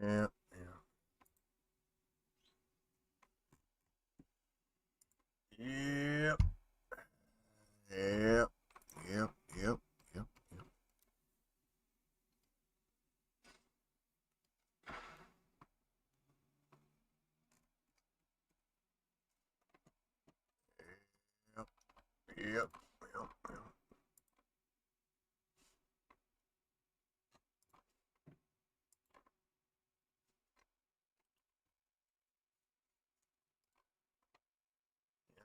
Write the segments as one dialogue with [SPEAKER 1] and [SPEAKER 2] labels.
[SPEAKER 1] Yeah. Yep. Yep. Yep. Yep. Yep. Yep. Yep. Yep. Yep.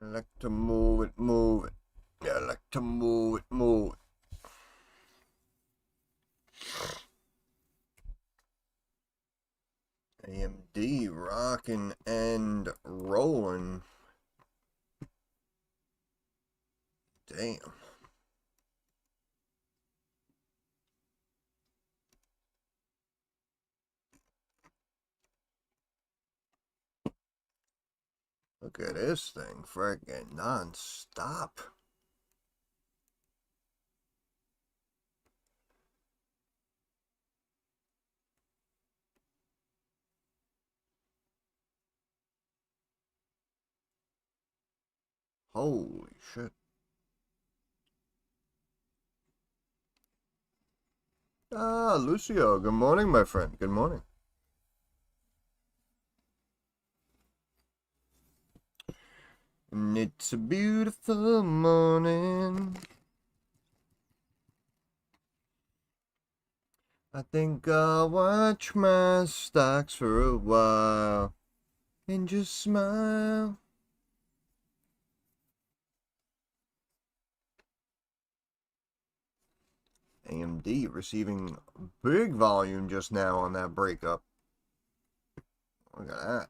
[SPEAKER 1] I like to move it, move it. I like to move it, move it. AMD rocking and rolling. Damn. Look at this thing, friggin' non-stop. Holy shit. Ah, Lucio, good morning, my friend. Good morning. And it's a beautiful morning. I think I'll watch my stocks for a while and just smile. AMD receiving big volume just now on that breakup. Look at that.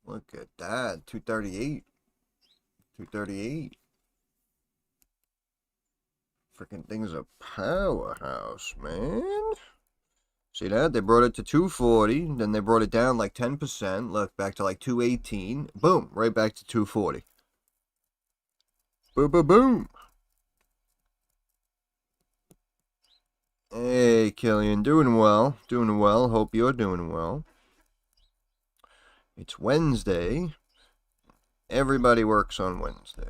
[SPEAKER 1] Look at that. 238. 238. Freaking thing's a powerhouse, man. See that? They brought it to 240, then they brought it down like 10%. Look, back to like 218. Boom, right back to 240. Boom, boom, boom. Hey, Killian, doing well. Doing well. Hope you're doing well. It's Wednesday. Everybody works on Wednesday.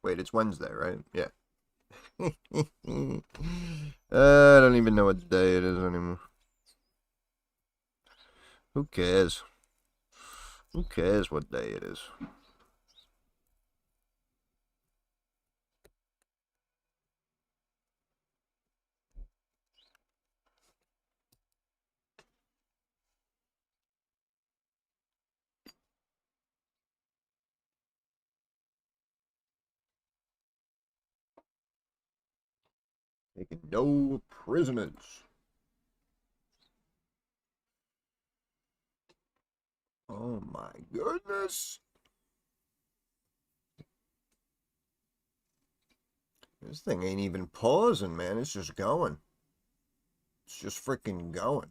[SPEAKER 1] Wait, it's Wednesday, right? Yeah. I don't even know what day it is anymore. Who cares? Who cares what day it is? Taking no prisoners. Oh my goodness. This thing ain't even pausing, man. It's just going. It's just freaking going.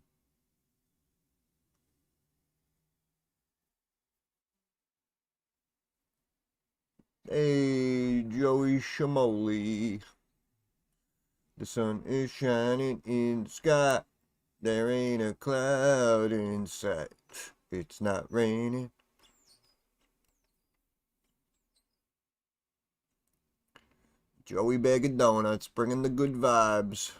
[SPEAKER 1] Hey, Joey Shamoli. The sun is shining in the sky. There ain't a cloud in sight. It's not raining. Joey Bag of Donuts, bringing the good vibes.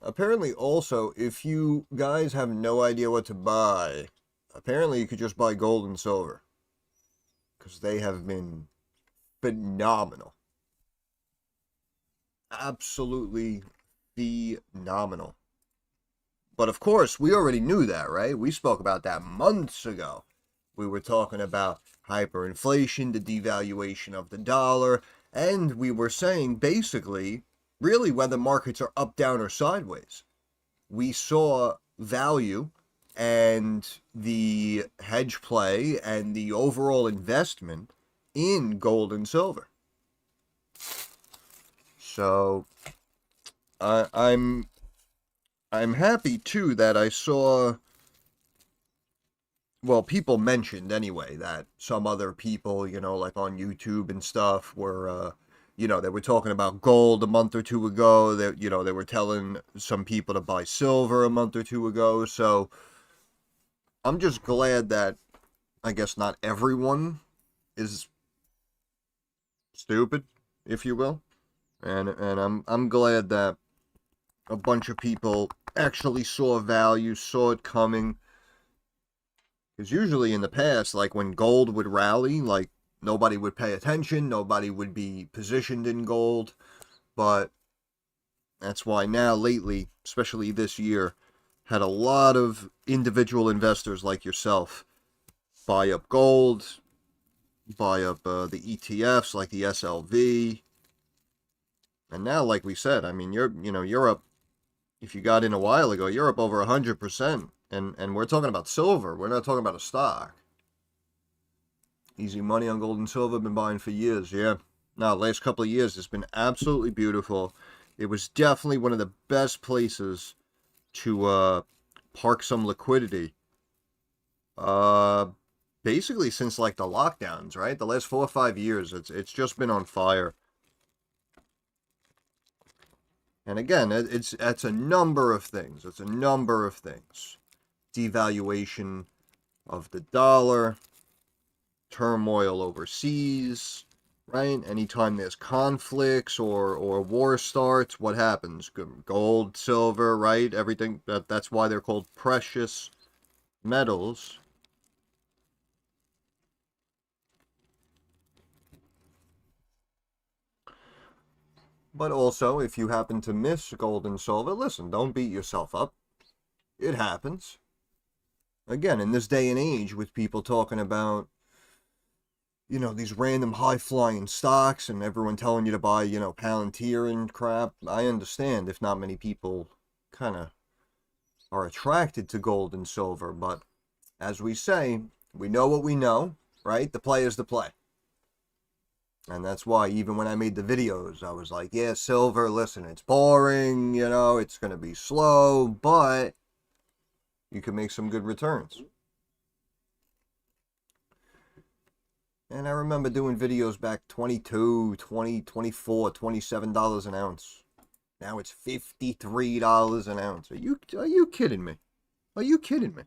[SPEAKER 1] Apparently, also, if you guys have no idea what to buy, apparently you could just buy gold and silver. Because they have been phenomenal. Absolutely phenomenal. But of course, we already knew that, right? We spoke about that months ago. We were talking about hyperinflation, the devaluation of the dollar, and we were saying basically, really, whether markets are up, down, or sideways. We saw value and the hedge play and the overall investment in gold and silver. So I'm happy too that I saw, well, people mentioned anyway that some other people, like on YouTube and stuff, were they were talking about gold a month or two ago. They were telling some people to buy silver a month or two ago. So I'm just glad that, I guess, not everyone is stupid, if you will. And I'm glad that a bunch of people actually saw value, saw it coming. Because usually in the past, like when gold would rally, like nobody would pay attention, nobody would be positioned in gold. But that's why now, lately, especially this year, had a lot of individual investors like yourself buy up gold, buy up the ETFs like the SLV. And now, like we said, I mean, you're up. If you got in a while ago, you're up over 100%. And we're talking about silver. We're not talking about a stock. Easy money on gold and silver. Been buying for years. Yeah. Now, last couple of years, it's been absolutely beautiful. It was definitely one of the best places to park some liquidity. Basically since like the lockdowns, right? The last 4 or 5 years, it's just been on fire. And again, it's a number of things. It's a number of things. Devaluation of the dollar, turmoil overseas, right? Anytime there's conflicts or war starts, what happens? Gold, silver, right? Everything. That's why they're called precious metals. But also, if you happen to miss gold and silver, listen, don't beat yourself up. It happens. Again, in this day and age, with people talking about, these random high-flying stocks and everyone telling you to buy, Palantir and crap, I understand if not many people kind of are attracted to gold and silver. But as we say, we know what we know, right? The play is the play. And that's why even when I made the videos, I was like, yeah, silver, listen, it's boring, it's going to be slow, but you can make some good returns. And I remember doing videos back $22, $20, $24, $27 an ounce. Now it's $53 an ounce. Are you kidding me? Are you kidding me?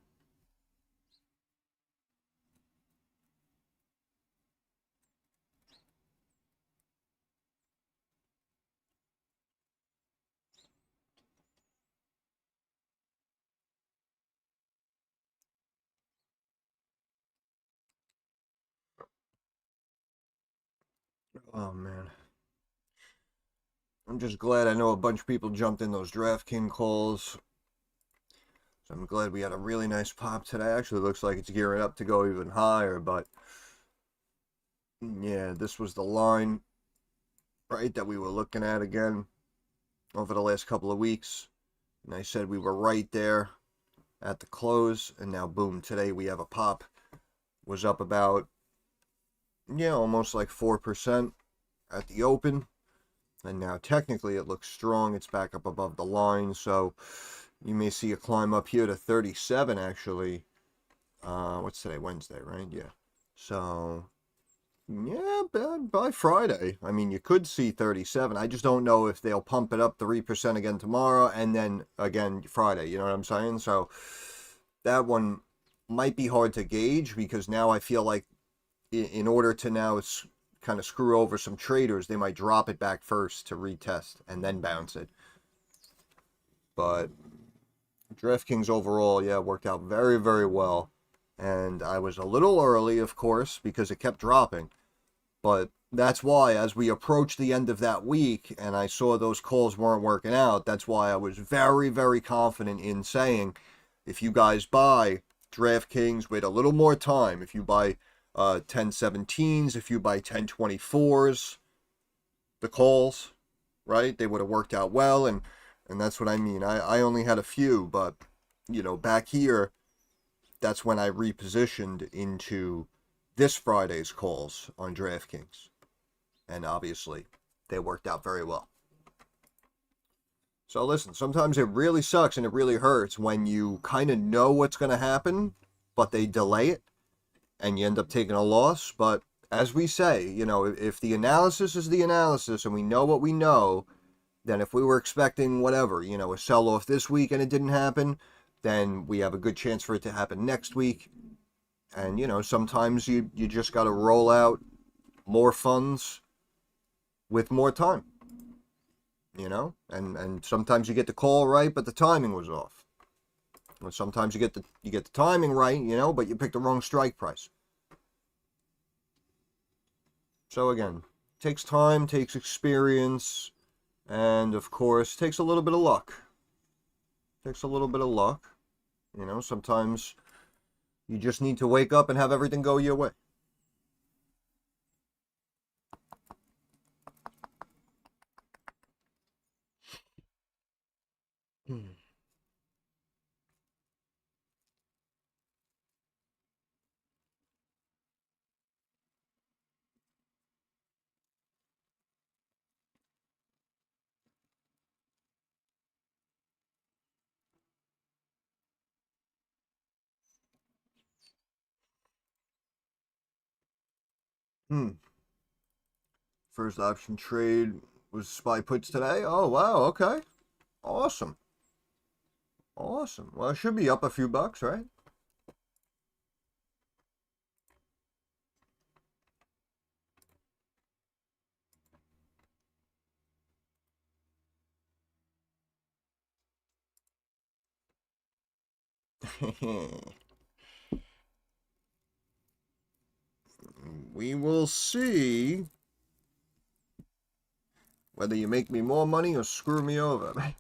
[SPEAKER 1] Oh, man. I'm just glad I know a bunch of people jumped in those DraftKings calls. So I'm glad we had a really nice pop today. Actually, looks like it's gearing up to go even higher, but yeah, this was the line, right, that we were looking at again over the last couple of weeks. And I said we were right there at the close, and now boom, today we have a pop. Was up about, almost like 4% at the open. And now technically it looks strong. It's back up above the line, so you may see a climb up here to 37 actually. What's today? Wednesday, right? Yeah. So yeah, by Friday, I mean, you could see 37. I just don't know if they'll pump it up 3% again tomorrow and then again Friday. You know what I'm saying? So that one might be hard to gauge, because now I feel like in order to now kind of screw over some traders, they might drop it back first to retest and then bounce it. But DraftKings overall, yeah, worked out very, very well. And I was a little early, of course, because it kept dropping. But that's why, as we approached the end of that week and I saw those calls weren't working out, that's why I was very, very confident in saying, if you guys buy DraftKings, wait a little more time. If you buy 1017s, if you buy 1024s, the calls, right, they would have worked out well. And that's what I mean. I only had a few, but, back here, that's when I repositioned into this Friday's calls on DraftKings. And obviously, they worked out very well. So listen, sometimes it really sucks and it really hurts when you kind of know what's going to happen, but they delay it and you end up taking a loss. But as we say, you know, if the analysis is the analysis and we know what we know, then if we were expecting whatever, you know, a sell-off this week and it didn't happen, then we have a good chance for it to happen next week. And, you know, sometimes you just got to roll out more funds with more time, you know, and sometimes you get the call right, but the timing was off. And sometimes you get the timing right, you know, but you picked the wrong strike price. So again, takes time, takes experience, and of course, takes a little bit of luck. Takes a little bit of luck. You know, sometimes you just need to wake up and have everything go your way. First option trade was SPY puts today. Oh, wow. Okay. Awesome. Awesome. Well, it should be up a few bucks, right? We will see whether you make me more money or screw me over.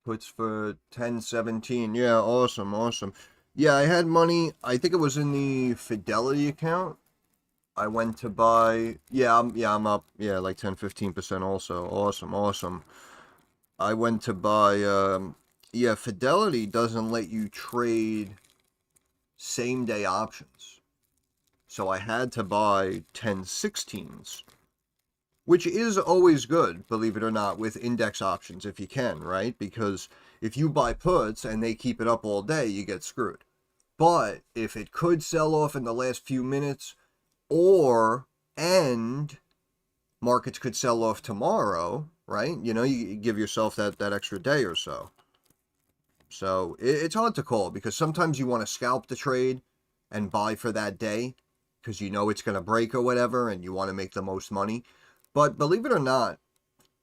[SPEAKER 1] Puts for 10.17. Yeah, awesome, awesome. Yeah, I had money. I think it was in the Fidelity account. I went to buy. I'm up. Yeah, like 10-15% also. Awesome, awesome. I went to buy. Yeah, Fidelity doesn't let you trade same day options. So I had to buy 10.16s, which is always good, believe it or not, with index options if you can, right? Because if you buy puts and they keep it up all day, you get screwed. But if it could sell off in the last few minutes, and markets could sell off tomorrow, right? You know, you give yourself that extra day or so. So it's hard to call because sometimes you want to scalp the trade and buy for that day because you know it's going to break or whatever and you want to make the most money. But believe it or not,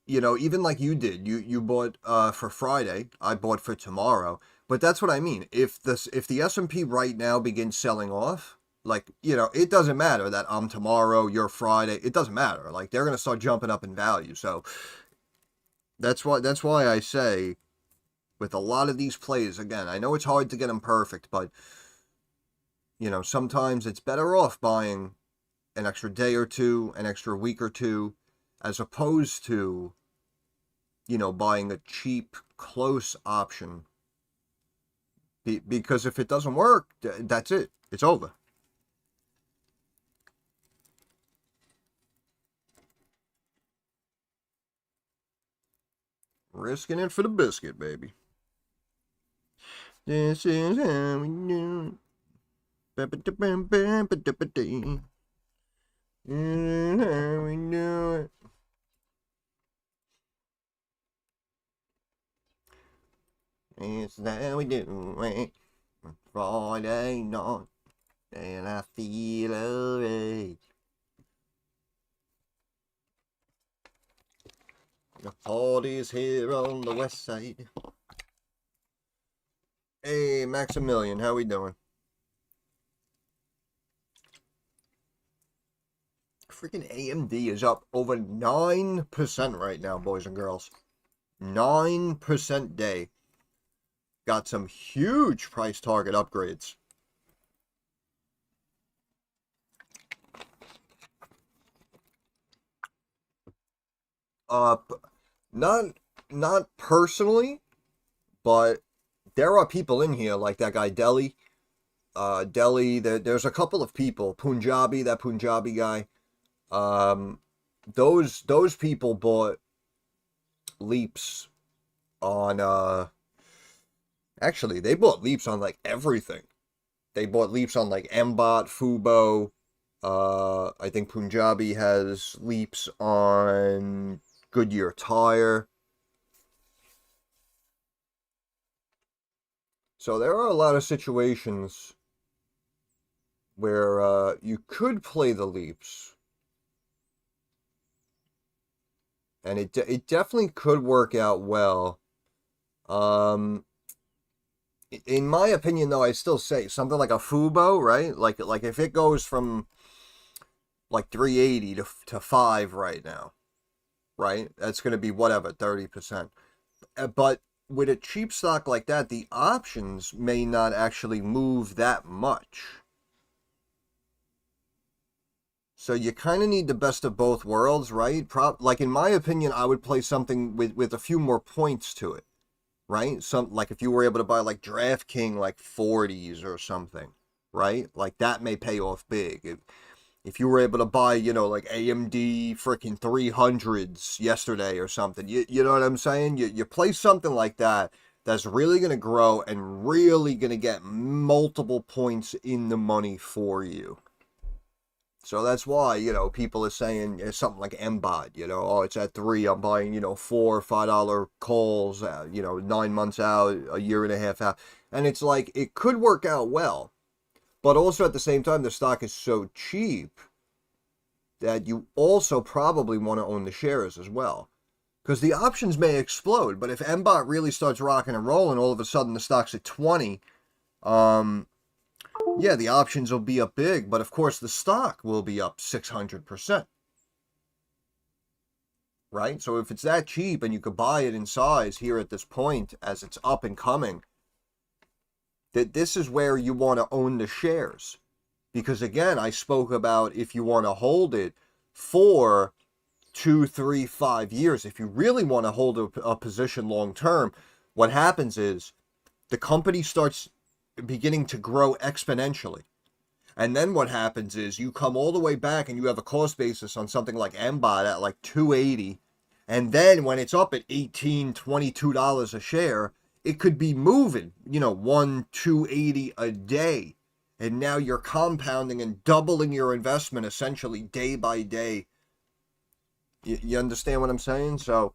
[SPEAKER 1] you know, even like you did, you bought for Friday, I bought for tomorrow. But that's what I mean. If the S&P right now begins selling off, like, you know, it doesn't matter that I'm tomorrow, you're Friday. It doesn't matter. Like, they're going to start jumping up in value. So that's why I say with a lot of these plays, again, I know it's hard to get them perfect, but, you know, sometimes it's better off buying an extra day or two, an extra week or two, as opposed to, you know, buying a cheap, close option. Because if it doesn't work, that's it. It's over. Risking it for the biscuit, baby. This is how we do it. This is how we do it. It's how we do it. Friday night, and I feel alright. The party's here on the west side. Hey, Maximilian, how we doing? Freaking AMD is up over 9% right now, boys and girls. 9% day. Got some huge price target upgrades. Not personally, but there are people in here like that guy Delhi. There's a couple of people. That Punjabi guy. Those people bought leaps on actually they bought leaps on like everything. They bought leaps on like Mbot, Fubo. I think Punjabi has leaps on Goodyear Tire. So there are a lot of situations where you could play the leaps, and it definitely could work out well. Um, in my opinion, though, I still say something like a Fubo, right? Like if it goes from like 380 to 5 right now, right? That's going to be whatever, 30%. But with a cheap stock like that, the options may not actually move that much. So you kind of need the best of both worlds, right? Like in my opinion, I would play something with a few more points to it, right? Some like if you were able to buy like DraftKings like 40s or something, right? Like that may pay off big. If you were able to buy, like AMD freaking 300s yesterday or something, you know what I'm saying? You play something like that that's really going to grow and really going to get multiple points in the money for you. So that's why, people are saying something like MBOT, oh, it's at 3, I'm buying, $4 or $5 calls, 9 months out, a year and a half out. And it's like, it could work out well. But also at the same time, the stock is so cheap that you also probably want to own the shares as well. Because the options may explode, but if MBOT really starts rocking and rolling, all of a sudden the stock's at 20, yeah, the options will be up big, but of course the stock will be up 600%. Right? So if it's that cheap and you could buy it in size here at this point as it's up and coming, that this is where you want to own the shares. Because again, I spoke about if you want to hold it for 2, 3, 5 years, if you really want to hold a position long term, what happens is the company starts beginning to grow exponentially. And then what happens is you come all the way back and you have a cost basis on something like MBOT at like 280. And then when it's up at $18, $22 a share, it could be moving, 280 a day. And now you're compounding and doubling your investment essentially day by day. You understand what I'm saying? So,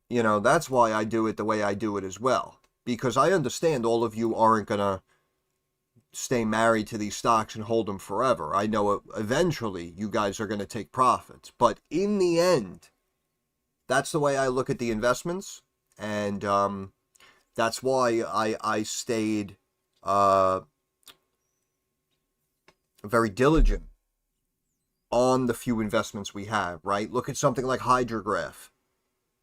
[SPEAKER 1] that's why I do it the way I do it as well. Because I understand all of you aren't going to stay married to these stocks and hold them forever. I know eventually you guys are going to take profits. But in the end, that's the way I look at the investments. And that's why I stayed very diligent on the few investments we have, right? Look at something like HGRAF,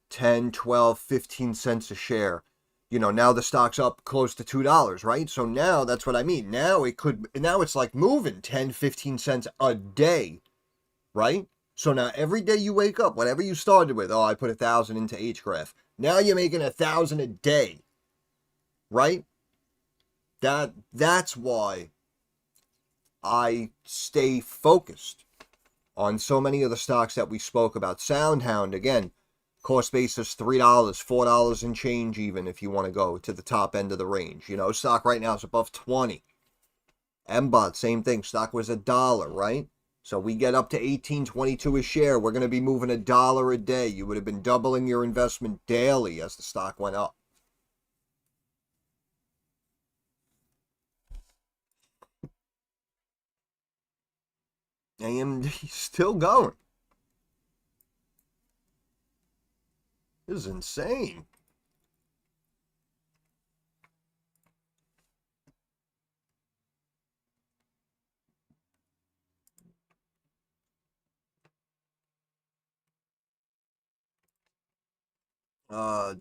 [SPEAKER 1] 10, 12, 15 cents a share. Now the stock's up close to $2, right? So now that's what I mean. Now it's like moving 10, 15 cents a day, right? So now every day you wake up, whatever you started with, oh, I put 1,000 into HGRAF. Now you're making 1,000 a day, right? That's why I stay focused on so many of the stocks that we spoke about. Soundhound, again, cost basis $3, $4 and change even if you want to go to the top end of the range. Stock right now is above 20. MBOT, same thing. Stock was $1, right? So we get up to 18, 22 a share. We're going to be moving $1 a day. You would have been doubling your investment daily as the stock went up. AMD still going. This is insane.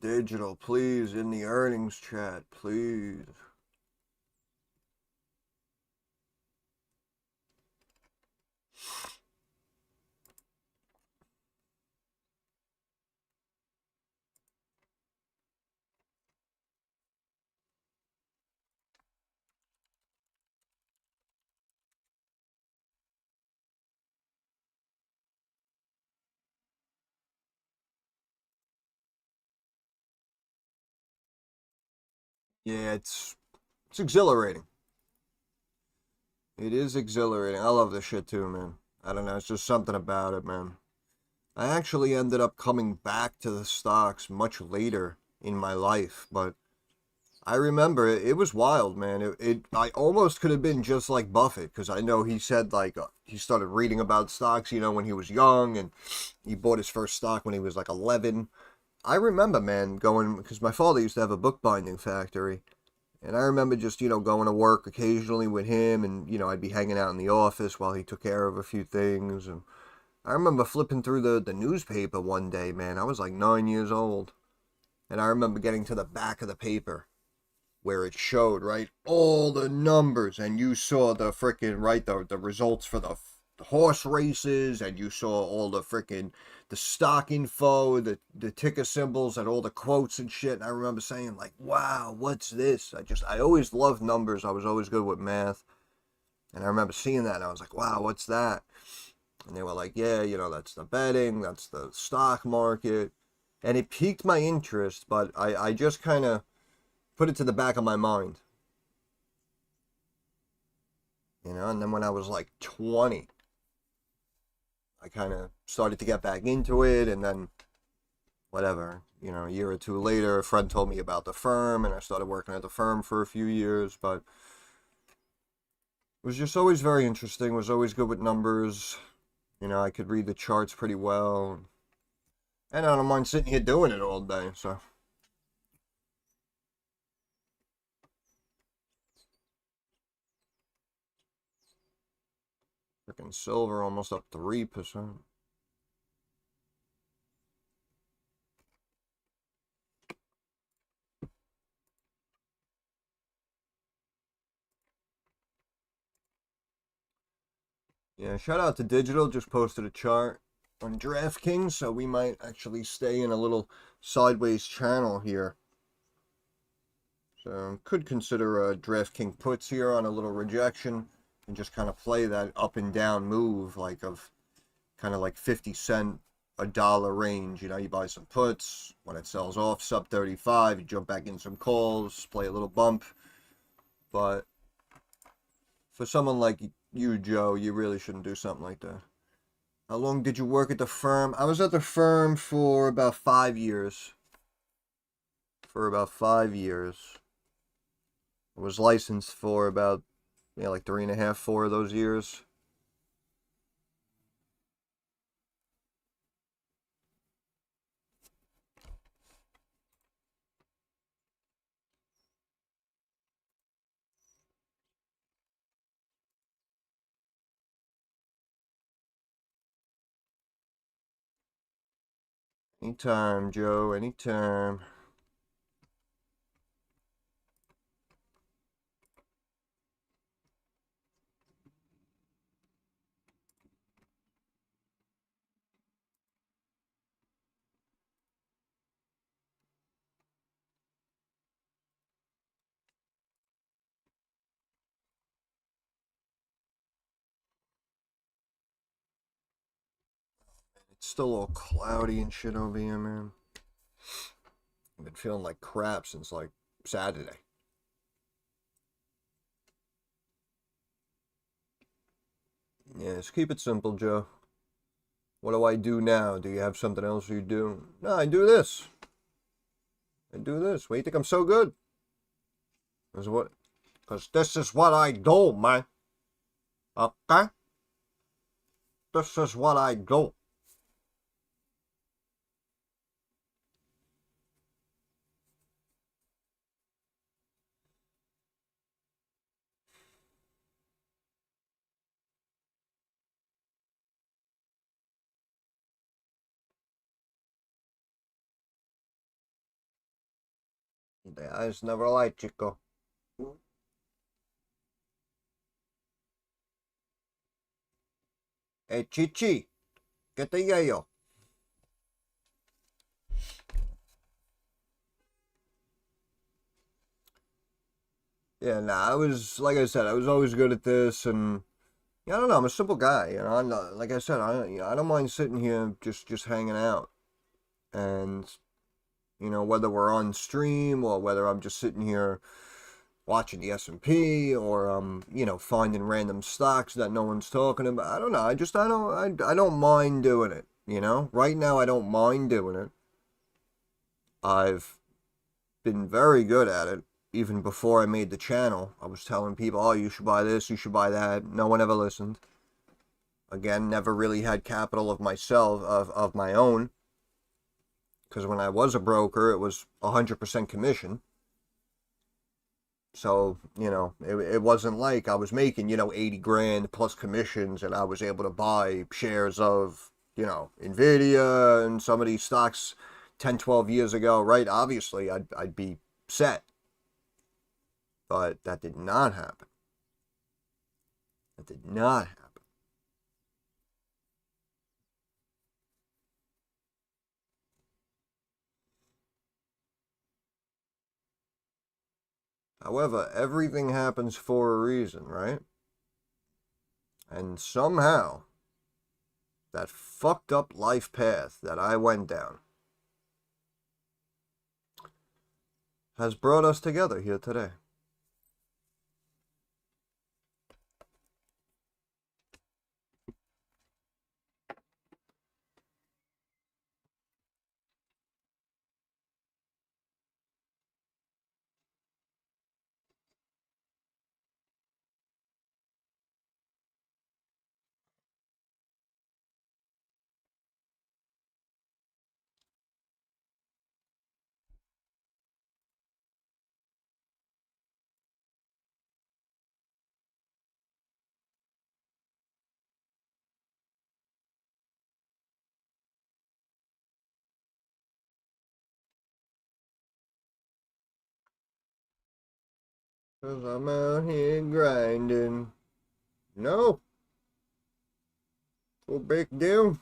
[SPEAKER 1] Digital, please, in the earnings chat, please. Yeah, it's exhilarating. It is exhilarating. I love this shit too, man. I don't know. It's just something about it, man. I actually ended up coming back to the stocks much later in my life, but I remember it was wild, man. I almost could have been just like Buffett, because I know he said like he started reading about stocks, when he was young, and he bought his first stock when he was like 11. I remember, man, going, because my father used to have a bookbinding factory, and I remember just, going to work occasionally with him, and, I'd be hanging out in the office while he took care of a few things. And I remember flipping through the newspaper one day, man. I was like 9 years old. And I remember getting to the back of the paper where it showed, right, all the numbers. And you saw the freaking, right, the results for the horse races. And you saw all the freaking, the stock info, the ticker symbols and all the quotes and shit. And I remember saying like, wow, what's this? I always loved numbers. I was always good with math. And I remember seeing that and I was like, wow, what's that? And they were like, yeah, that's the betting, that's the stock market. And it piqued my interest, but I just kind of put it to the back of my mind. And then when I was like 20, I kind of started to get back into it, and then whatever, a year or two later, a friend told me about the firm, and I started working at the firm for a few years, but it was just always very interesting, was always good with numbers. I could read the charts pretty well, and I don't mind sitting here doing it all day, so. Freaking silver almost up 3%. Yeah, shout out to Digital, just posted a chart on DraftKings, so we might actually stay in a little sideways channel here. So could consider a DraftKings puts here on a little rejection and just kind of play that up and down move, like of kind of like 50 cent, $1 range. You buy some puts, when it sells off sub 35, you jump back in some calls, play a little bump. But for someone like you, Joe, you really shouldn't do something like that. How long did you work at the firm? I was at the firm for about 5 years. I was licensed for about, like 3.5, 4 of those years. Anytime, Joe, anytime. It's still all cloudy and shit over here, man. I've been feeling like crap since like Saturday. Yeah, just keep it simple, Joe. What do I do now? Do you have something else you do? No, I do this. What do you think I'm so good? Because this is what I do, man. Okay? This is what I do. The eyes never lie, chico. Hey, Chichi, get the yayo. Yeah, nah, like I said, I was always good at this, and I don't know, I'm a simple guy, I'm not, like I said, I don't mind sitting here just hanging out, and whether we're on stream or whether I'm just sitting here watching the S&P, or you know, finding random stocks that no one's talking about. I don't know. I don't mind doing it, you know? Right now I don't mind doing it. I've been very good at it. Even before I made the channel, I was telling people, oh, you should buy this, you should buy that. No one ever listened. Again, never really had capital of myself, of my own. Because when I was a broker, it was 100% commission. So, you know, it wasn't like I was making, you know, 80 grand plus commissions and I was able to buy shares of, you know, Nvidia and some of these stocks 10, 12 years ago, right? Obviously, I'd be set. But that did not happen. That did not happen. However, everything happens for a reason, right? And somehow, that fucked up life path that I went down has brought us together here today. Cause I'm out here grinding. No, no big deal.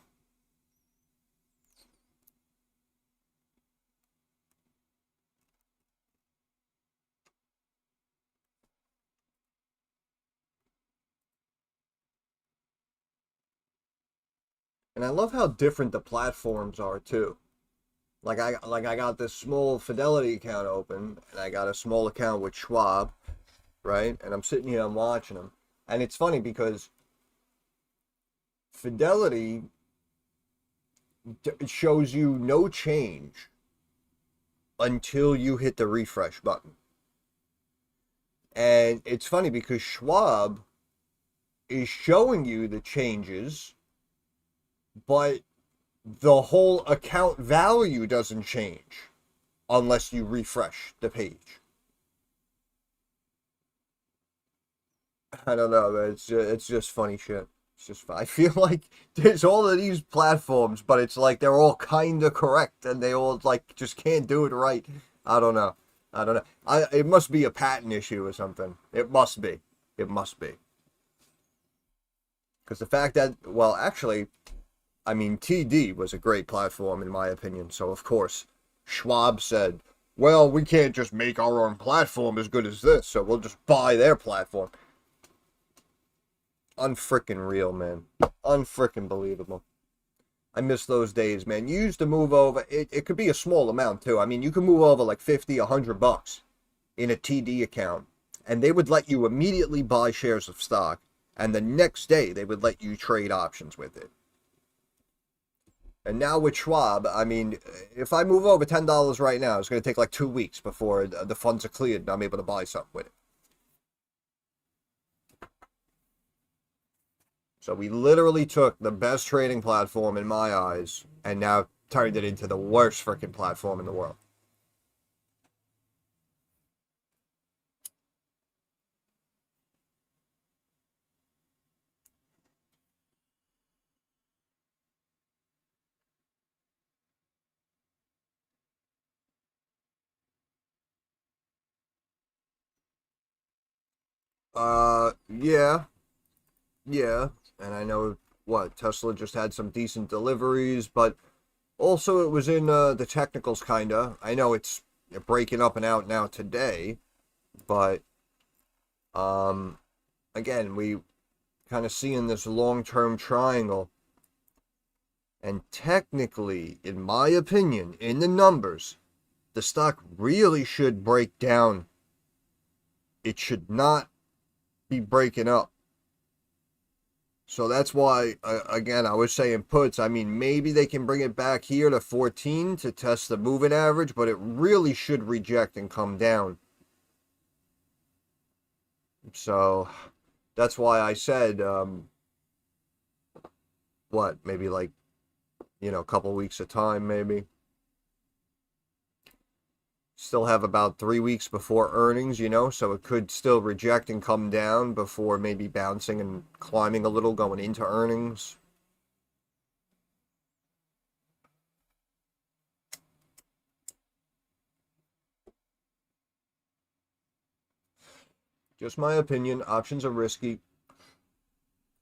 [SPEAKER 1] And I love how different the platforms are too. Like I got this small Fidelity account open, and I got a small account with Schwab, right? And I'm sitting here, I'm watching them, and it's funny because Fidelity shows you no change until you hit the refresh button. And it's funny because Schwab is showing you the changes, but the whole account value doesn't change unless you refresh the page. I don't know, man. It's just funny shit. It's just, I feel like there's all of these platforms, but it's like they're all kind of correct and they all like just can't do it right. I don't know. I don't know. It must be a patent issue or something. It must be. It must be. Because the fact that, well, actually, I mean, TD was a great platform in my opinion. So of course, Schwab said, well, we can't just make our own platform as good as this, so we'll just buy their platform. Unfrickin' real, man. Unfrickin' believable. I miss those days, man. You used to move over. It could be a small amount, too. I mean, you could move over like 50, $100 in a TD account, and they would let you immediately buy shares of stock, and the next day they would let you trade options with it. And now with Schwab, I mean, if I move over $10 right now, it's going to take like 2 weeks before the funds are cleared and I'm able to buy something with it. So we literally took the best trading platform in my eyes and now turned it into the worst freaking platform in the world. Yeah, yeah. And I know what Tesla just had some decent deliveries, but also it was in the technicals kinda. I know it's breaking up and out now today, but again, we kind of seeing this long-term triangle. And technically, in my opinion, in the numbers, the stock really should break down it should not be breaking up. So that's why, again, I was saying puts. I mean, maybe they can bring it back here to 14 to test the moving average, but it really should reject and come down. So that's why I said, maybe like, a couple weeks of time, maybe. Still have about 3 weeks before earnings, so it could still reject and come down before maybe bouncing and climbing a little going into earnings. Just my opinion. Options are risky.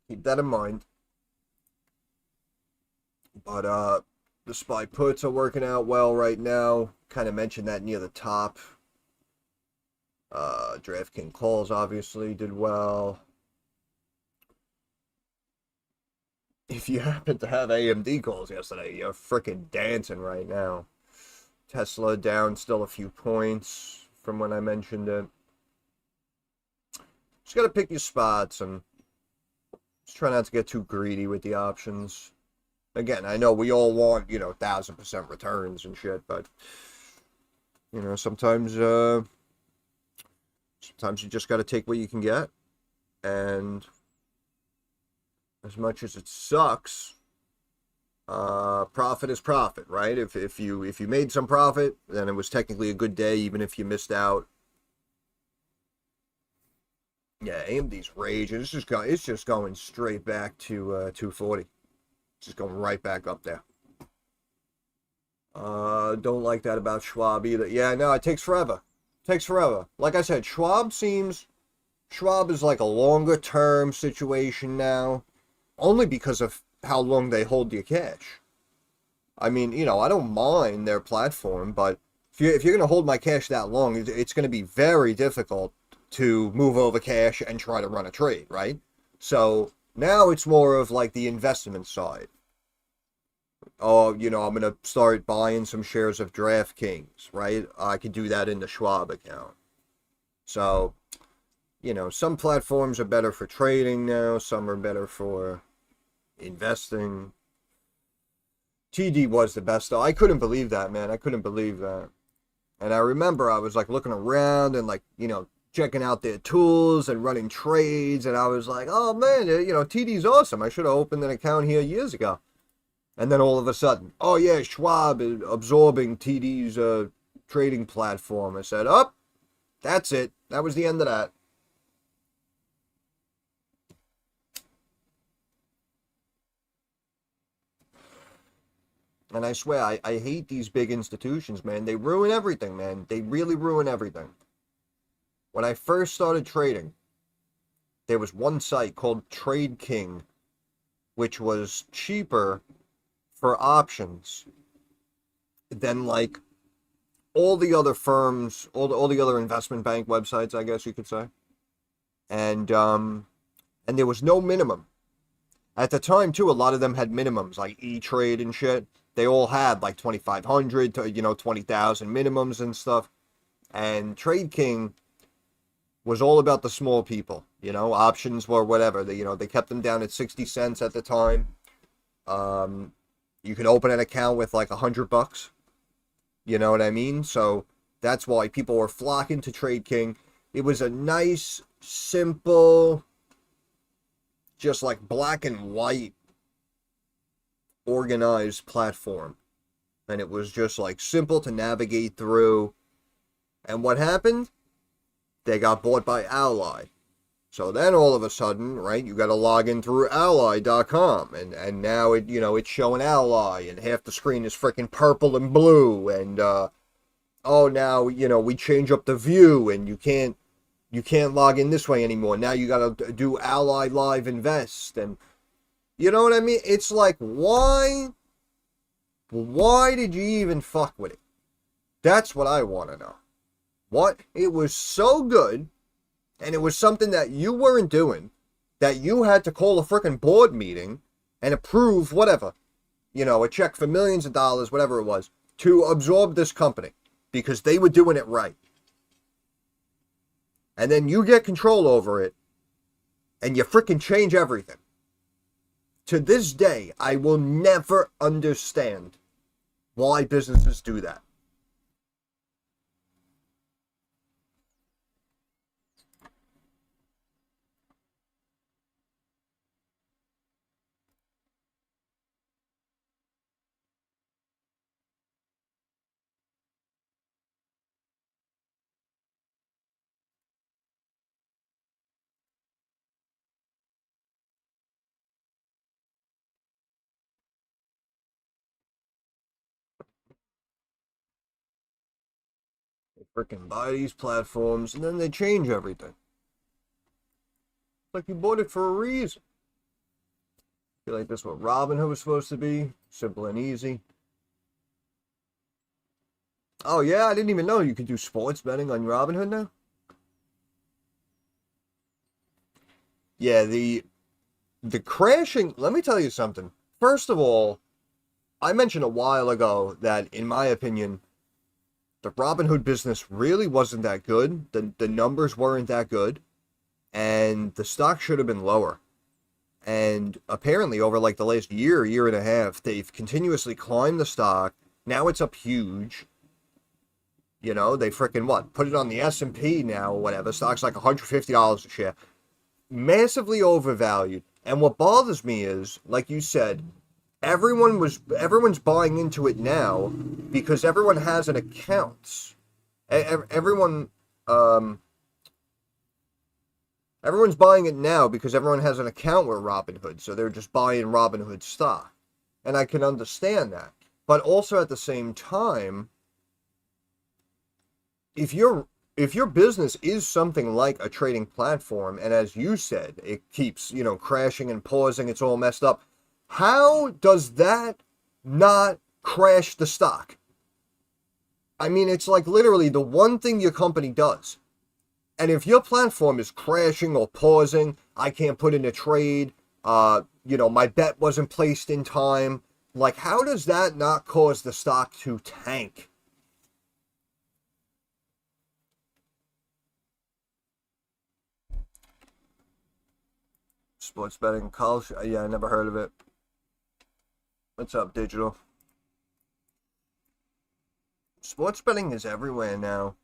[SPEAKER 1] Keep that in mind. But the SPY puts are working out well right now. Kind of mentioned that near the top. DraftKings calls obviously did well. If you happen to have AMD calls yesterday, you're freaking dancing right now. Tesla down still a few points from when I mentioned it. Just got to pick your spots and just try not to get too greedy with the options. Again, I know we all want, 1,000% returns and shit, but, sometimes you just got to take what you can get. And as much as it sucks, profit is profit, right? If you made some profit, then it was technically a good day, even if you missed out. Yeah, AMD's raging. It's just going straight back to 240. Just going right back up there. Don't like that about Schwab either. Yeah, no, it takes forever. Like I said, Schwab is like a longer term situation now, only because of how long they hold your cash. I mean, I don't mind their platform, but if you're going to hold my cash that long, it's going to be very difficult to move over cash and try to run a trade, right? So now it's more of like the investment side. Oh, I'm going to start buying some shares of DraftKings, right? I could do that in the Schwab account. So, some platforms are better for trading now. Some are better for investing. TD was the best, though. I couldn't believe that, man. I couldn't believe that. And I remember I was like looking around and like, checking out their tools and running trades. And I was like, oh man, TD's awesome. I should have opened an account here years ago. And then all of a sudden, oh yeah, Schwab is absorbing TD's trading platform. I said, oh, that's it. That was the end of that. And I swear, I hate these big institutions, man. They ruin everything, man. They really ruin everything. When I first started trading, there was one site called Trade King, which was cheaper for options than like all the other firms, all the other investment bank websites, I guess you could say. And there was no minimum. At the time too, a lot of them had minimums like E-Trade and shit. They all had like 2,500 to 20,000 minimums and stuff. And Trade King was all about the small people, options were whatever. They kept them down at 60 cents at the time. You could open an account with like $100. You know what I mean? So that's why people were flocking to Trade King. It was a nice, simple, just like black and white, organized platform. And it was just like simple to navigate through. And what happened? They got bought by Ally. So then all of a sudden, right, you got to log in through ally.com. And now it's showing Ally, and half the screen is freaking purple and blue. And now we change up the view, and you can't log in this way anymore. Now you got to do Ally Live Invest, and you know what I mean? It's like, why did you even fuck with it? That's what I want to know. What? It was so good, and it was something that you weren't doing, that you had to call a freaking board meeting and approve whatever, a check for millions of dollars, whatever it was, to absorb this company, because they were doing it right. and then you get control over it, and you freaking change everything. To this day, I will never understand why businesses do that. They freaking buy these platforms and then they change everything. It's like you bought it for a reason. I feel like this is what Robinhood was supposed to be. Simple and easy. Oh yeah, I didn't even know you could do sports betting on Robinhood now. Yeah, the crashing, let me tell you something. First of all, I mentioned a while ago that in my opinion, the Robinhood business really wasn't that good. The numbers weren't that good, and the stock should have been lower. And apparently over like the last year and a half, they've continuously climbed the stock. Now it's up huge. You know, they freaking what? Put it on the S&P now or whatever. Stock's like $150 a share. Massively overvalued. And what bothers me is, like you said, everyone's buying into it now because everyone has an account. Everyone everyone's buying it now because everyone has an account with Robinhood, so they're just buying Robinhood stock. And I can understand that. But also at the same time, if your business is something like a trading platform, and as you said, it keeps, crashing and pausing, it's all messed up, how does that not crash the stock? I mean, it's like literally the one thing your company does. And if your platform is crashing or pausing, I can't put in a trade, my bet wasn't placed in time, like how does that not cause the stock to tank? Sports betting, college, yeah, I never heard of it. What's up, digital? Sports betting is everywhere now.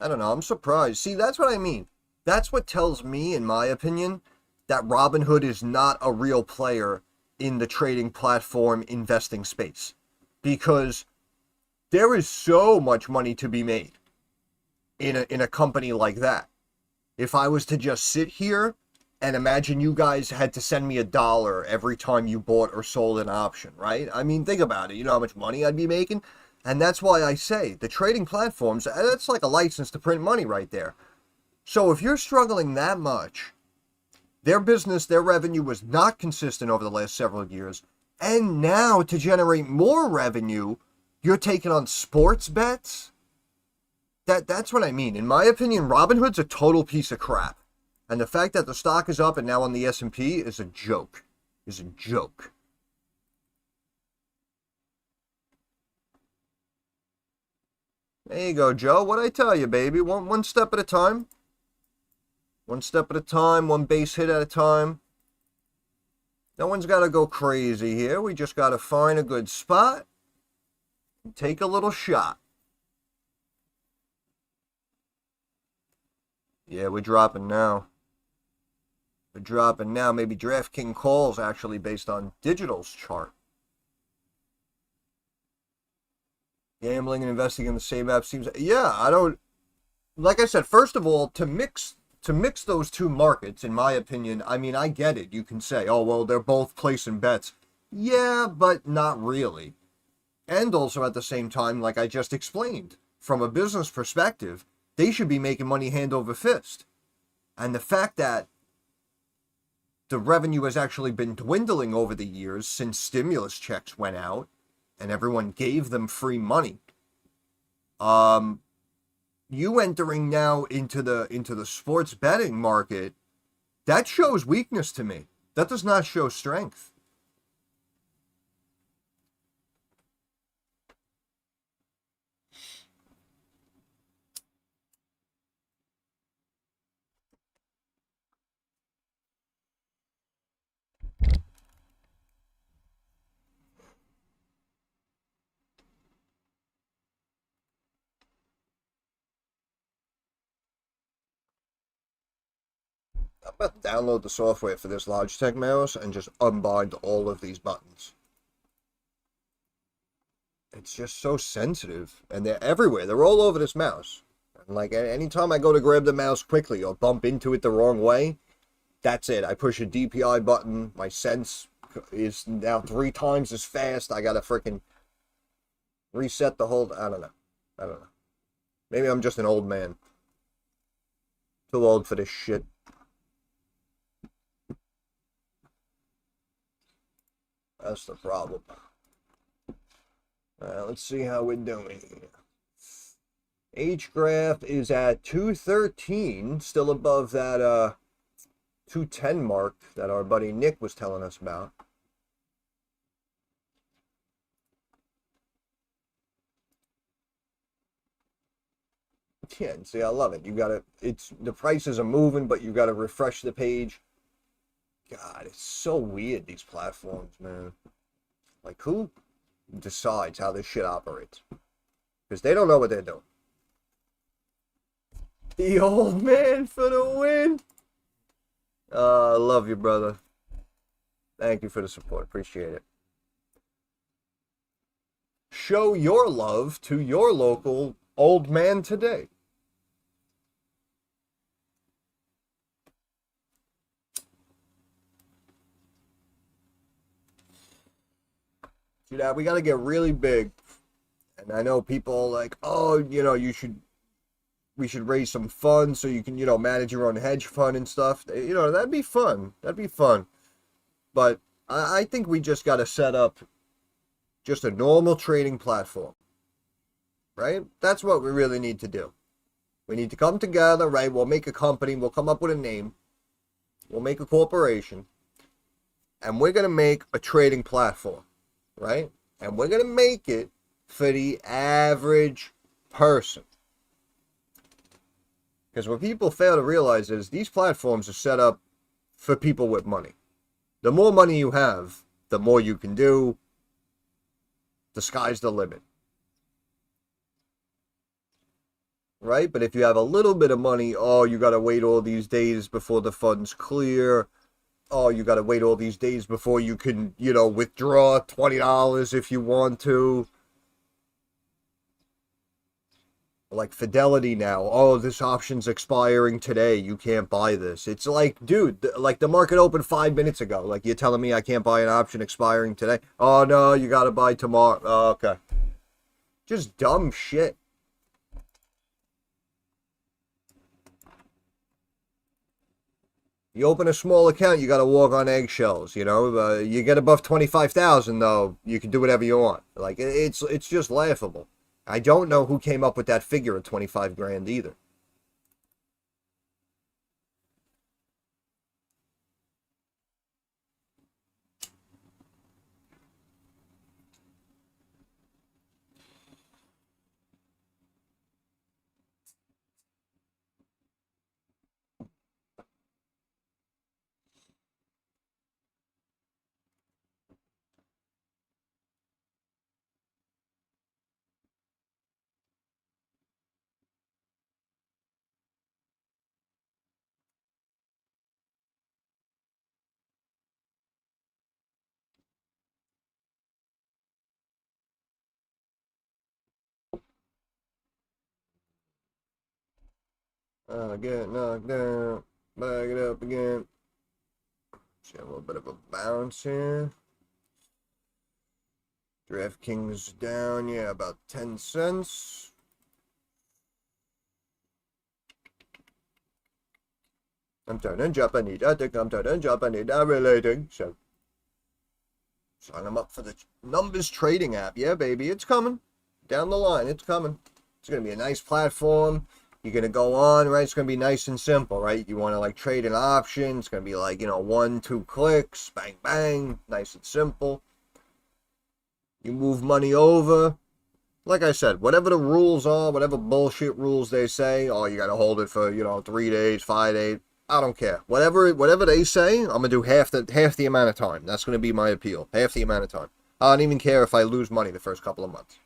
[SPEAKER 1] I don't know, I'm surprised. See, that's what I mean. That's what tells me, in my opinion, that Robinhood is not a real player in the trading platform investing space. Because there is so much money to be made in a company like that. If I was to just sit here and imagine you guys had to send me $1 every time you bought or sold an option, right? I mean, think about it. You know how much money I'd be making? And that's why I say the trading platforms, that's like a license to print money right there. So if you're struggling that much, their business, their revenue was not consistent over the last several years. And now to generate more revenue, you're taking on sports bets? That's what I mean. In my opinion, Robinhood's a total piece of crap. And the fact that the stock is up and now on the S&P is a joke. Is a joke. There you go, Joe. What'd I tell you, baby? One step at a time. One step at a time, one base hit at a time. No one's got to go crazy here. We just got to find a good spot and take a little shot. Yeah, we're dropping now. We're dropping now. Maybe DraftKings calls actually based on Digital's chart. Gambling and investing in the same app seems... Yeah, I don't... Like I said, first of all, to mix those two markets, in my opinion, I mean, I get it. You can say, oh, well, they're both placing bets. Yeah, but not really. And also at the same time, like I just explained, from a business perspective, they should be making money hand over fist. And the fact that the revenue has actually been dwindling over the years since stimulus checks went out and everyone gave them free money. You entering now into the sports betting market, that shows weakness to me. That does not show strength. I'm about to download the software for this Logitech mouse and just unbind all of these buttons. It's just so sensitive, and they're everywhere. They're all over this mouse. And like anytime I go to grab the mouse quickly or bump into it the wrong way, that's it. I push a DPI button. My sense is now 3 times as fast. I gotta freaking reset the whole. I don't know. Maybe I'm just an old man. Too old for this shit. That's the problem. Let's see how we're doing. HGRAF is at 213, still above that 210 mark that our buddy Nick was telling us about. Yeah, see, I love it. You gotta, the prices are moving, but you gotta refresh the page. God, it's so weird, these platforms, man. Like, who decides how this shit operates? Because they don't know what they're doing. The old man for the win. I love you, brother. Thank you for the support. Appreciate it. Show your love to your local old man today. See that? We got to get really big. And I know people like, oh, you know, we should raise some funds so you can, you know, manage your own hedge fund and stuff. You know, that'd be fun. That'd be fun. But I think we just got to set up just a normal trading platform. Right? That's what we really need to do. We need to come together, right? We'll make a company. We'll come up with a name. We'll make a corporation. And we're going to make a trading platform. Right? And we're going to make it for the average person. Because what people fail to realize is these platforms are set up for people with money. The more money you have, the more you can do. The sky's the limit. Right? But if you have a little bit of money, oh, you got to wait all these days before the funds clear. Oh, you got to wait all these days before you can, you know, withdraw $20 if you want to. Like Fidelity now. Oh, this option's expiring today. You can't buy this. It's like, dude, like the market opened 5 minutes ago. Like, you're telling me I can't buy an option expiring today? Oh, no, you got to buy tomorrow. Oh, okay. Just dumb shit. You open a small account, you got to walk on eggshells, you know. You get above 25,000 though, you can do whatever you want. Like, it's just laughable. I don't know who came up with that figure of 25 grand either. Get knocked down, back it up again. See a little bit of a bounce here. DraftKings down, yeah, about 10 cents. I'm turning Japanese. I think I'm turning Japanese. I'm relating. So, sign them up for the numbers trading app. Yeah, baby, it's coming. Down the line, it's coming. It's going to be a nice platform. You're going to go on, right? It's going to be nice and simple, right? You want to, like, trade an option. It's going to be, like, you know, 1-2 clicks. Bang, bang. Nice and simple. You move money over. Like I said, whatever the rules are, whatever bullshit rules they say, oh, you got to hold it for, you know, 3 days, 5 days. I don't care. Whatever they say, I'm going to do half the amount of time. That's going to be my appeal. Half the amount of time. I don't even care if I lose money the first couple of months.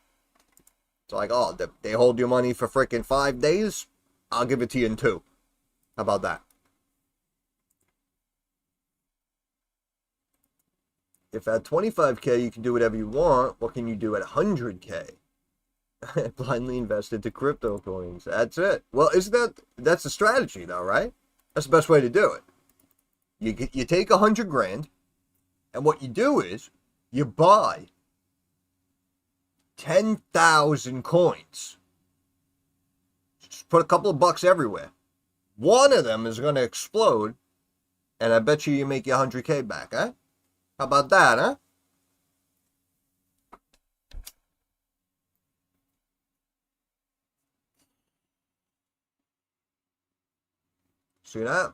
[SPEAKER 1] It's like, oh, they hold your money for freaking 5 days? I'll give it to you in 2. How about that? if at 25K you can do whatever you want, what can you do at 100K? Blindly invest into crypto coins. That's it. Well, that's the strategy though, right? That's the best way to do it. You take 100 grand, and what you do is you buy 10,000 coins. Just put a couple of bucks everywhere. One of them is going to explode, and I bet you make your 100K back, huh? How about that, huh? See that?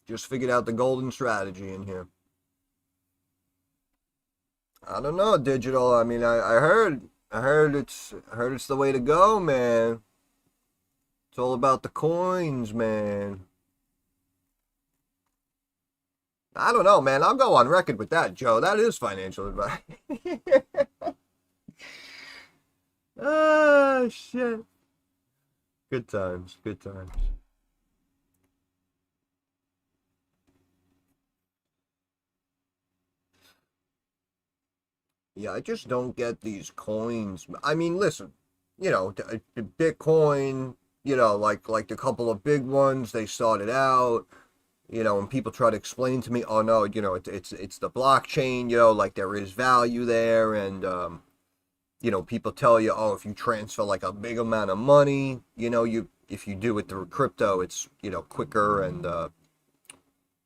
[SPEAKER 1] Just figured out the golden strategy in here. I don't know, digital. I mean, I heard it's the way to go, man. It's all about the coins, man. I don't know, man. I'll go on record with that, Joe. That is financial advice. Ah, shit. Good times, good times. Yeah, I just don't get these coins. I mean, listen, Bitcoin, like the couple of big ones, they started out, and people try to explain to me, oh no, it's the blockchain, like there is value there, and people tell you, oh, if you transfer like a big amount of money, if you do it through crypto, it's quicker and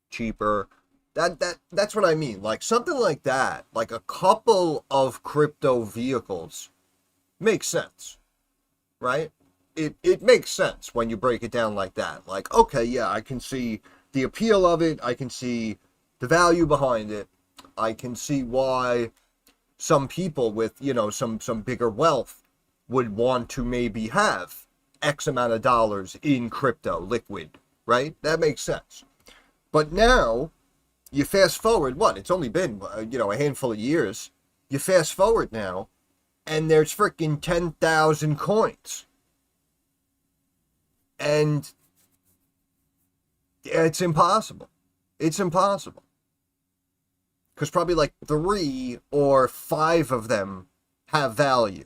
[SPEAKER 1] cheaper. That's what I mean. Like something like that, like a couple of crypto vehicles makes sense, right? It makes sense when you break it down like that. Like, okay, yeah, I can see the appeal of it. I can see the value behind it. I can see why some people with, some bigger wealth would want to maybe have X amount of dollars in crypto liquid, right? That makes sense. But now you fast forward, it's only been, a handful of years. You fast forward now, and there's freaking 10,000 coins. And it's impossible. It's impossible. Because probably like 3 or 5 of them have value.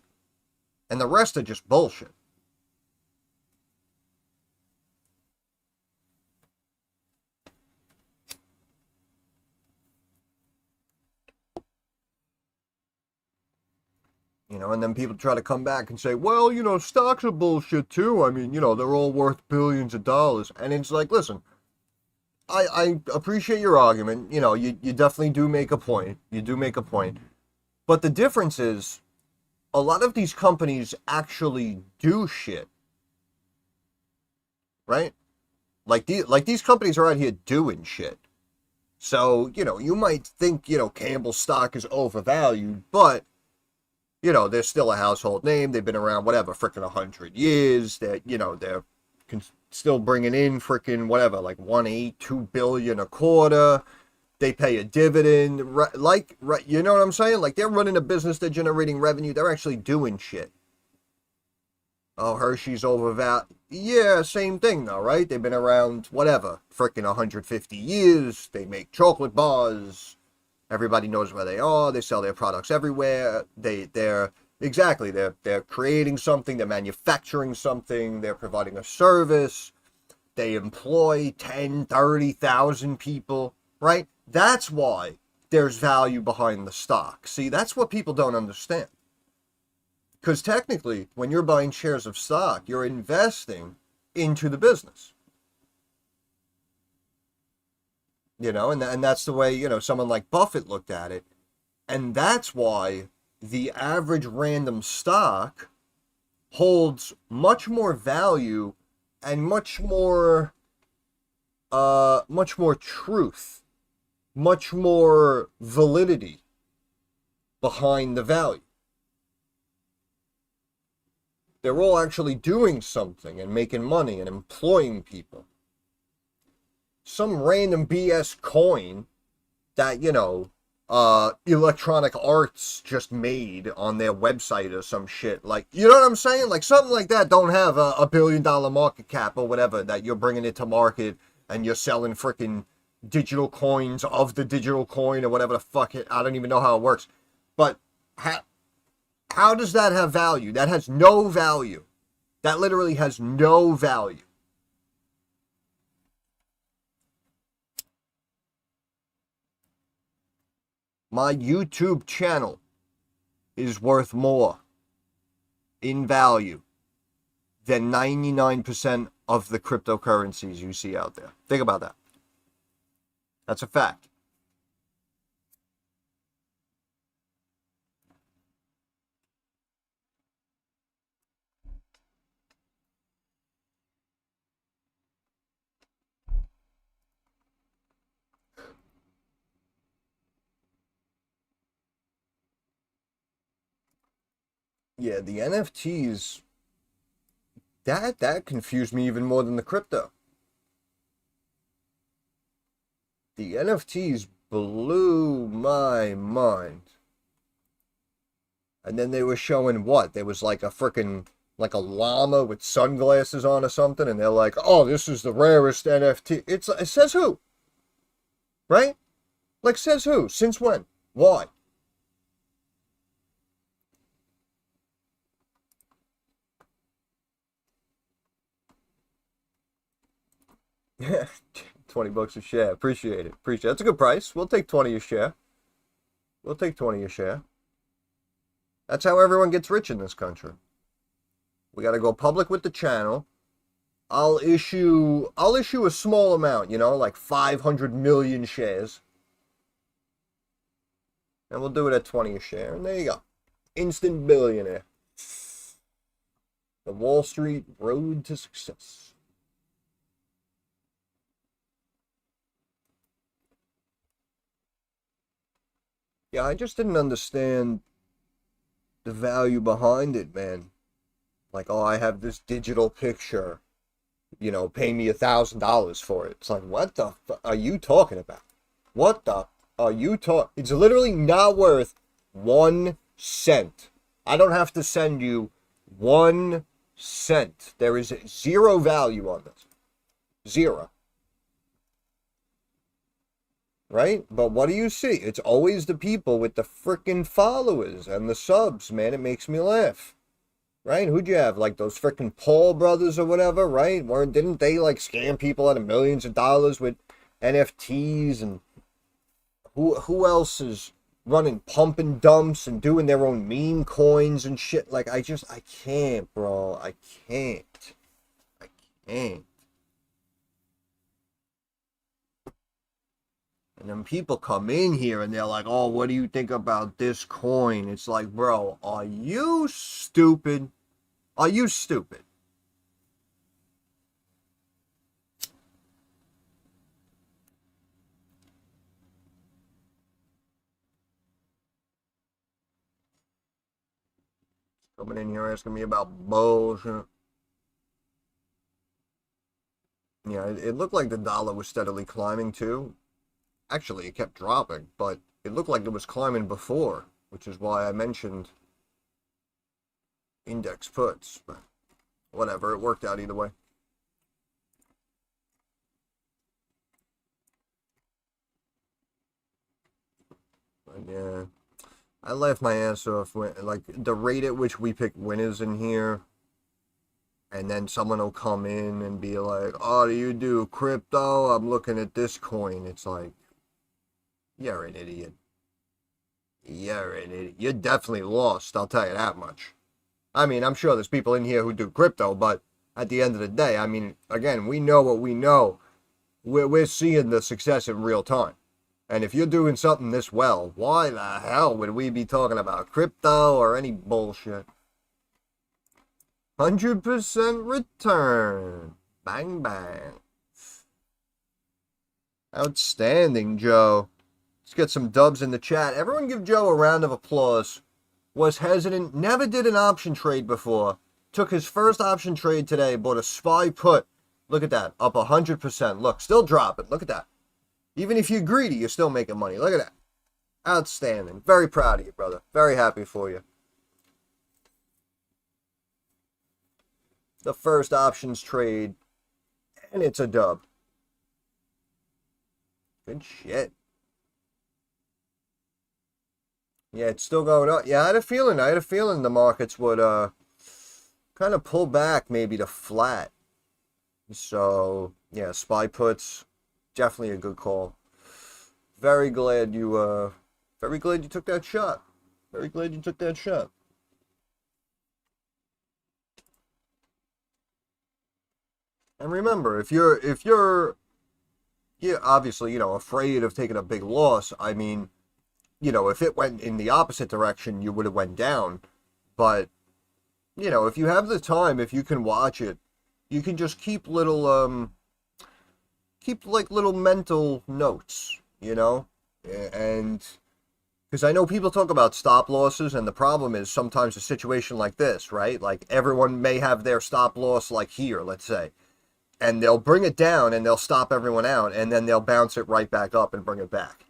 [SPEAKER 1] And the rest are just bullshit. And then people try to come back and say, well, stocks are bullshit too. I mean, they're all worth billions of dollars. And it's like, listen, I appreciate your argument. You definitely do make a point. You do make a point. But the difference is, a lot of these companies actually do shit. Right? Like these companies are out here doing shit. So, you might think, Campbell's stock is overvalued, but they're still a household name. They've been around, whatever, freaking 100 years. They're still bringing in freaking, whatever, like 2 billion a quarter. They pay a dividend. You know what I'm saying? Like, they're running a business. They're generating revenue. They're actually doing shit. Oh, Hershey's overvalued. Yeah, same thing, though, right? They've been around, whatever, freaking 150 years. They make chocolate bars. Everybody knows where they are. They sell their products everywhere. They're creating something. They're manufacturing something. They're providing a service. They employ 10, 30,000 people, right? That's why there's value behind the stock. See, that's what people don't understand. Because technically, when you're buying shares of stock, you're investing into the business. And that's the way, someone like Buffett looked at it. And that's why the average random stock holds much more value and much more truth, much more validity behind the value. They're all actually doing something and making money and employing people. Some random BS coin that, Electronic Arts just made on their website or some shit. Like, you know what I'm saying? Like, something like that don't have a $1 billion market cap or whatever, that you're bringing it to market and you're selling freaking digital coins of the digital coin or whatever the fuck it. I don't even know how it works. But how does that have value? That has no value. That literally has no value. My YouTube channel is worth more in value than 99% of the cryptocurrencies you see out there. Think about that. That's a fact. Yeah, the NFTs, that confused me even more than the crypto. The NFTs blew my mind. And then they were showing what? There was like a freaking, like a llama with sunglasses on or something, and they're like, oh, this is the rarest NFT. It says who? Right? Like, says who? Since when? Why? Yeah, $20 a share. Appreciate it. Appreciate it. That's a good price. We'll take 20 a share. We'll take 20 a share. That's how everyone gets rich in this country. We got to go public with the channel. I'll issue a small amount, you know, like 500 million shares. And we'll do it at 20 a share. And there you go. Instant billionaire. The Wall Street road to success. Yeah, I just didn't understand the value behind it, man. Like, oh, I have this digital picture. You know, pay me $1,000 for it. It's like, what the fuck are you talking about? What the are you talking? It's literally not worth 1 cent. I don't have to send you 1 cent. There is zero value on this. Zero. Right? But what do you see? It's always the people with the frickin' followers and the subs, man. It makes me laugh. Right? Who'd you have? Like those frickin' Paul brothers or whatever, right? Didn't they like scam people out of millions of dollars with NFTs? And who else is running pump and dumps and doing their own meme coins and shit? Like, I can't, bro. I can't. I can't. And then people come in here and they're like, oh, what do you think about this coin? It's like, bro, are you stupid? Are you stupid? Coming in here asking me about bullshit. Yeah, it looked like the dollar was steadily climbing too. Actually, it kept dropping, but it looked like it was climbing before, which is why I mentioned index puts. But whatever, it worked out either way. But yeah, I laughed my ass off when, like, the rate at which we pick winners in here, and then someone will come in and be like, oh, do you do crypto? I'm looking at this coin. It's like, you're an idiot. You're an idiot. You're definitely lost, I'll tell you that much. I mean, I'm sure there's people in here who do crypto, but at the end of the day, I mean, again, we know what we know. We're seeing the success in real time. And if you're doing something this well, why the hell would we be talking about crypto or any bullshit? 100% return. Bang, bang. Outstanding, Joe. Let's get some dubs in the chat. Everyone give Joe a round of applause. Was hesitant, never did an option trade before. Took his first option trade today, bought a SPY put. Look at that, up 100%. Look, still dropping. Look at that. Even if you're greedy, you're still making money. Look at that. Outstanding. Very proud of you, brother. Very happy for you. The first options trade, and it's a dub. Good shit. Yeah, it's still going up. Yeah, I had a feeling the markets would kind of pull back maybe to flat. So, yeah, SPY puts, definitely a good call. Very glad you took that shot. Very glad you took that shot. And remember, yeah, obviously, afraid of taking a big loss, I mean, if it went in the opposite direction, you would have went down. But, if you have the time, if you can watch it, you can just keep like little mental notes, and because I know people talk about stop losses, and the problem is sometimes a situation like this, right? Like everyone may have their stop loss like here, let's say, and they'll bring it down and they'll stop everyone out, and then they'll bounce it right back up and bring it back.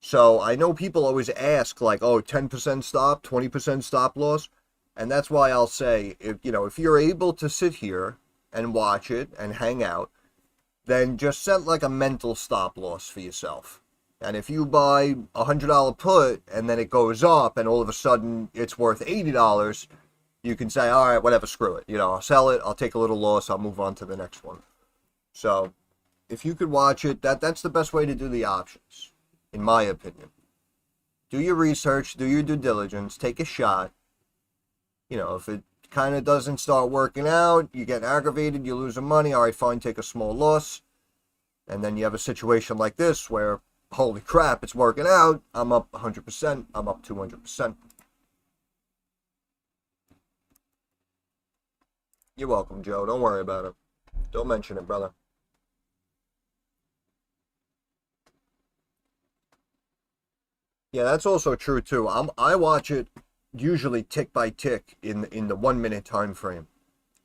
[SPEAKER 1] So I know people always ask like, oh, 10% stop, 20% stop loss. And that's why I'll say, if you're able to sit here and watch it and hang out, then just set like a mental stop loss for yourself. And if you buy $100 put and then it goes up and all of a sudden it's worth $80, you can say, all right, whatever, screw it. I'll sell it, I'll take a little loss, I'll move on to the next one. So if you could watch it, that's the best way to do the options, in my opinion. Do your research, do your due diligence, take a shot. If it kind of doesn't start working out, you get aggravated, you lose some money, all right, fine, take a small loss. And then you have a situation like this where, holy crap, it's working out, I'm up 100%, I'm up 200%. You're welcome, Joe. Don't worry about it. Don't mention it, brother. Yeah, that's also true too. I watch it usually tick by tick in the 1 minute time frame.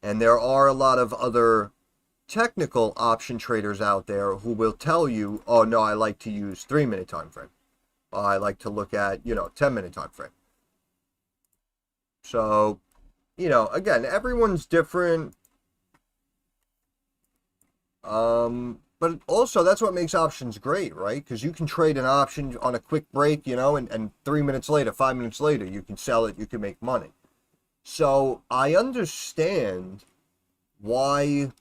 [SPEAKER 1] And there are a lot of other technical option traders out there who will tell you, oh no, I like to use 3 minute time frame. I like to look at, 10 minute time frame. So, again, everyone's different. But also that's what makes options great, right? Because you can trade an option on a quick break, and 3 minutes later, 5 minutes later, you can sell it, you can make money. So I understand why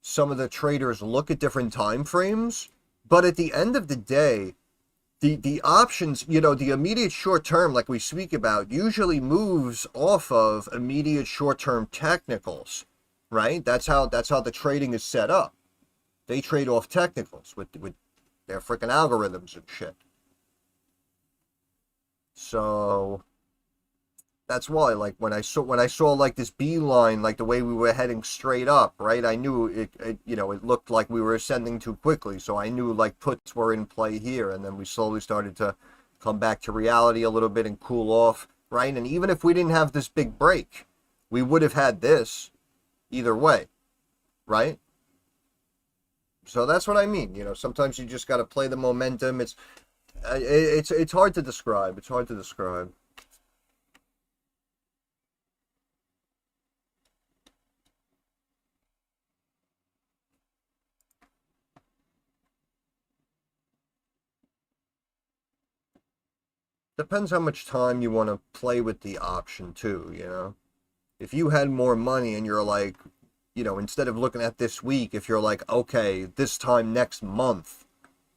[SPEAKER 1] some of the traders look at different time frames, but at the end of the day, the options, the immediate short term, like we speak about, usually moves off of immediate short term technicals, right? That's how the trading is set up. They trade off technicals with their freaking algorithms and shit. So that's why, like, when I saw like this B line, like the way we were heading straight up, right? I knew it looked like we were ascending too quickly, so I knew like puts were in play here, and then we slowly started to come back to reality a little bit and cool off, right? And even if we didn't have this big break, we would have had this either way, right? So that's what I mean. Sometimes you just got to play the momentum. It's hard to describe. It's hard to describe. Depends how much time you want to play with the option too. If you had more money and you're like, instead of looking at this week, if you're like, okay, this time next month,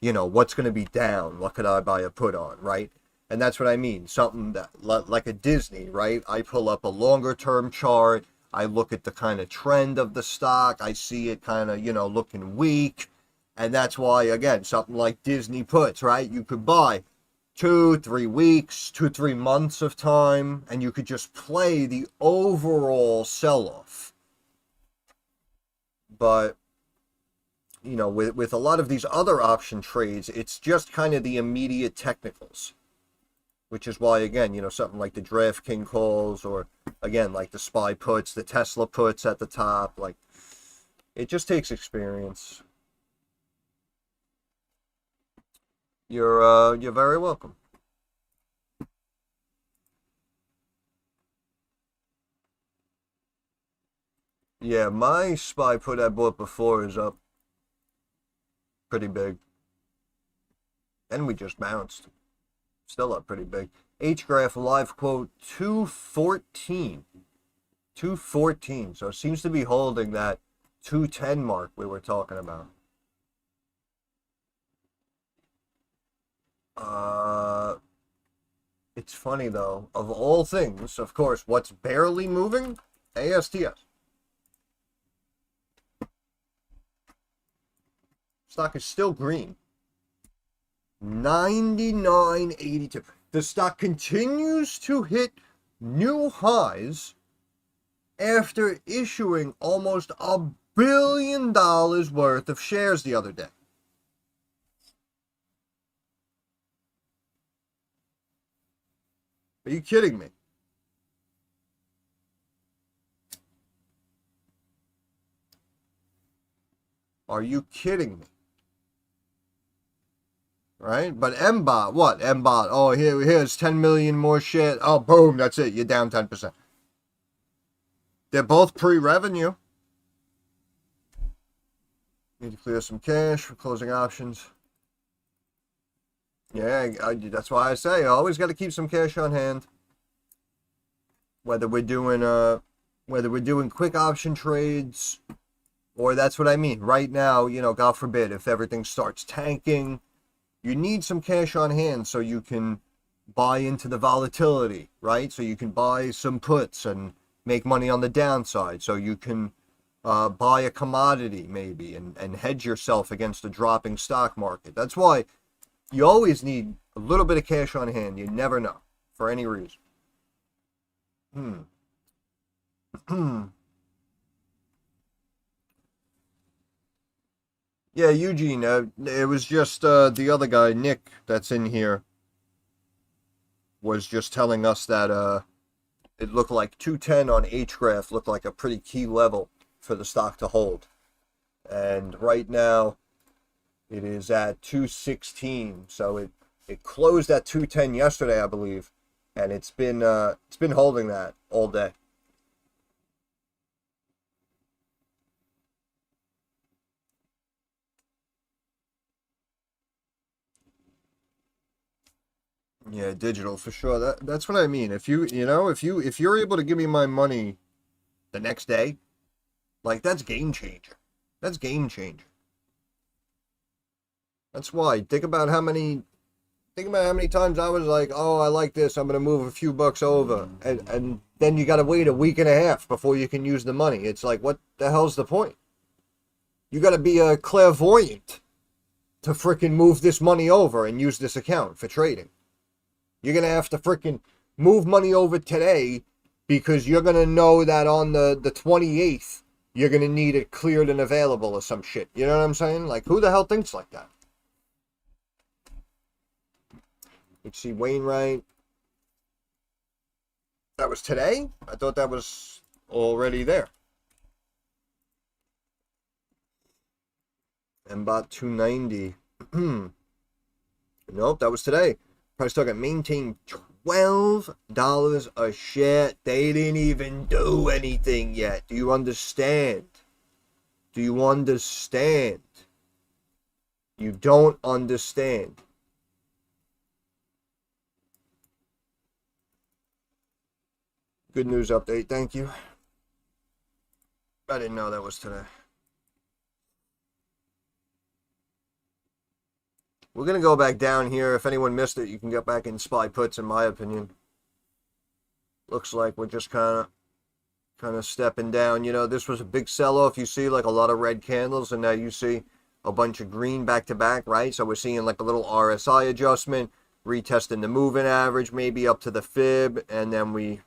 [SPEAKER 1] what's going to be down? What could I buy a put on, right? And that's what I mean. Something that, like a Disney, right? I pull up a longer term chart. I look at the kind of trend of the stock. I see it kind of, looking weak. And that's why, again, something like Disney puts, right? You could buy 2-3 weeks, 2-3 months of time, and you could just play the overall sell-off. But with a lot of these other option trades, it's just kind of the immediate technicals, which is why, again, something like the DraftKings calls, or again, like the SPY puts, the Tesla puts at the top, like, it just takes experience. You're very welcome. Yeah, my SPY put I bought before is up pretty big. And we just bounced. Still up pretty big. HGRAF live quote 214. 214. So it seems to be holding that 210 mark we were talking about. It's funny though. Of all things, of course, what's barely moving? ASTS. Stock is still green. 99.82. The stock continues to hit new highs after issuing almost $1 billion worth of shares the other day. Are you kidding me? Are you kidding me? Right? But MBOT, what? MBOT, oh, here's 10 million more shit. Oh, boom, that's it. You're down 10%. They're both pre-revenue. Need to clear some cash for closing options. Yeah, that's why I say I always got to keep some cash on hand. Whether we're doing quick option trades, or that's what I mean. Right now, you know, God forbid, if everything starts tanking, you need some cash on hand so you can buy into the volatility, right? So you can buy some puts and make money on the downside. So you can buy a commodity maybe and hedge yourself against a dropping stock market. That's why you always need a little bit of cash on hand. You never know for any reason. Yeah, Eugene, it was just the other guy, Nick, that's in here, was just telling us that it looked like 210 on HGRAF looked like a pretty key level for the stock to hold. And right now, it is at 216, so it closed at 210 yesterday, I believe, and it's been holding that all day. Yeah, digital for sure. That's what I mean. If you're able to give me my money the next day, like that's game changer. That's game changer. That's why. Think about how many times I was like, oh, I like this, I'm gonna move a few bucks over, and then you gotta wait a week and a half before you can use the money. It's like, what the hell's the point? You gotta be a clairvoyant to frickin' move this money over and use this account for trading. You're going to have to freaking move money over today because you're going to know that on the 28th, you're going to need it cleared and available or some shit. You know what I'm saying? Like, who the hell thinks like that? H.C. Wainwright. That was today? I thought that was already there. MBOT 290. Nope, that was today. Price target maintained $12 a share. They didn't even do anything yet. Do you understand? Do you understand? You don't understand. Good news update, thank you. I didn't know that was today. We're going to go back down here. If anyone missed it, you can get back in SPY puts, in my opinion. Looks like we're just kind of stepping down. You know, this was a big sell-off. You see like a lot of red candles, and now you see a bunch of green back-to-back, right? So we're seeing like a little RSI adjustment, retesting the moving average, maybe up to the fib, and then we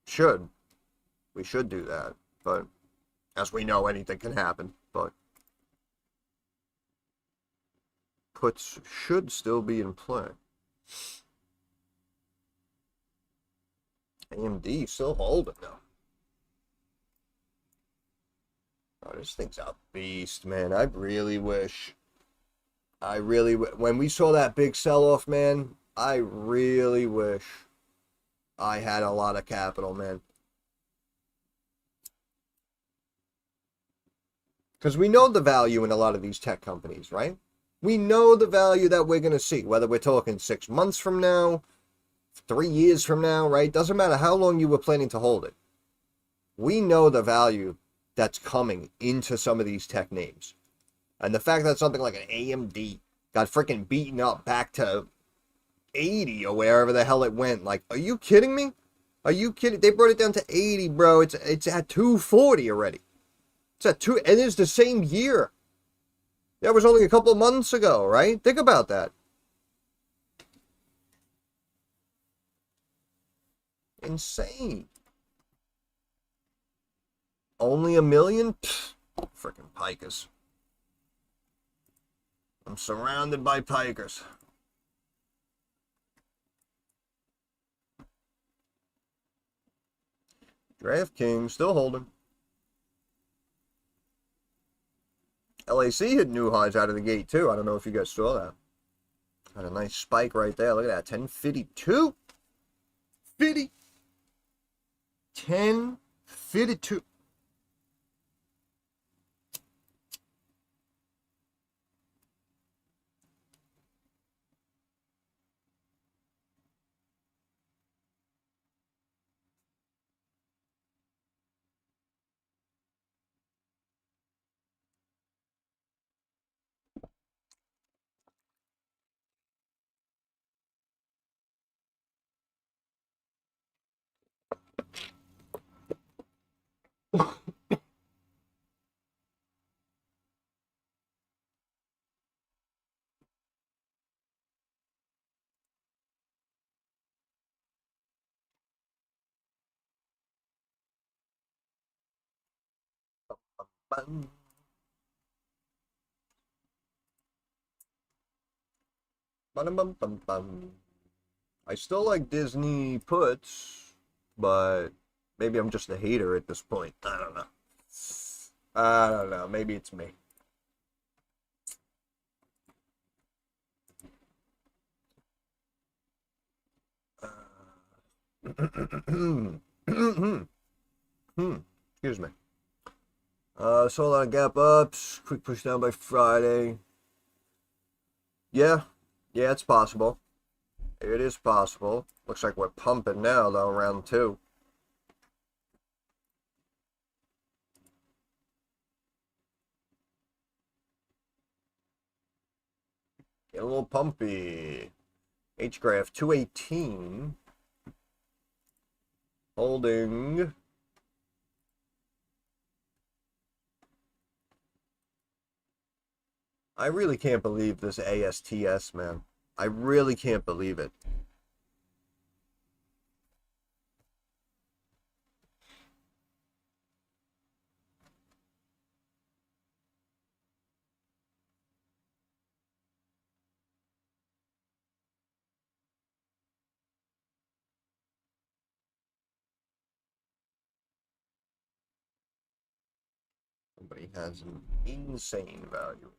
[SPEAKER 1] should do that. But as we know, anything can happen. But puts should still be in play. AMD still holding though. Oh, this thing's a beast, man. I really wish. When we saw that big sell-off, man, I really wish I had a lot of capital, man. Because we know the value in a lot of these tech companies, right? We know the value that we're going to see, whether we're talking 6 months from now, 3 years from now, right? Doesn't matter how long you were planning to hold it. We know the value that's coming into some of these tech names. And the fact that something like an AMD got freaking beaten up back to 80 or wherever the hell it went. Like, are you kidding me? Are you kidding? They brought it down to 80, bro. It's at 240 already. It's at 2, and it's the same year. That was only a couple of months ago, right? Think about that. Insane. Only 1 million? Freaking pikers. I'm surrounded by pikers. DraftKings still holding. LAC hit new highs out of the gate too. I don't know if you guys saw that. Had a nice spike right there. Look at that. 1052. 50. 1052. Bum. Bum, bum, bum. I still like Disney puts, but maybe I'm just a hater at this point. I don't know. I don't know. Maybe it's me. Excuse me. Saw a lot of gap ups. Quick push down by Friday. Yeah. Yeah, it's possible. It is possible. Looks like we're pumping now, though, round 2. Get a little pumpy. HGRAF 218. Holding. I really can't believe this ASTS, man. I really can't believe it. Somebody has an insane value.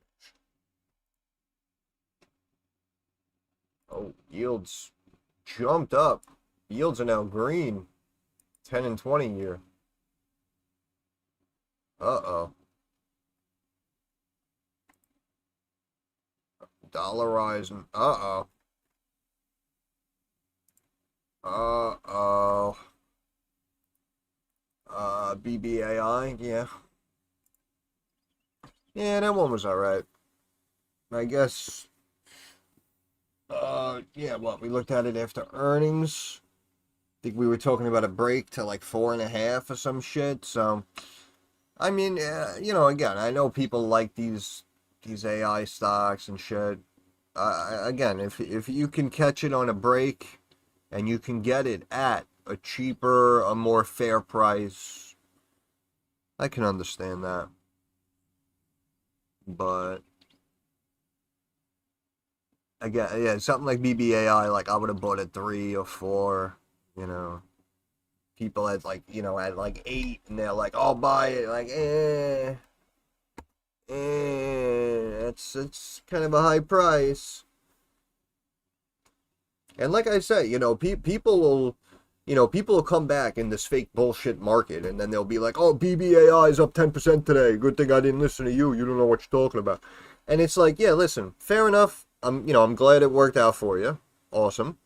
[SPEAKER 1] Oh, yields jumped up. Yields are now green. 10 and 20 year. Uh-oh. Dollarizing. Uh-oh. Uh-oh. BBAI, yeah. Yeah, that one was alright. I guess... yeah, what, we looked at it after earnings. I think we were talking about a break to like 4.5 or some shit, so... I mean, you know, again, I know people like these AI stocks and shit. Again, if you can catch it on a break and you can get it at a cheaper, a more fair price, I can understand that. But again, yeah, something like BBAI, like I would have bought at 3 or 4, you know. People at like, you know, at like 8, and they're like, "I'll buy it." Like, it's kind of a high price. And like I say, you know, people will come back in this fake bullshit market, and then they'll be like, "Oh, BBAI is up 10% today. Good thing I didn't listen to you. You don't know what you're talking about." And it's like, yeah, listen, fair enough. I'm glad it worked out for you. Awesome.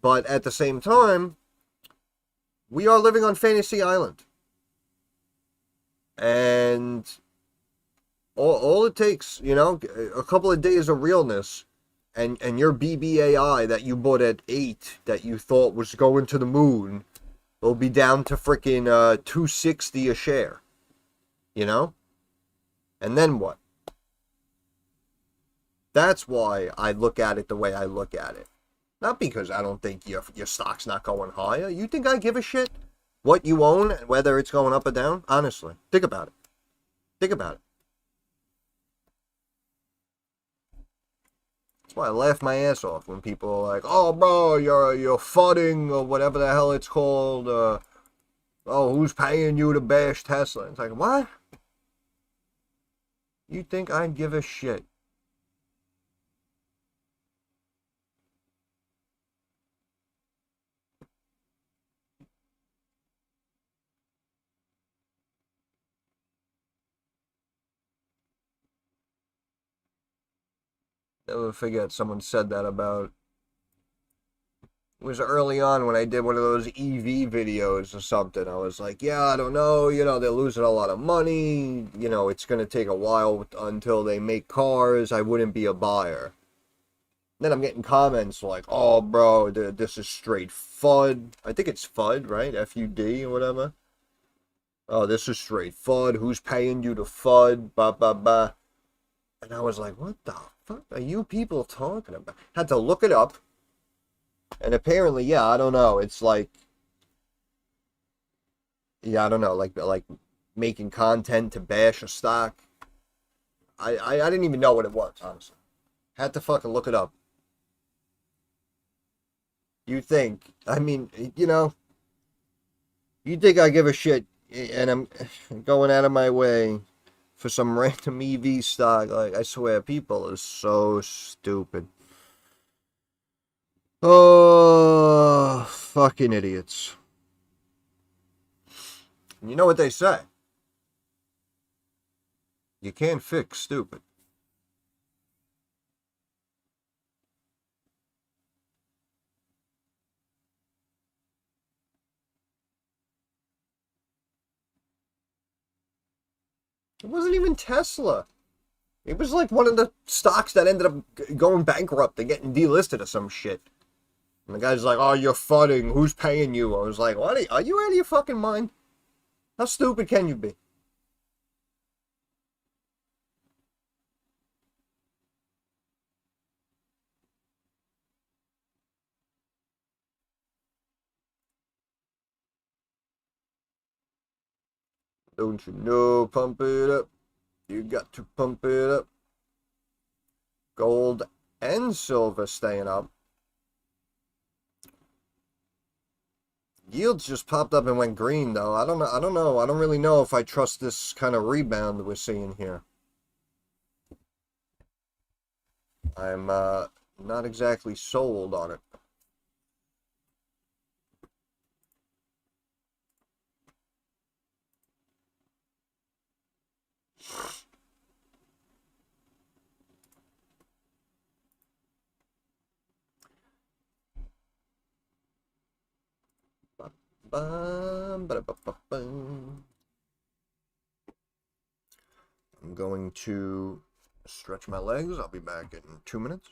[SPEAKER 1] But at the same time, we are living on Fantasy Island. And all it takes, a couple of days of realness, and your BBAI that you bought at 8 that you thought was going to the moon will be down to freaking 260 a share. You know? And then what? That's why I look at it the way I look at it. Not because I don't think your stock's not going higher. You think I give a shit what you own and whether it's going up or down? Honestly, think about it. Think about it. That's why I laugh my ass off when people are like, "Oh, bro, you're fudding or whatever the hell it's called. Oh, who's paying you to bash Tesla?" It's like, what? You think I give a shit? Never forget someone said that about, it was early on when I did one of those EV videos or something. I was like, yeah, I don't know, they're losing a lot of money, it's going to take a while until they make cars, I wouldn't be a buyer. Then I'm getting comments like, oh, bro, this is straight FUD. I think it's FUD, right? FUD or whatever. Oh, this is straight FUD. Who's paying you to FUD? Bah, bah, bah. And I was like, what the fuck are you people talking about? Had to look it up. And apparently, yeah, I don't know. It's like, yeah, I don't know, like making content to bash a stock. I didn't even know what it was, honestly. Had to fucking look it up. You think, I mean, you think I give a shit and I'm going out of my way for some random EV stock? Like, I swear, people are so stupid. Oh, fucking idiots. And you know what they say? You can't fix stupid. It wasn't even Tesla. It was like one of the stocks that ended up going bankrupt and getting delisted or some shit. And the guy's like, oh, you're fudding. Who's paying you? I was like, what? Are you out of your fucking mind? How stupid can you be? Don't you know? Pump it up. You got to pump it up. Gold and silver staying up. Yields just popped up and went green, though. I don't know. I don't know. I don't really know if I trust this kind of rebound we're seeing here. I'm not exactly sold on it. I'm going to stretch my legs. I'll be back in 2 minutes.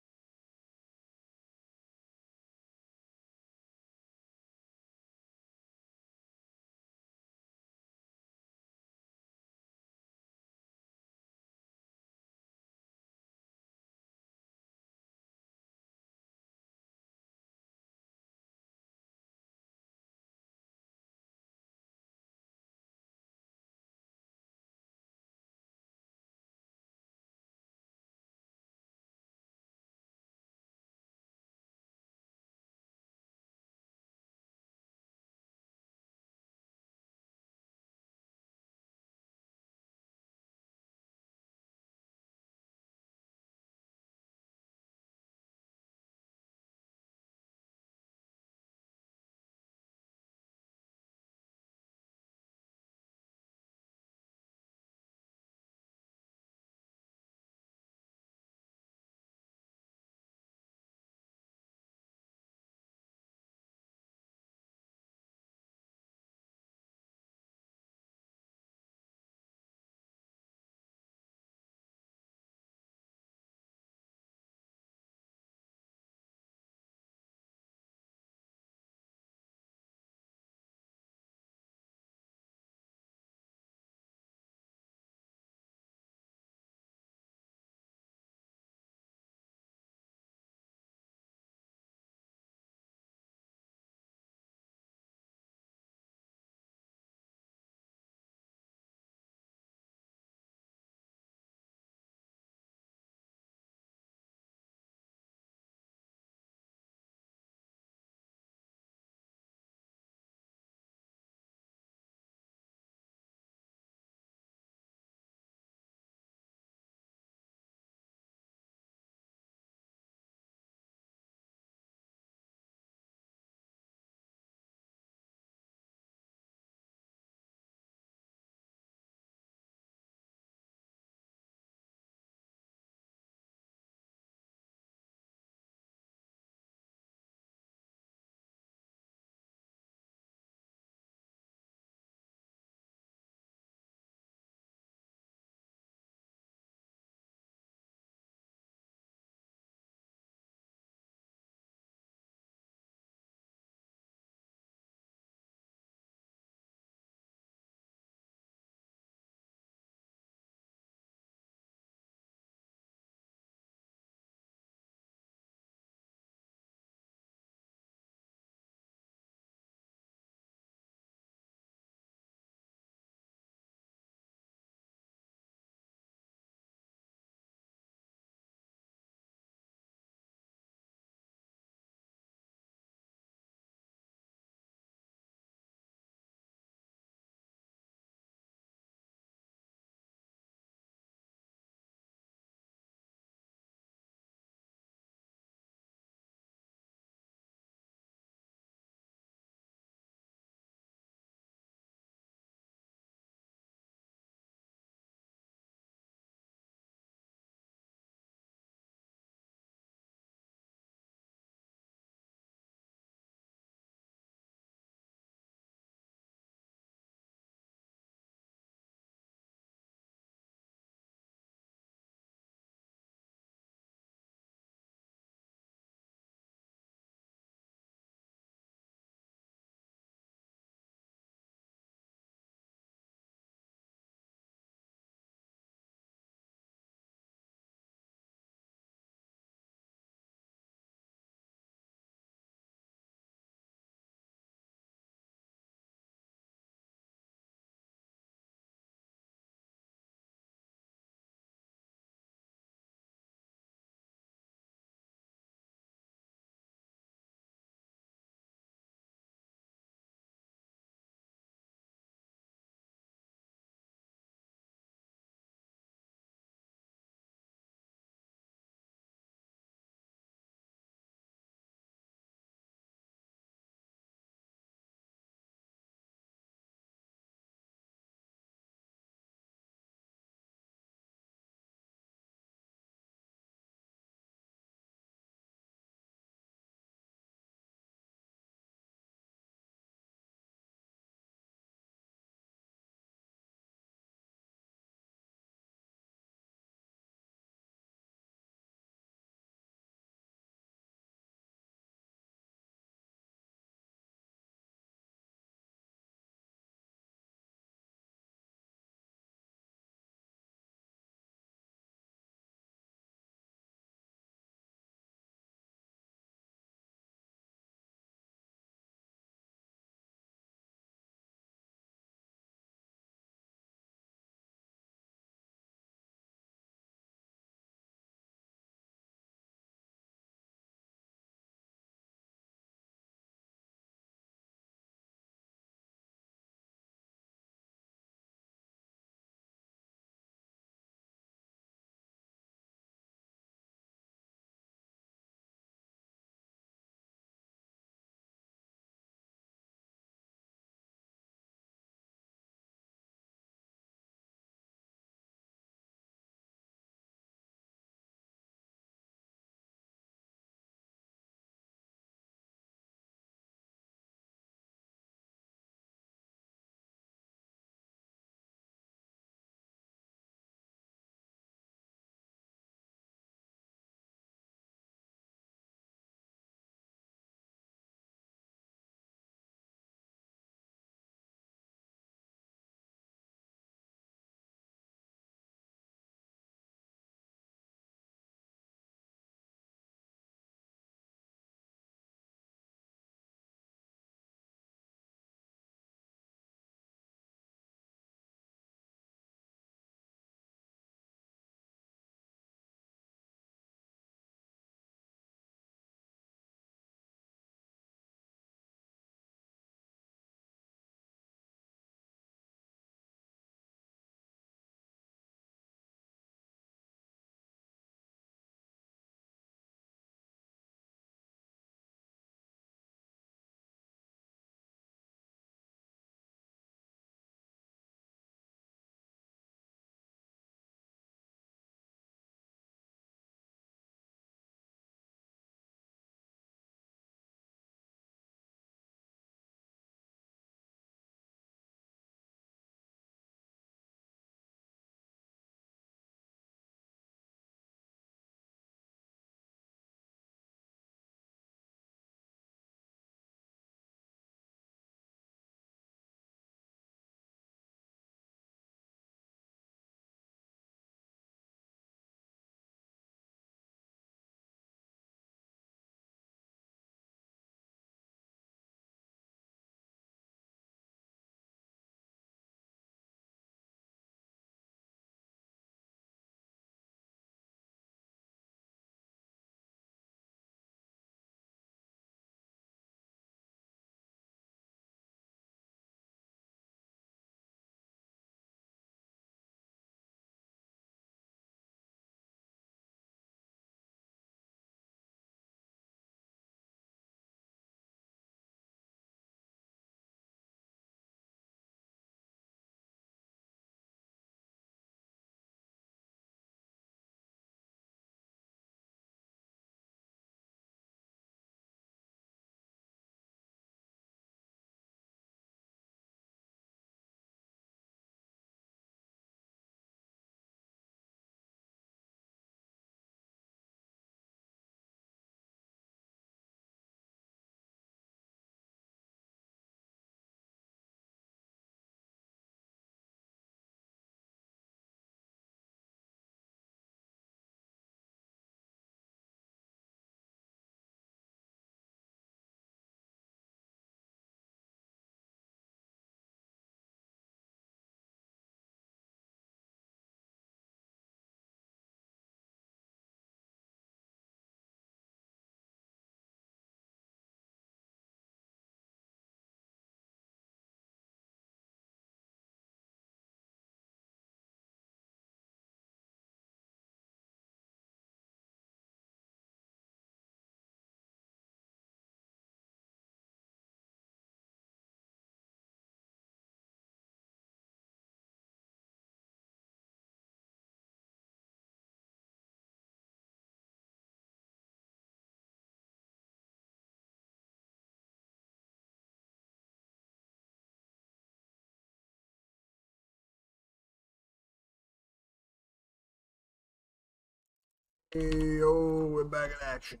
[SPEAKER 1] Hey, oh, we're back in action.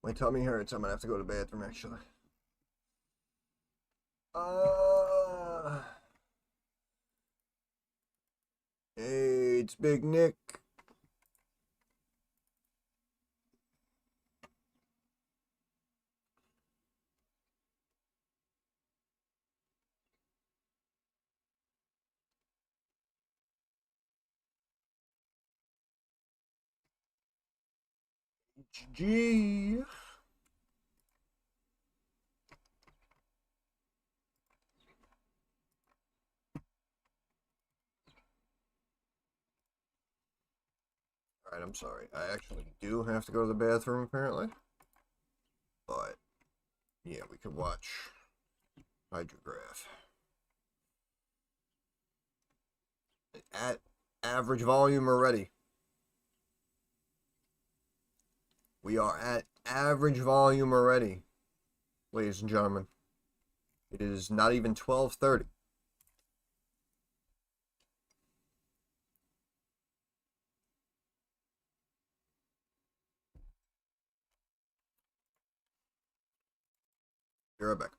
[SPEAKER 1] My tummy hurts. I'm gonna have to go to the bathroom actually. Uh, hey, it's Big Nick. HG. Alright, I'm sorry. I actually do have to go to the bathroom apparently. But, yeah, we could watch HGRAF. At average volume already. We are at average volume already, ladies and gentlemen. It is not even 12:30. Be right back.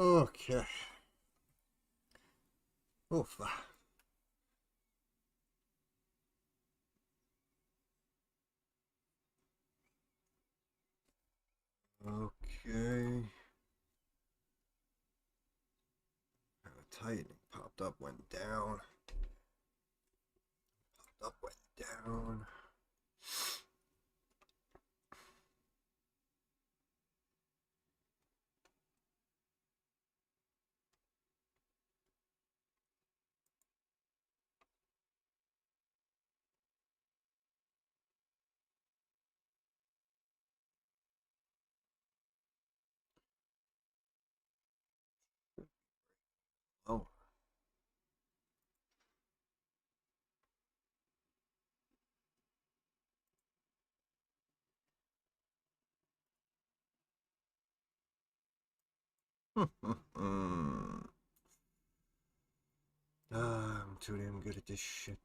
[SPEAKER 1] Okay. Oof. Okay. Tightening. Popped up, went down. Popped up, went down. Oh. I'm too damn good at this shit.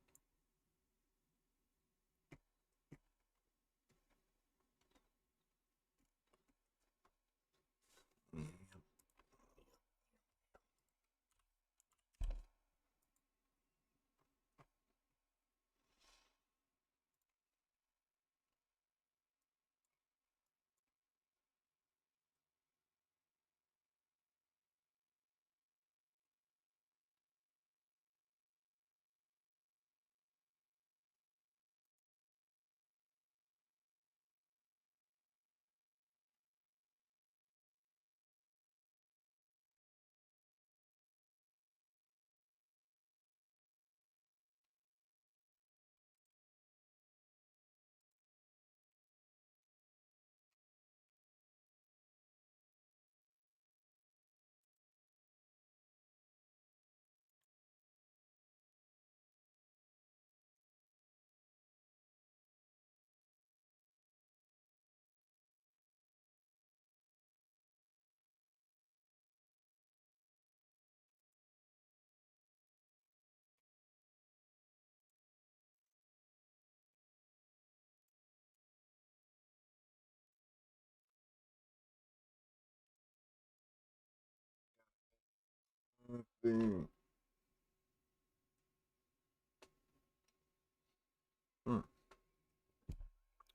[SPEAKER 1] Boom.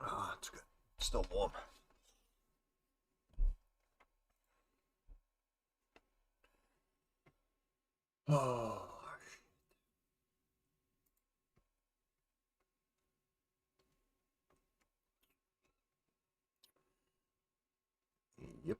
[SPEAKER 1] Ah, it's good. Still warm. Oh. Yep.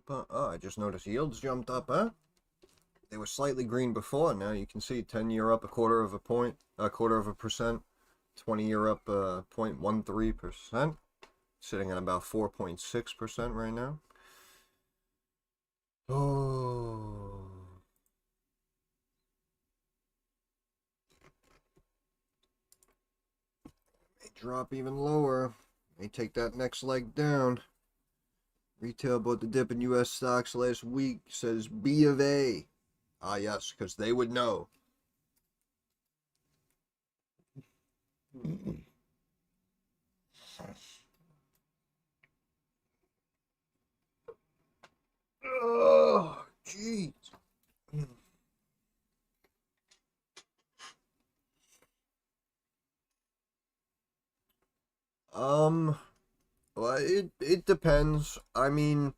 [SPEAKER 1] Oh, I just noticed yields jumped up, huh? They were slightly green before. Now you can see 10-year up a quarter of a point, a quarter of a percent. 20-year up 0.13%. Sitting at about 4.6% right now. Oh. May drop even lower. May take that next leg down. Retail bought the dip in U.S. stocks last week, says B of A. Ah, yes, because they would know. Oh, jeez. Well, it depends. I mean,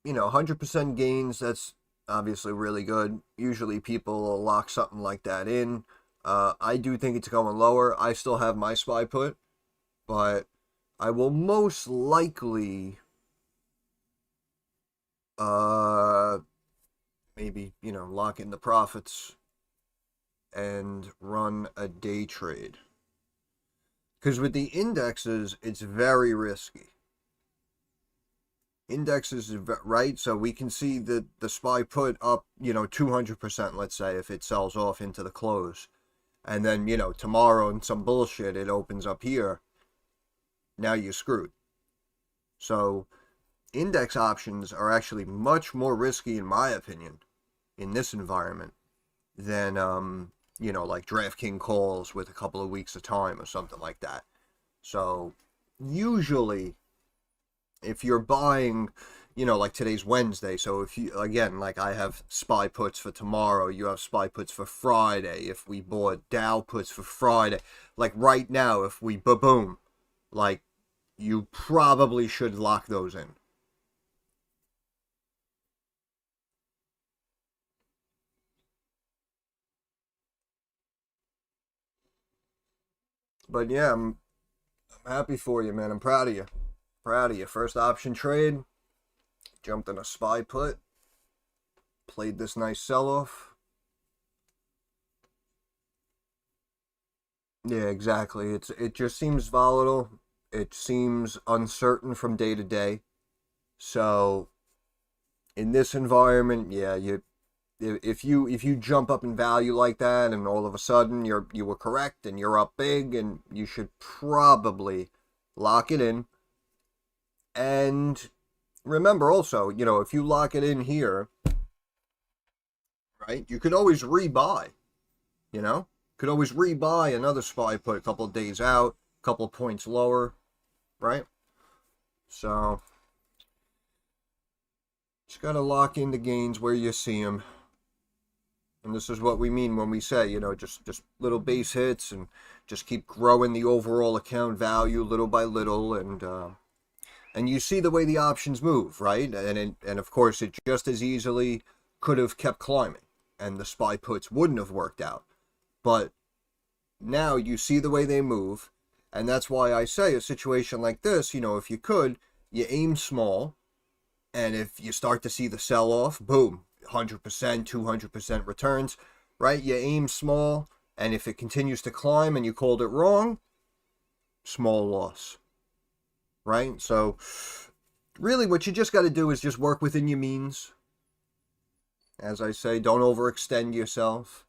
[SPEAKER 1] 100% gains, that's obviously really good. Usually people will lock something like that in. I do think it's going lower. I still have my SPY put, but I will most likely uh maybe, lock in the profits and run a day trade. Because with the indexes, it's very risky. Indexes, right? So we can see the SPY put up, 200%, let's say, if it sells off into the close. And then, tomorrow and some bullshit, it opens up here. Now you're screwed. So index options are actually much more risky, in my opinion, in this environment than, like DraftKings calls with a couple of weeks of time or something like that. So usually, if you're buying, like today's Wednesday, so if you, again, like I have SPY puts for tomorrow, you have SPY puts for Friday, if we bought Dow puts for Friday, like right now, if we boom, like you probably should lock those in. But yeah, I'm happy for you, man. I'm proud of you. Proud of you. First option trade, jumped in a SPY put, played this nice sell-off. Yeah, exactly. It just seems volatile. It seems uncertain from day to day. So in this environment, yeah, if you jump up in value like that and all of a sudden you were correct and you're up big, and you should probably lock it in. And remember also, if you lock it in here, right, you could always rebuy, could always rebuy another SPY put a couple of days out, a couple of points lower, right? So just got to lock in the gains where you see them. And this is what we mean when we say, just little base hits, and just keep growing the overall account value little by little. And you see the way the options move, right? And of course, it just as easily could have kept climbing, and the SPY puts wouldn't have worked out. But now you see the way they move, and that's why I say a situation like this, if you could, you aim small, and if you start to see the sell-off, boom, 100%, 200% returns, right? You aim small, and if it continues to climb and you called it wrong, small loss, right? So really what you just got to do is just work within your means. As I say, don't overextend yourself,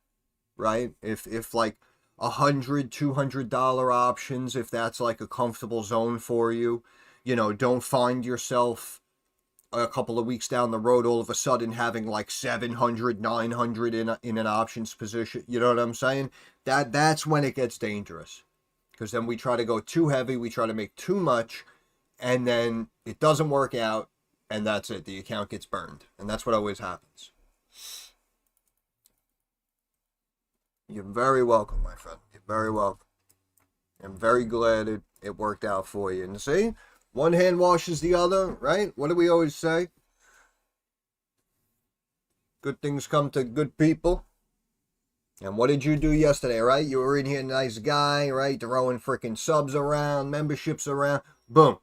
[SPEAKER 1] right? If like $100, $200 options, if that's like a comfortable zone for you, don't find yourself a couple of weeks down the road all of a sudden having like 700, 900 in an options position. You know what I'm saying? That's when it gets dangerous, because then we try to go too heavy, we try to make too much, and then it doesn't work out, and that's it. The account gets burned, and that's what always happens. You're very welcome, my friend. You're very welcome. I'm very glad it worked out for you. And see, one hand washes the other, right? What do we always say? Good things come to good people. And what did you do yesterday, right? You were in here, nice guy, right? Throwing freaking subs around, memberships around. Boom.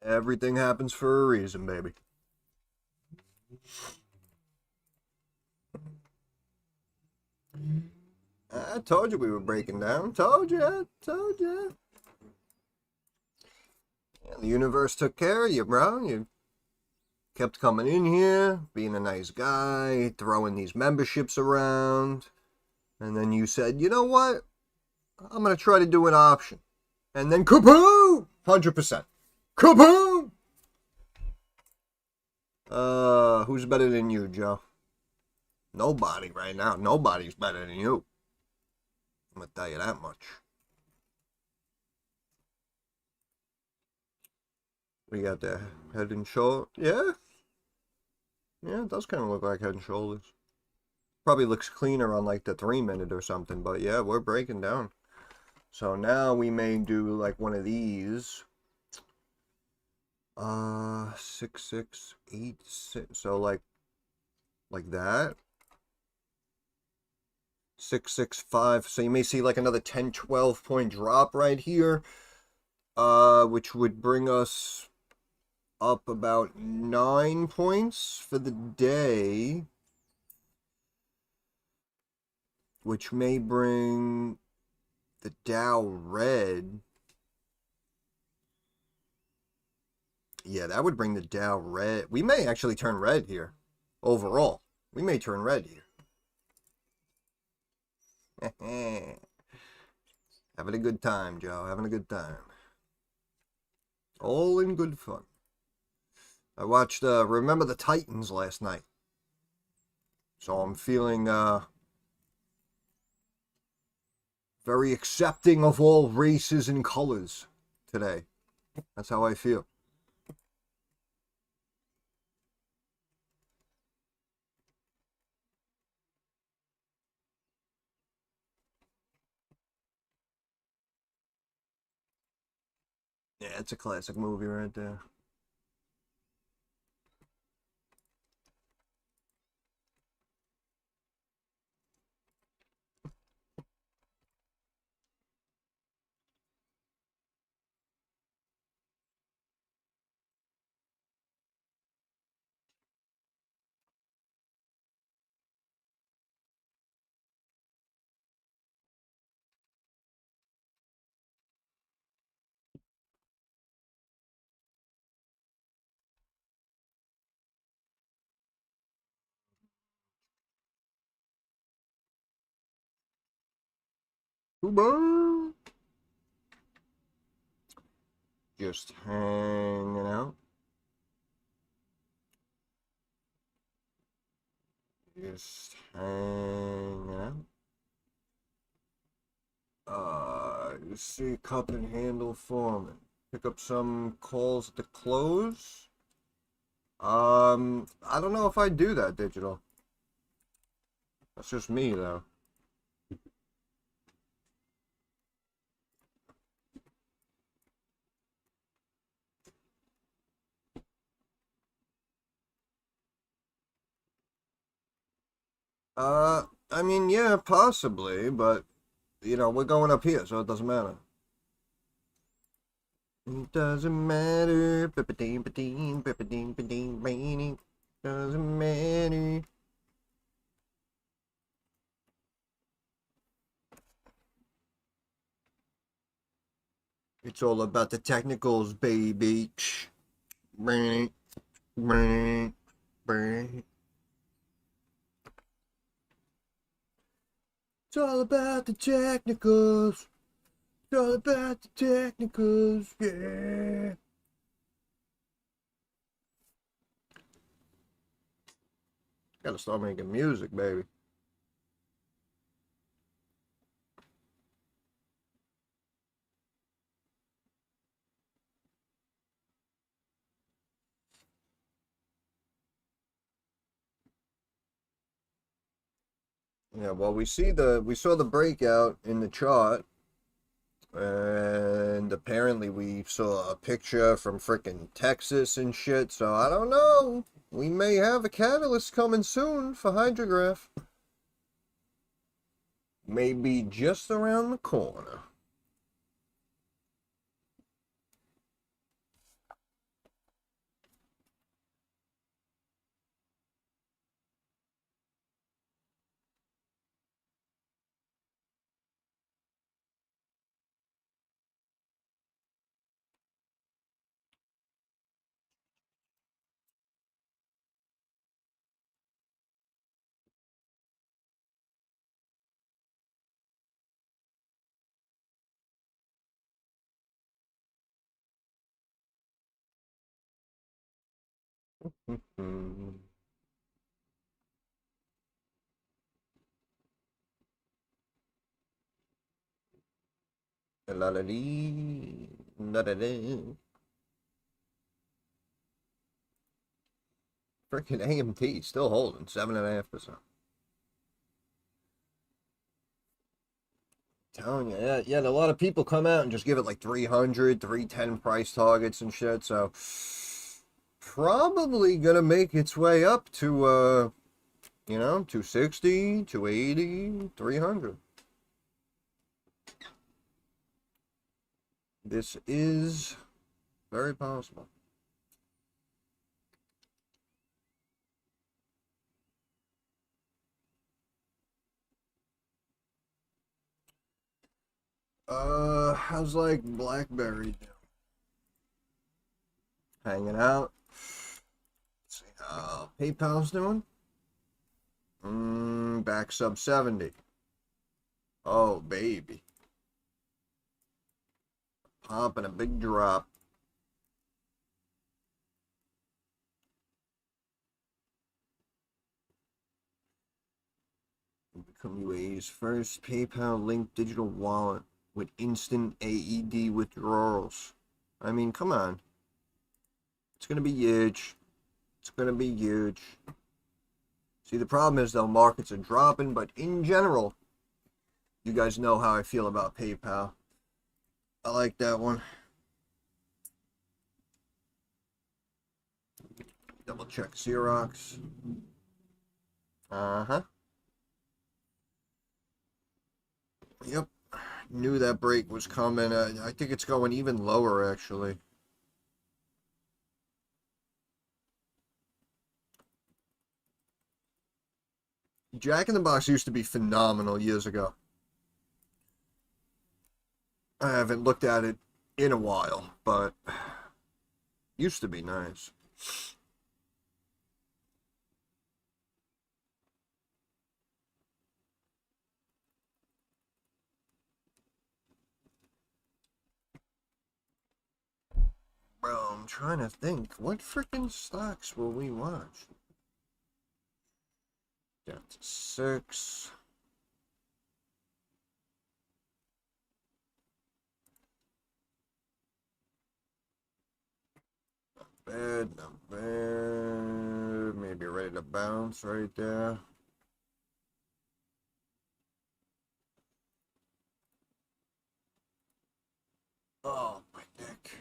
[SPEAKER 1] Everything happens for a reason, baby. I told you we were breaking down. Told you. Yeah, the universe took care of you, bro. You kept coming in here, being a nice guy, throwing these memberships around. And then you said, you know what? I'm going to try to do an option. And then kaboom! 100%. Kaboom! Who's better than you, Joe? Nobody right now. Nobody's better than you. I'm going to tell you that much. We got the Head and Shoulder. Yeah, yeah, it does kind of look like Head and Shoulders. Probably looks cleaner on like the 3 minute or something, but yeah, we're breaking down. So now we may do like one of these. 6686. So like that. 665. So you may see like another 10-12 point drop right here. Which would bring us up about 9 points for the day. Which may bring the Dow red. Yeah, that would bring the Dow red. We may actually turn red here. Overall. We may turn red here. Having a good time, Joe. Having a good time. All in good fun. I watched Remember the Titans last night. So I'm feeling very accepting of all races and colors today. That's how I feel. Yeah, it's a classic movie right there. Uber. Just hanging out. Just hanging out. You see cup and handle foreman. Pick up some calls at the close. I don't know if I do that digital. That's just me though. I mean, yeah, possibly, but you know, we're going up here, so it doesn't matter. It doesn't matter. Doesn't matter. It's all about the technicals, baby. It's all about the technicals. It's all about the technicals, yeah. Gotta start making music, baby. Yeah, well, we saw the breakout in the chart, and apparently we saw a picture from frickin' Texas and shit. So I don't know. We may have a catalyst coming soon for HGRAF. Maybe just around the corner. La la dee, la da dee. Freaking AMT still holding 7.5%. Telling you, yeah, a lot of people come out and just give it like 300, 310 price targets and shit. So probably gonna make its way up to 260, 280, 300. This is very possible. How's like BlackBerry doing? Hanging out. Let's see how PayPal's doing. Back sub 70. Oh, baby. Popping a big drop. Become UAE's first PayPal linked digital wallet with instant AED withdrawals. I mean, come on. It's gonna be huge. It's gonna be huge. See, the problem is though, markets are dropping, but in general, you guys know how I feel about PayPal. I like that one. Double check Xerox. Uh-huh. Yep. Knew that break was coming. I think it's going even lower, actually. Jack in the Box used to be phenomenal years ago. I haven't looked at it in a while, but used to be nice. Bro, I'm trying to think. What freaking stocks will we watch? Down to 6. Bad, not bad. Maybe ready to bounce right there. Oh, my neck.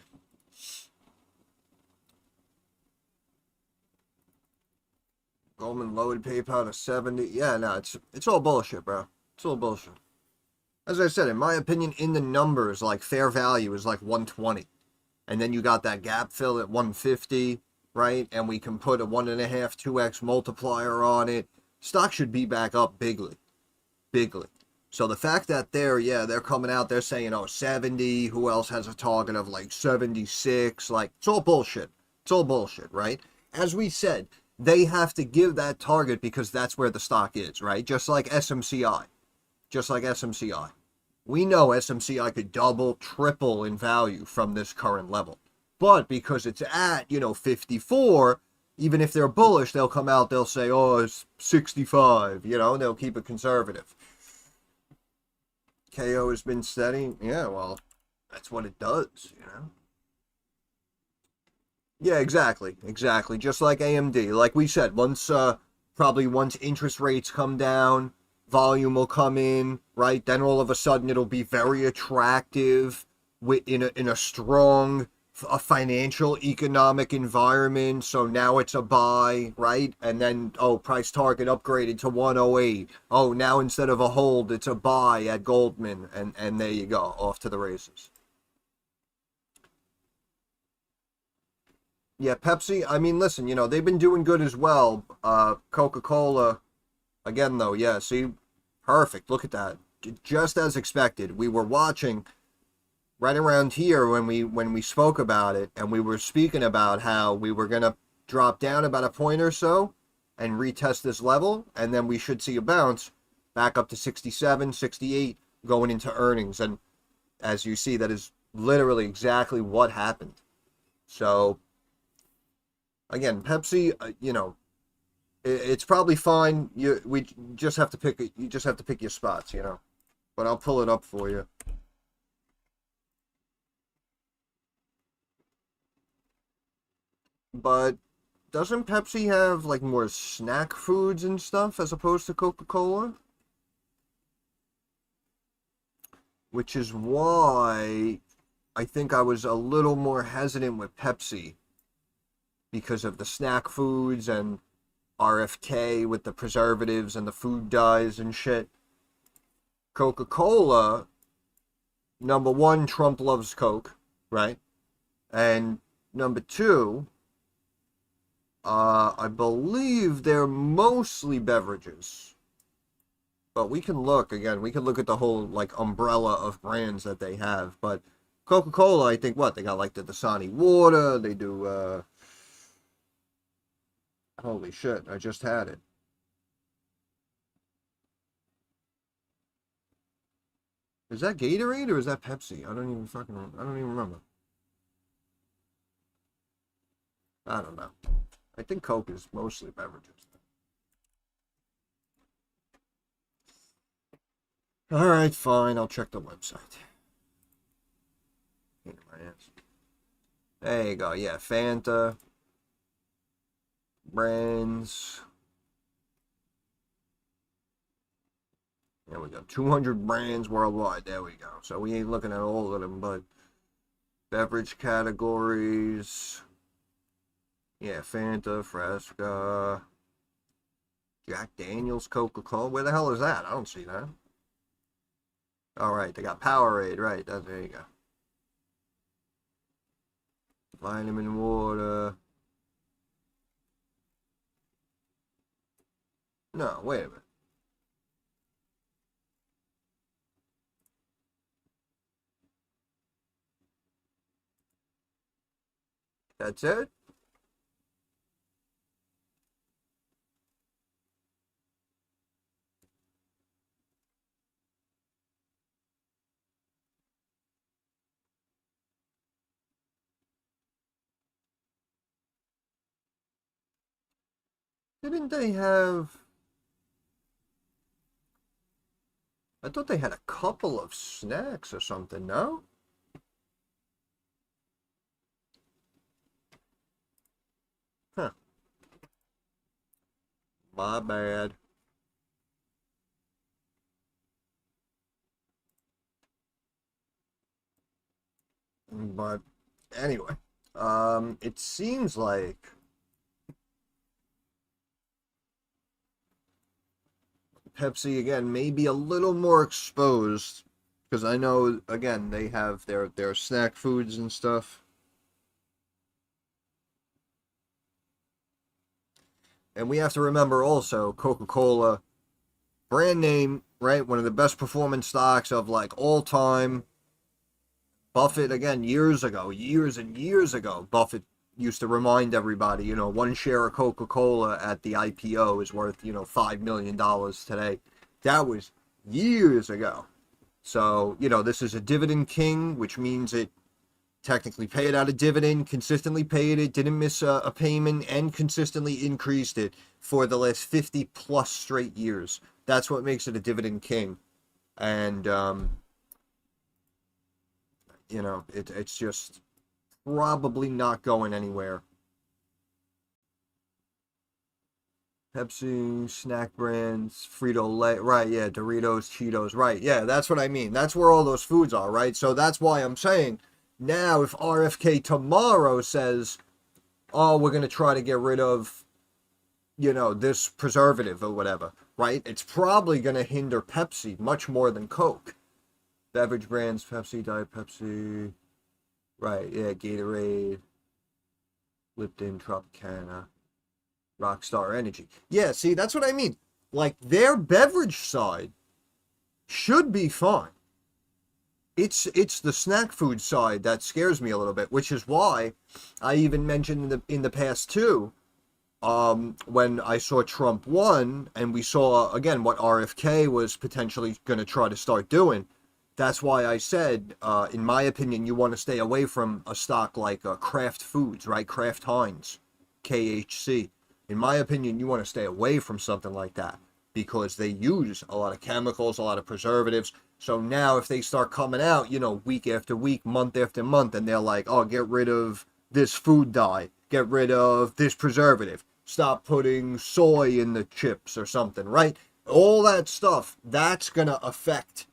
[SPEAKER 1] Goldman lowered PayPal to 70. Yeah, no, it's all bullshit, bro. It's all bullshit. As I said, in my opinion, in the numbers, like fair value is like 120. And then you got that gap fill at 150, right? And we can put a 1.5, 2x multiplier on it. Stock should be back up bigly. Bigly. So the fact that they're coming out, they're saying, 70. Who else has a target of like 76? Like, it's all bullshit. It's all bullshit, right? As we said, they have to give that target because that's where the stock is, right? Just like SMCI. Just like SMCI. We know SMCI could double, triple in value from this current level. But because it's at, 54, even if they're bullish, they'll come out, they'll say, it's 65, they'll keep it conservative. KO has been steady. Yeah, well, that's what it does, Yeah, exactly. Just like AMD. Like we said, probably once interest rates come down, volume will come in, right? Then all of a sudden it'll be very attractive in a strong financial economic environment. So now it's a buy, right? And then price target upgraded to 108. Now instead of a hold, it's a buy at Goldman, and there you go, off to the races. Yeah, Pepsi, I mean, listen, they've been doing good as well. Coca-Cola, again, though, yeah, see, perfect. Look at that. Just as expected. We were watching right around here when we spoke about it, and we were speaking about how we were going to drop down about a point or so and retest this level, and then we should see a bounce back up to 67, 68 going into earnings. And as you see, that is literally exactly what happened. So again, Pepsi, it's probably fine. You just have to pick your spots, But I'll pull it up for you. But doesn't Pepsi have like more snack foods and stuff as opposed to Coca-Cola? Which is why I think I was a little more hesitant with Pepsi because of the snack foods and RFK with the preservatives and the food dyes and shit. Coca-Cola, number one, Trump loves Coke, right? And number two, I believe they're mostly beverages. But we can look, again, we can look at the whole, like, umbrella of brands that they have. But Coca-Cola, I think, what? They got, like, the Dasani water. They do, holy shit, I just had it. Is that Gatorade or is that Pepsi? I don't even remember. I don't know. I think Coke is mostly beverages. Alright, fine, I'll check the website. There you go, yeah, Fanta. Brands. There we go. 200 brands worldwide. There we go. So we ain't looking at all of them, but beverage categories. Yeah, Fanta, Fresca, Jack Daniels, Coca-Cola. Where the hell is that? I don't see that. All right, they got Powerade. Right, there you go. Vitamin water. No, wait a minute. That's it? Didn't they have... I thought they had a couple of snacks or something, no? Huh. My bad. But anyway, it seems like Pepsi again may be a little more exposed because I know again they have their snack foods and stuff. And we have to remember also Coca-Cola brand name, right? One of the best performing stocks of like all time. Buffett, again, years and years ago, Buffett used to remind everybody, you know, one share of Coca-Cola at the IPO is worth, you know, $5 million today. That was years ago. So, you know, this is a dividend king, which means it technically paid out a dividend, consistently paid it, didn't miss a payment, and consistently increased it for the last 50 plus straight years. That's what makes it a dividend king. And, you know, it's just probably not going anywhere. Pepsi, snack brands, Frito-Lay, right, yeah, Doritos, Cheetos, right, yeah, that's what I mean. That's where all those foods are, right? So that's why I'm saying, now if RFK tomorrow says, oh, we're going to try to get rid of, you know, this preservative or whatever, right? It's probably going to hinder Pepsi much more than Coke. Beverage brands, Pepsi, Diet Pepsi, right, yeah, Gatorade, Lipton, Tropicana, Rockstar Energy. Yeah, see, that's what I mean. Like, their beverage side should be fine. It's the snack food side that scares me a little bit, which is why I even mentioned in the past too, when I saw Trump won and we saw again what RFK was potentially going to try to start doing. That's why I said, in my opinion, you want to stay away from a stock like Kraft Foods, right? Kraft Heinz, KHC. In my opinion, you want to stay away from something like that because they use a lot of chemicals, a lot of preservatives. So now if they start coming out, you know, week after week, month after month, and they're like, oh, get rid of this food dye, get rid of this preservative, stop putting soy in the chips or something, right? All that stuff, that's going to affect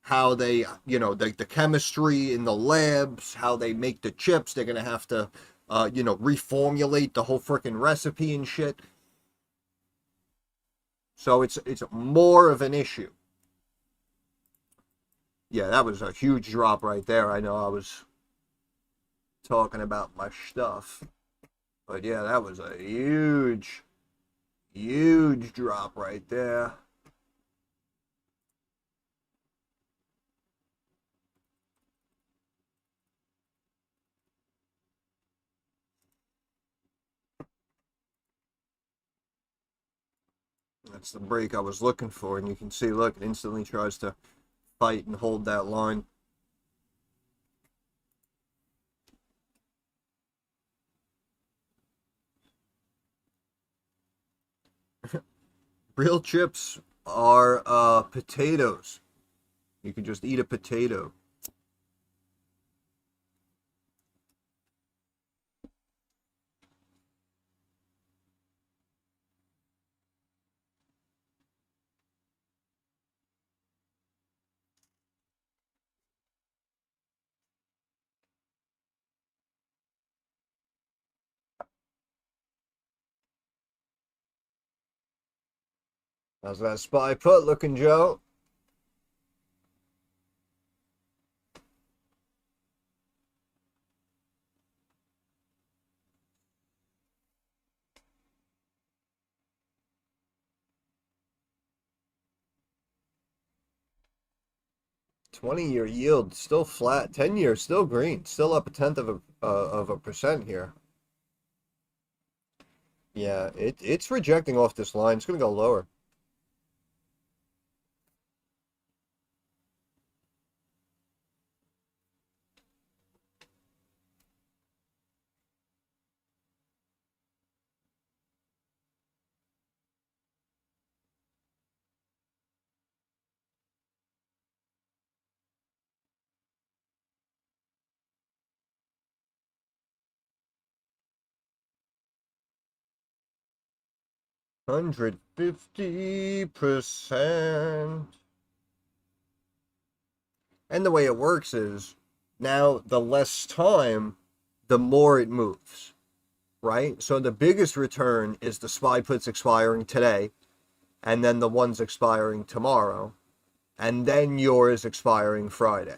[SPEAKER 1] how they, the chemistry in the labs, how they make the chips. They're going to have to, reformulate the whole freaking recipe and shit. So it's more of an issue. Yeah, that was a huge drop right there. I know I was talking about my stuff. But yeah, that was a huge, huge drop right there. That's the break I was looking for. And you can see, look, it instantly tries to fight and hold that line. Real chips are potatoes. You can just eat a potato. How's that SPY put looking, Joe? '20-year yield still flat. 10-year still green. Still up 0.1% here. Yeah, it's rejecting off this line. It's gonna go lower. $150%. And the way it works is now the less time, the more it moves, right? So the biggest return is the SPY puts expiring today, and then the ones expiring tomorrow, and then yours expiring Friday,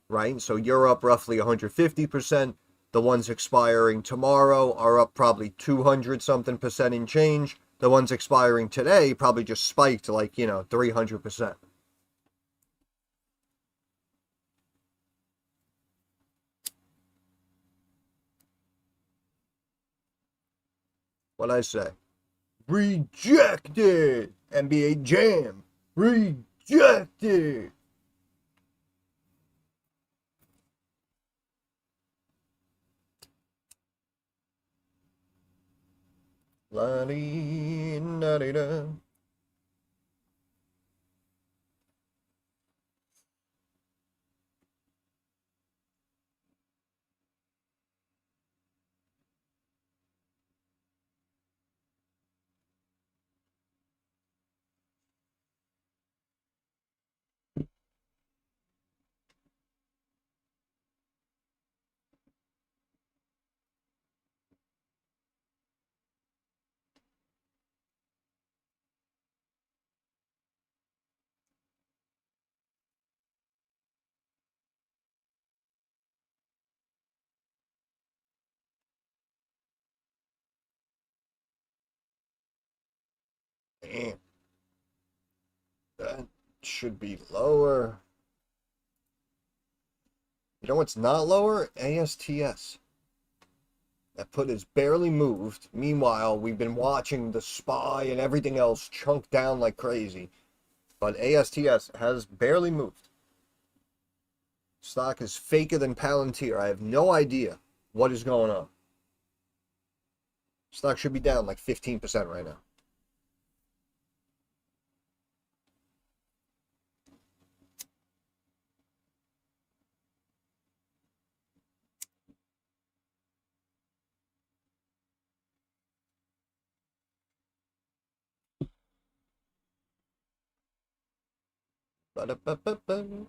[SPEAKER 1] right? So you're up roughly 150%. The ones expiring tomorrow are up probably 200 something percent in change. The ones expiring today probably just spiked like, 300%. What I say? Rejected! NBA Jam! Rejected! La-dee-da-dee-da. Damn. That should be lower. You know what's not lower? ASTS. That put is barely moved. Meanwhile, we've been watching the SPY and everything else chunk down like crazy. But ASTS has barely moved. Stock is faker than Palantir. I have no idea what is going on. Stock should be down like 15% right now. Ba-da-ba-ba-ba.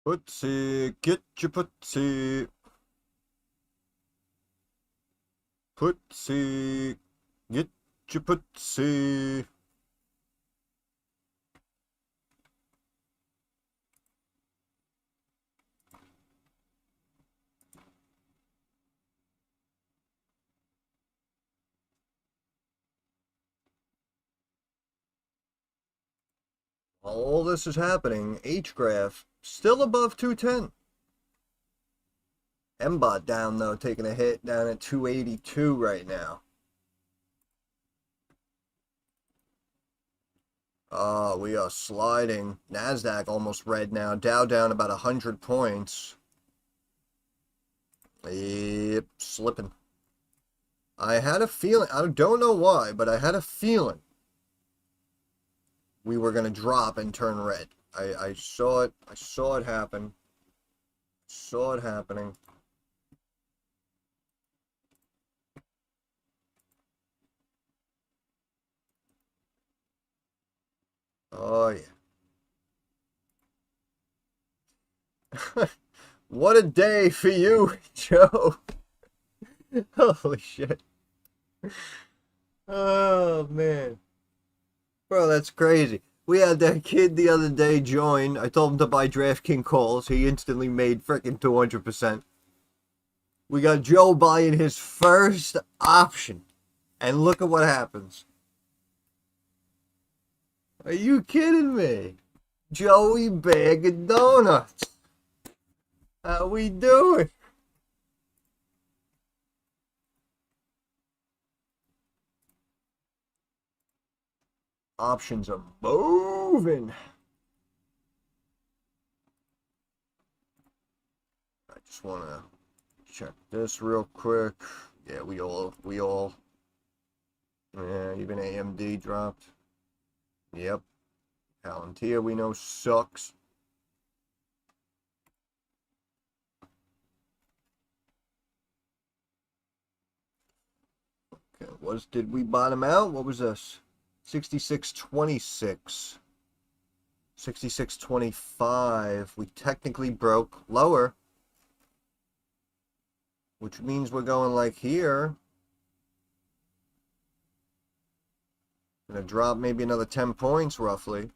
[SPEAKER 1] Footsie, get your footsie. Footsie, get your footsie. While all this is happening, HGRAF still above 210. MBOT down though, taking a hit down at 282 right now. We are sliding. NASDAQ almost red now. Dow down about 100 points. Yep, slipping. I had a feeling, I don't know why, but I had a feeling we were going to drop and turn red. I saw it. I saw it happen. Saw it happening. Oh, yeah. What a day for you, Joe. Holy shit. Oh, man. Bro, that's crazy. We had that kid the other day join. I told him to buy DraftKings calls. He instantly made frickin' 200%. We got Joe buying his first option. And look at what happens. Are you kidding me? Joey Bag of Donuts. How we doing? Options are moving. I just want to check this real quick. Yeah, we all, yeah, even AMD dropped. Yep. Palantir we know sucks. Okay, did we bottom out? What was this? 66.26. 66.25. We technically broke lower, which means we're going like here. Gonna drop maybe another 10 points roughly.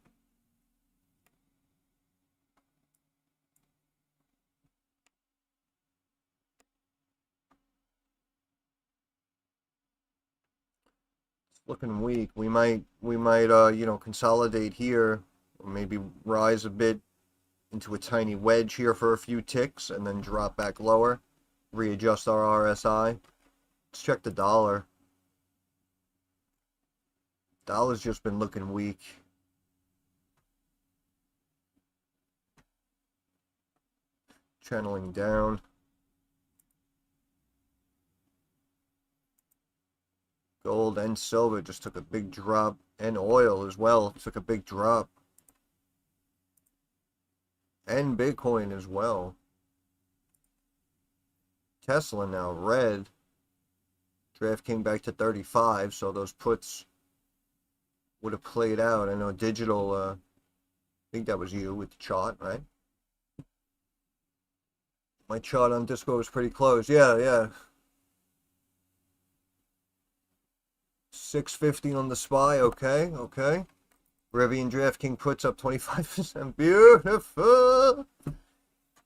[SPEAKER 1] Looking weak. We might consolidate here, or maybe rise a bit into a tiny wedge here for a few ticks and then drop back lower, readjust our RSI. Let's check the dollar. Dollar's just been looking weak. Channeling down. Gold and silver just took a big drop, and oil as well took a big drop, and Bitcoin as well. Tesla now red. DraftKings back to 35, so those puts would have played out. I know digital, I think that was you with the chart, right? My chart on Discord was pretty close. Yeah. 650 on the SPY. Okay. Rivian DraftKings puts up 25%. Beautiful.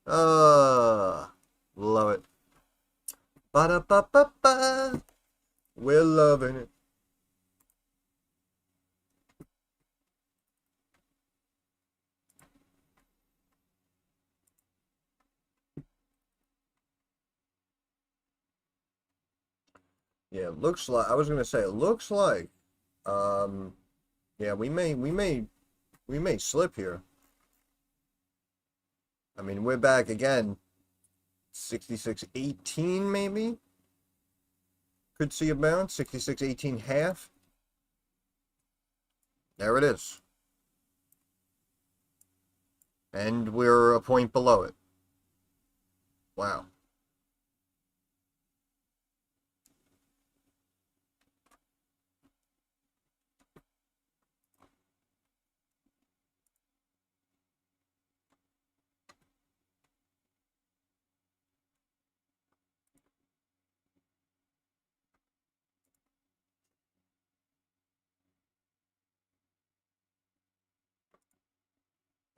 [SPEAKER 1] Love it. Ba-da-ba-ba-ba. We're loving it. Yeah, it looks like, I was gonna say, it looks like, yeah, we may slip here. I mean, we're back again. 66.18 maybe. Could see a bounce. 66.18 half. There it is. And we're a point below it. Wow.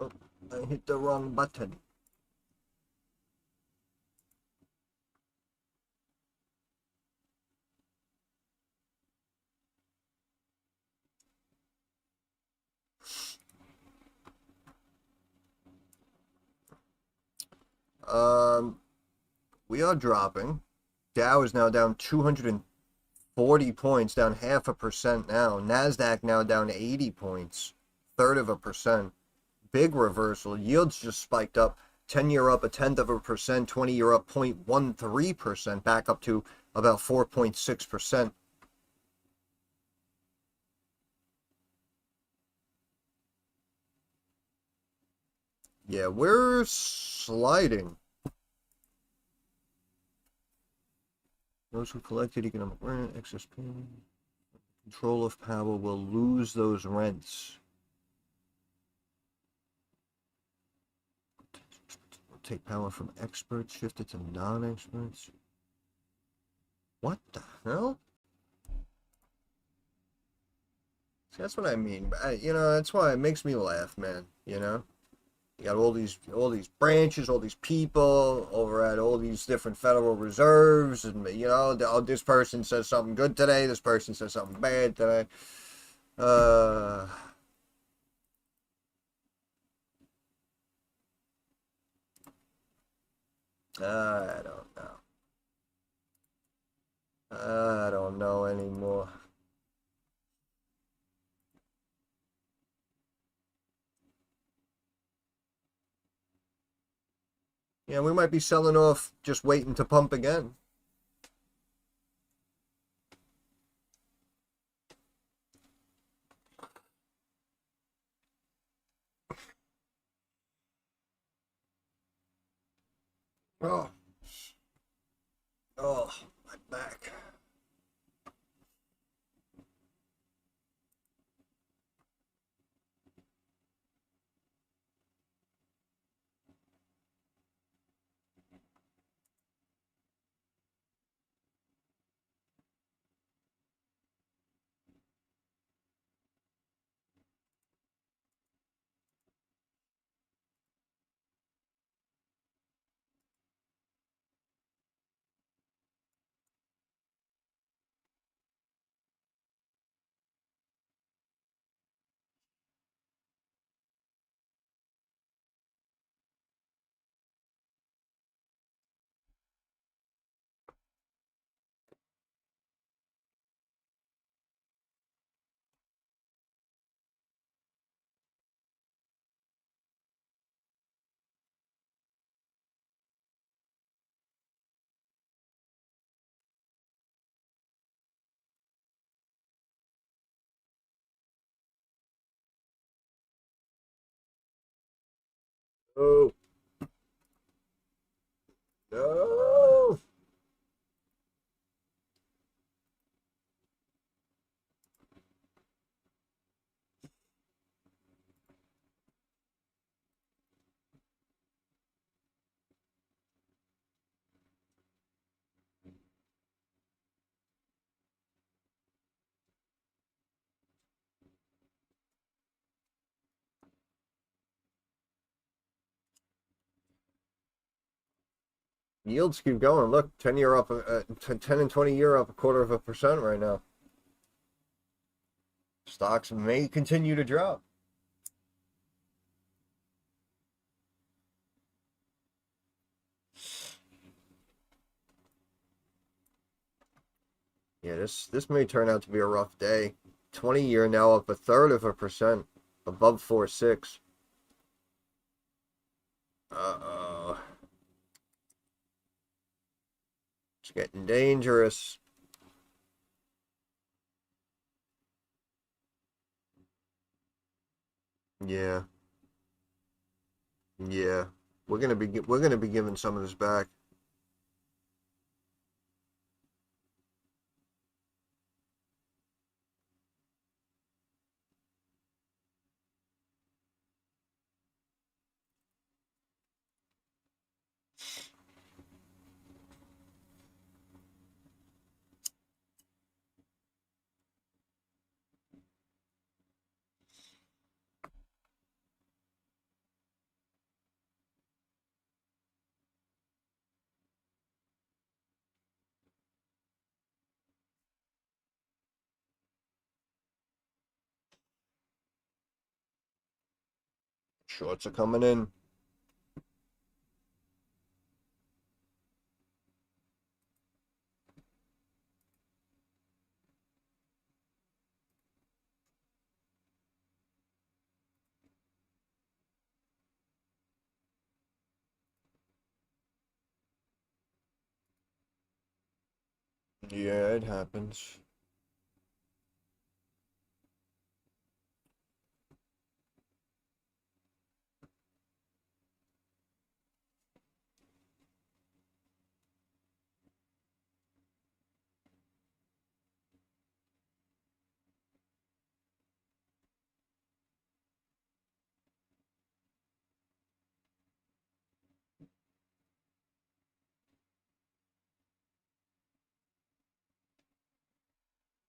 [SPEAKER 1] Oh, I hit the wrong button. We are dropping. Dow is now down 240 points, down 0.5% now. NASDAQ now down 80 points, 1/3%. Big reversal. Yields just spiked up 10-year up 0.1%, 20-year up 0.13%, back up to about 4.6%. Yeah, we're sliding. Those who collected economic rent, excess payment, control of power will lose those rents. Take power from experts, shift it to non-experts. What the hell? See, that's what I mean. You know, that's why it makes me laugh, man. You know, you got all these branches, all these people over at all these different Federal Reserves, and you know, this person says something good today, this person says something bad today. I don't know. I don't know anymore. Yeah, we might be selling off, just waiting to pump again. Oh, oh, my back. Oh, no. Yields keep going. Look, 10-year up, 10 and 20-year up 0.25% right now. Stocks may continue to drop. Yeah, this may turn out to be a rough day. 20-year now up 0.33%, above 4.6. Uh-oh. It's getting dangerous. Yeah. Yeah. We're gonna be giving some of this back. Shorts are coming in. Yeah, it happens.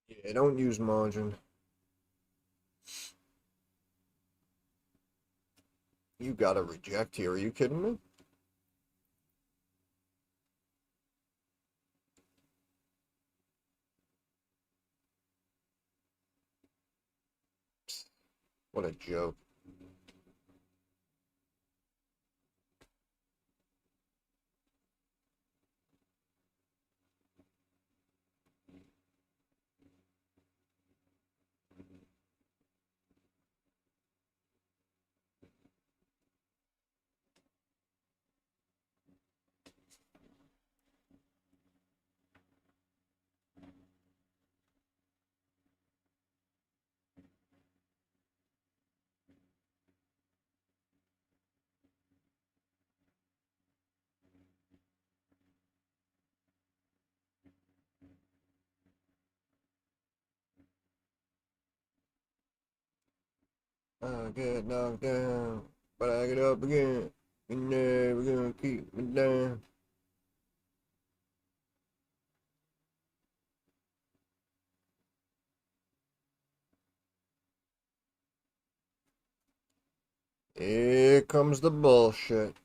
[SPEAKER 1] Yeah, don't use margin. You got to reject here. Are you kidding me? What a joke. I get knocked down, but I get up again. And never gonna keep me down. Here comes the bullshit.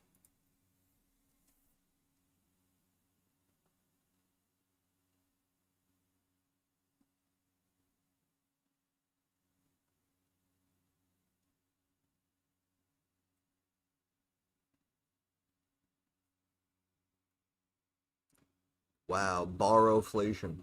[SPEAKER 1] Wow, borrowflation.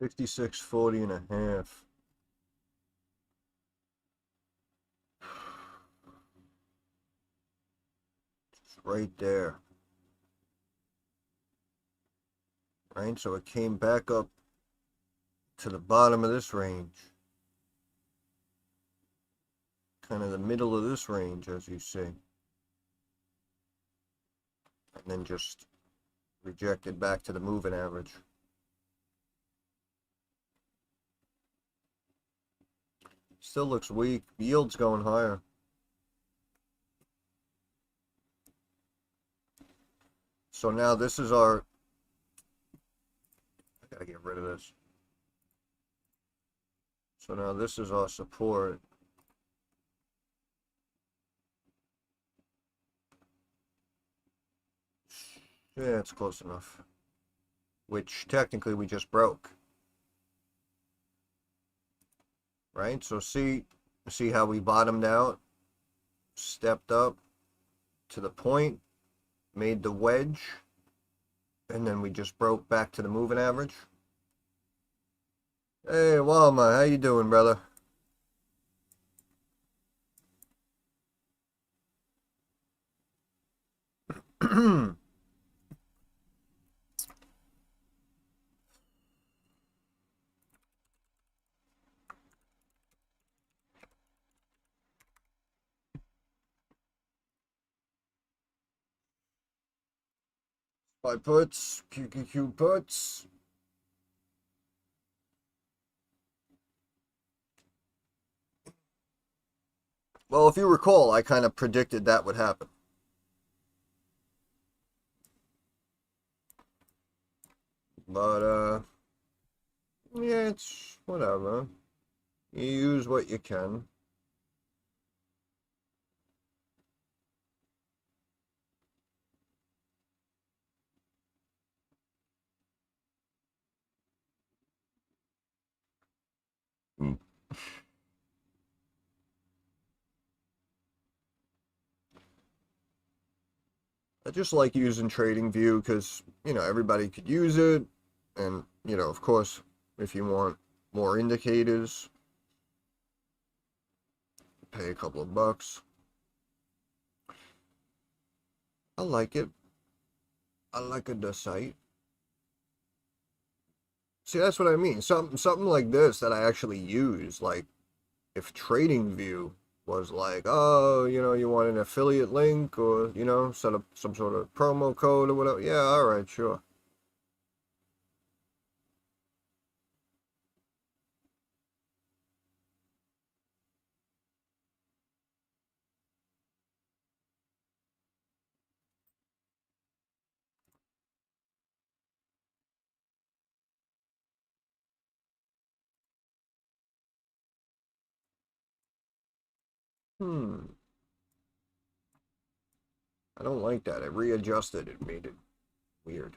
[SPEAKER 1] 66.40 and a half. It's right there. Right? So it came back up to the bottom of this range. Kind of the middle of this range, as you see. And then just rejected back to the moving average. Still looks weak. Yield's going higher. So now this is our... I gotta get rid of this. So now this is our support. Yeah, it's close enough. Which technically we just broke. Right? So see how we bottomed out, stepped up to the point, made the wedge, and then we just broke back to the moving average. Hey, Walma, how you doing, brother? Buy puts, QQQ puts. Well, if you recall, I kind of predicted that would happen. But, yeah, it's whatever. You use what you can. I just like using TradingView because, everybody could use it. And, of course, if you want more indicators, pay a couple of bucks. I like it. I like the site. See, that's what I mean. Something like this that I actually use. Like, if TradingView was like, oh, you want an affiliate link or, set up some sort of promo code or whatever. Yeah, all right, sure. I don't like that. It readjusted. It made it weird.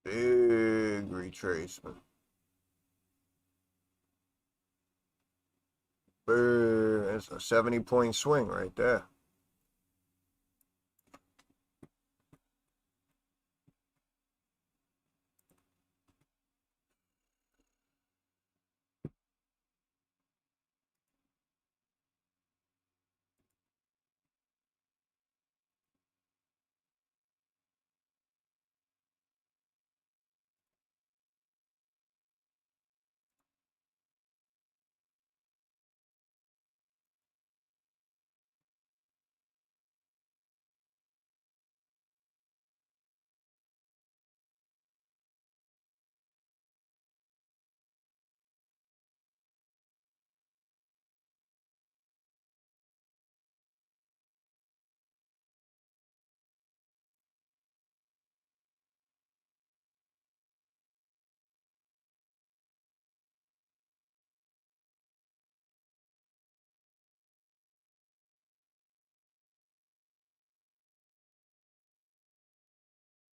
[SPEAKER 1] Big retracement. Big, it's a 70-point swing right there.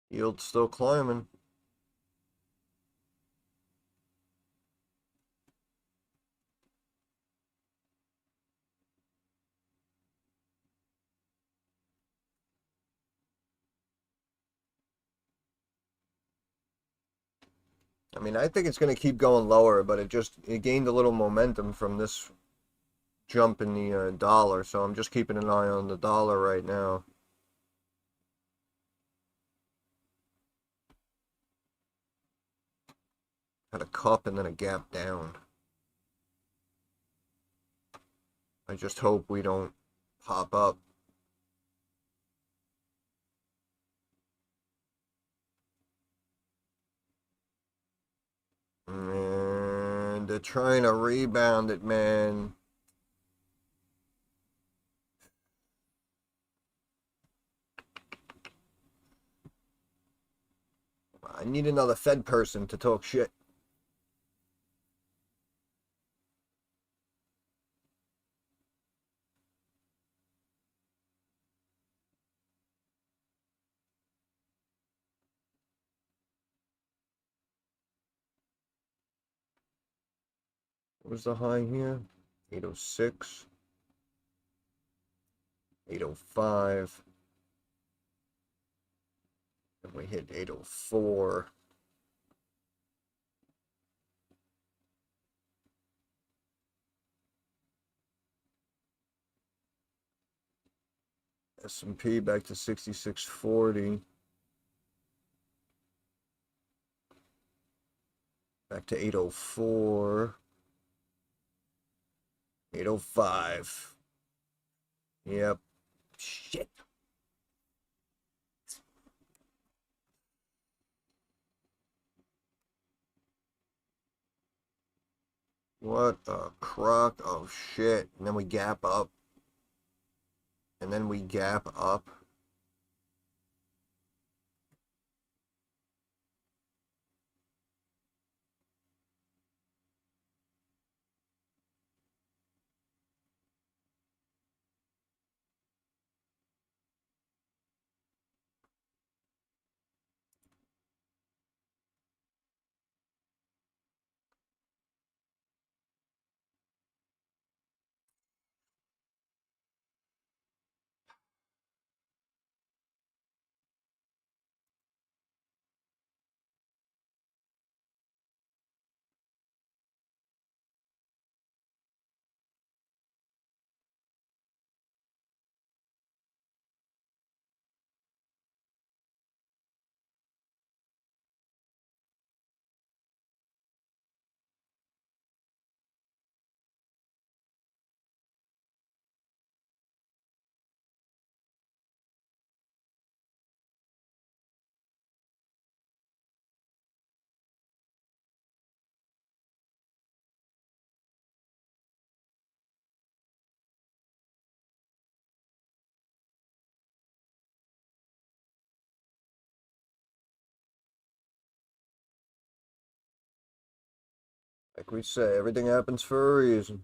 [SPEAKER 1] Yield's still climbing. I mean, I think it's going to keep going lower, but it gained a little momentum from this jump in the dollar, so I'm just keeping an eye on the dollar right now. Had a cup and then a gap down. I just hope we don't pop up. And they're trying to rebound it, man. I need another Fed person to talk shit. What was the high here? 806. 805. And we hit 804. S&P back to 6640. Back to 804. 805. Yep. Shit. What a crock of shit. And then we gap up. And then we gap up. Like we say, everything happens for a reason.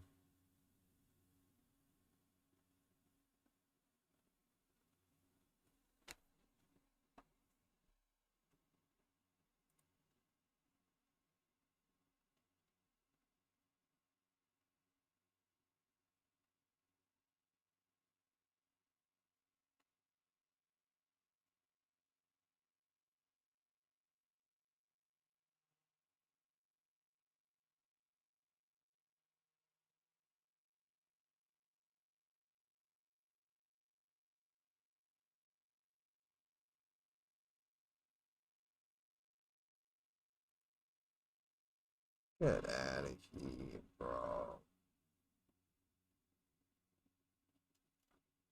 [SPEAKER 1] Get out of here, bro.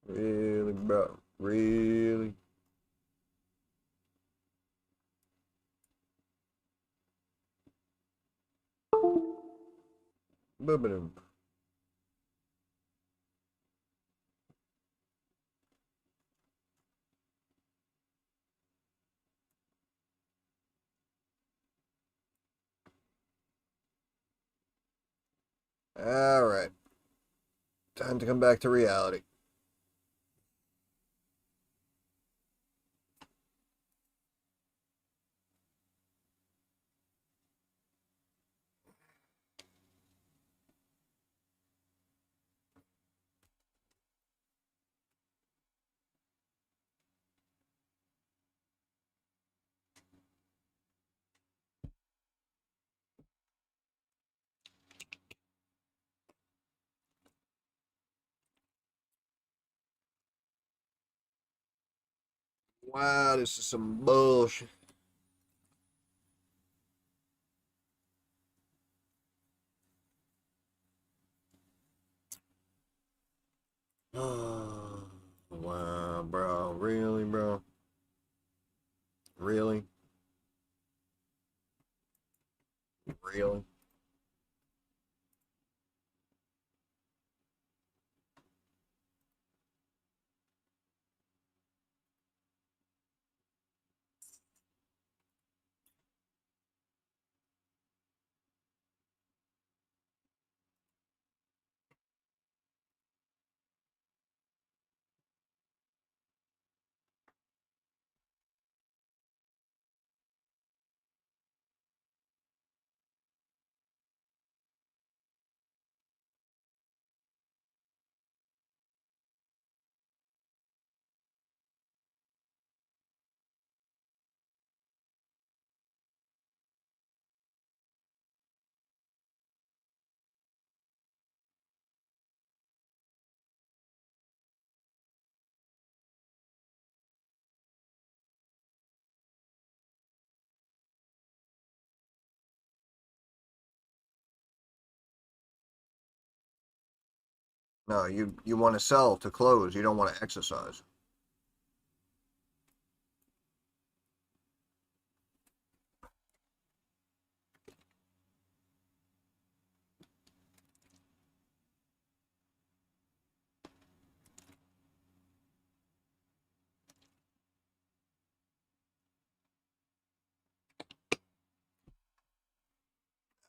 [SPEAKER 1] Really, bro? Really? Boom. All right. Time to come back to reality. Wow, this is some bullshit. Oh, wow, bro. Really, bro? Really? Really? No, you want to sell to close. You don't want to exercise.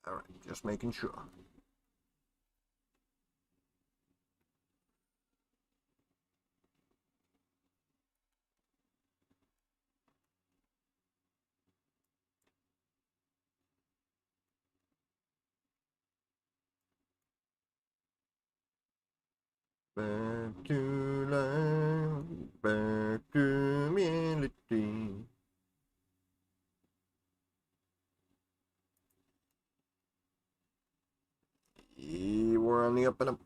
[SPEAKER 1] All right, just making sure. Back to life, back to reality. Yeah, we're on the up and up.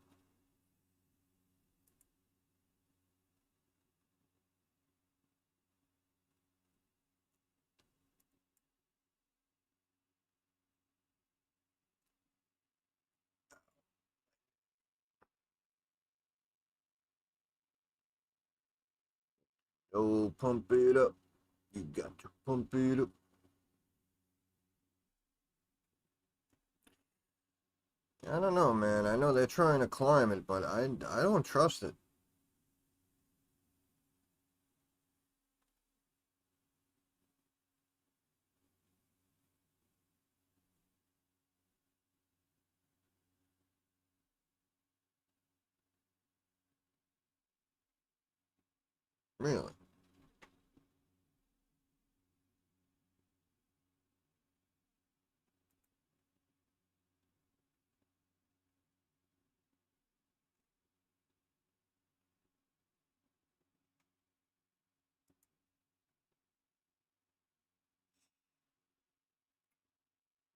[SPEAKER 1] Oh, pump it up. You got to pump it up. I don't know, man. I know they're trying to climb it, but I don't trust it. Really.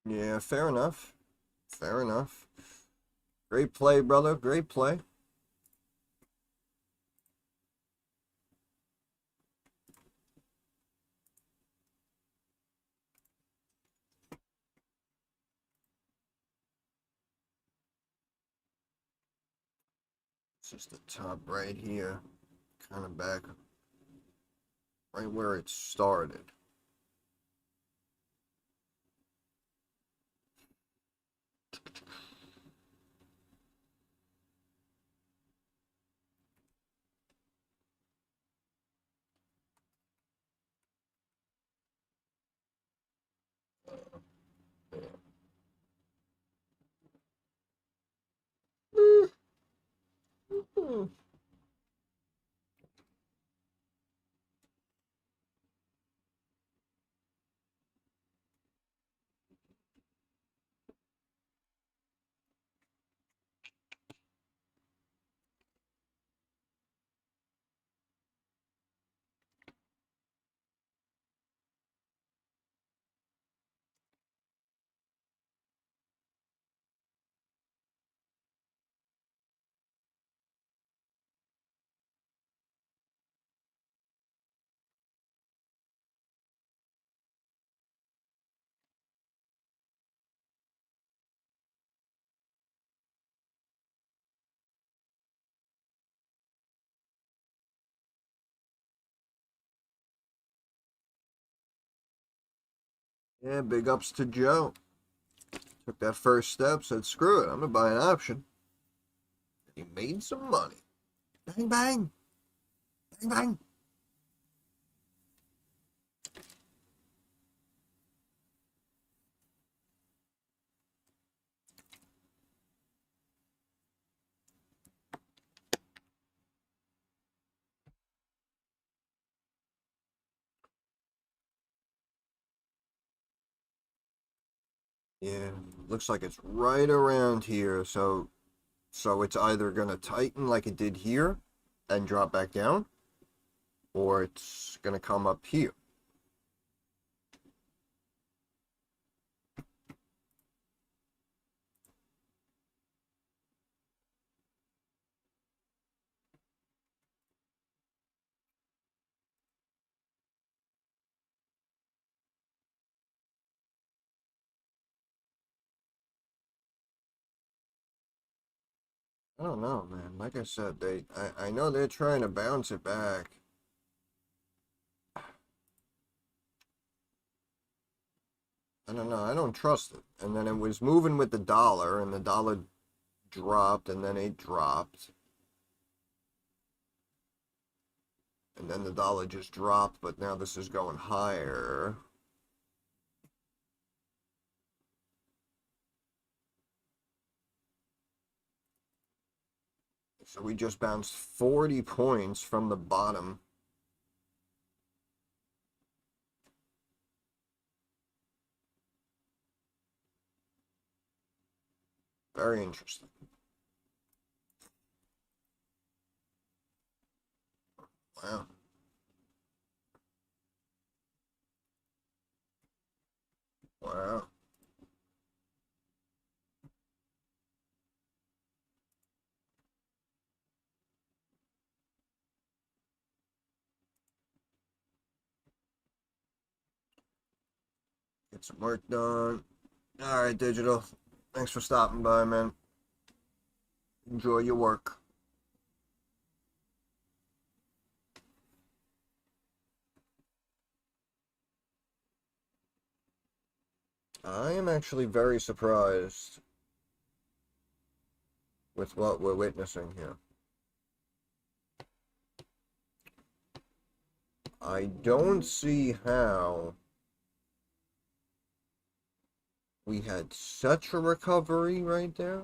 [SPEAKER 1] Yeah, fair enough. Fair enough. Great play, brother. Great play. It's just the top right here, kind of back right where it started. Yeah, big ups to Joe. Took that first step, said, screw it, I'm going to buy an option. He made some money. Bang, bang. Bang, bang. Yeah, looks like it's right around here. So it's either going to tighten like it did here and drop back down, or it's going to come up here. I don't know, man. Like I said, I know they're trying to bounce it back. I don't know. I don't trust it. And then it was moving with the dollar, and the dollar dropped, and then it dropped. And then the dollar just dropped, but now this is going higher. So we just bounced 40 points from the bottom. Very interesting. Wow. Wow. Get some work done. All right, Digital. Thanks for stopping by, man. Enjoy your work. I am actually very surprised with what we're witnessing here. I don't see how we had such a recovery right there.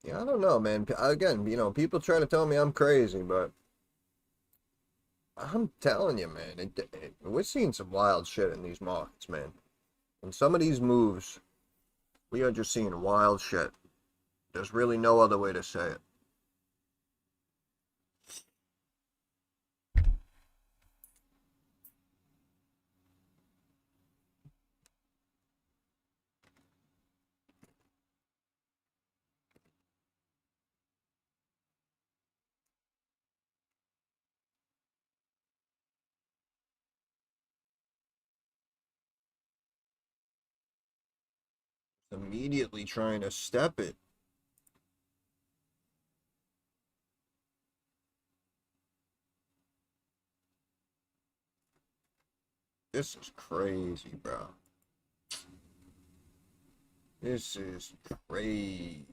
[SPEAKER 1] Yeah, I don't know, man. Again, people try to tell me I'm crazy, but I'm telling you, man, we're seeing some wild shit in these markets, man. And some of these moves, we are just seeing wild shit. There's really no other way to say it. Immediately trying to step it. This is crazy, bro. This is crazy.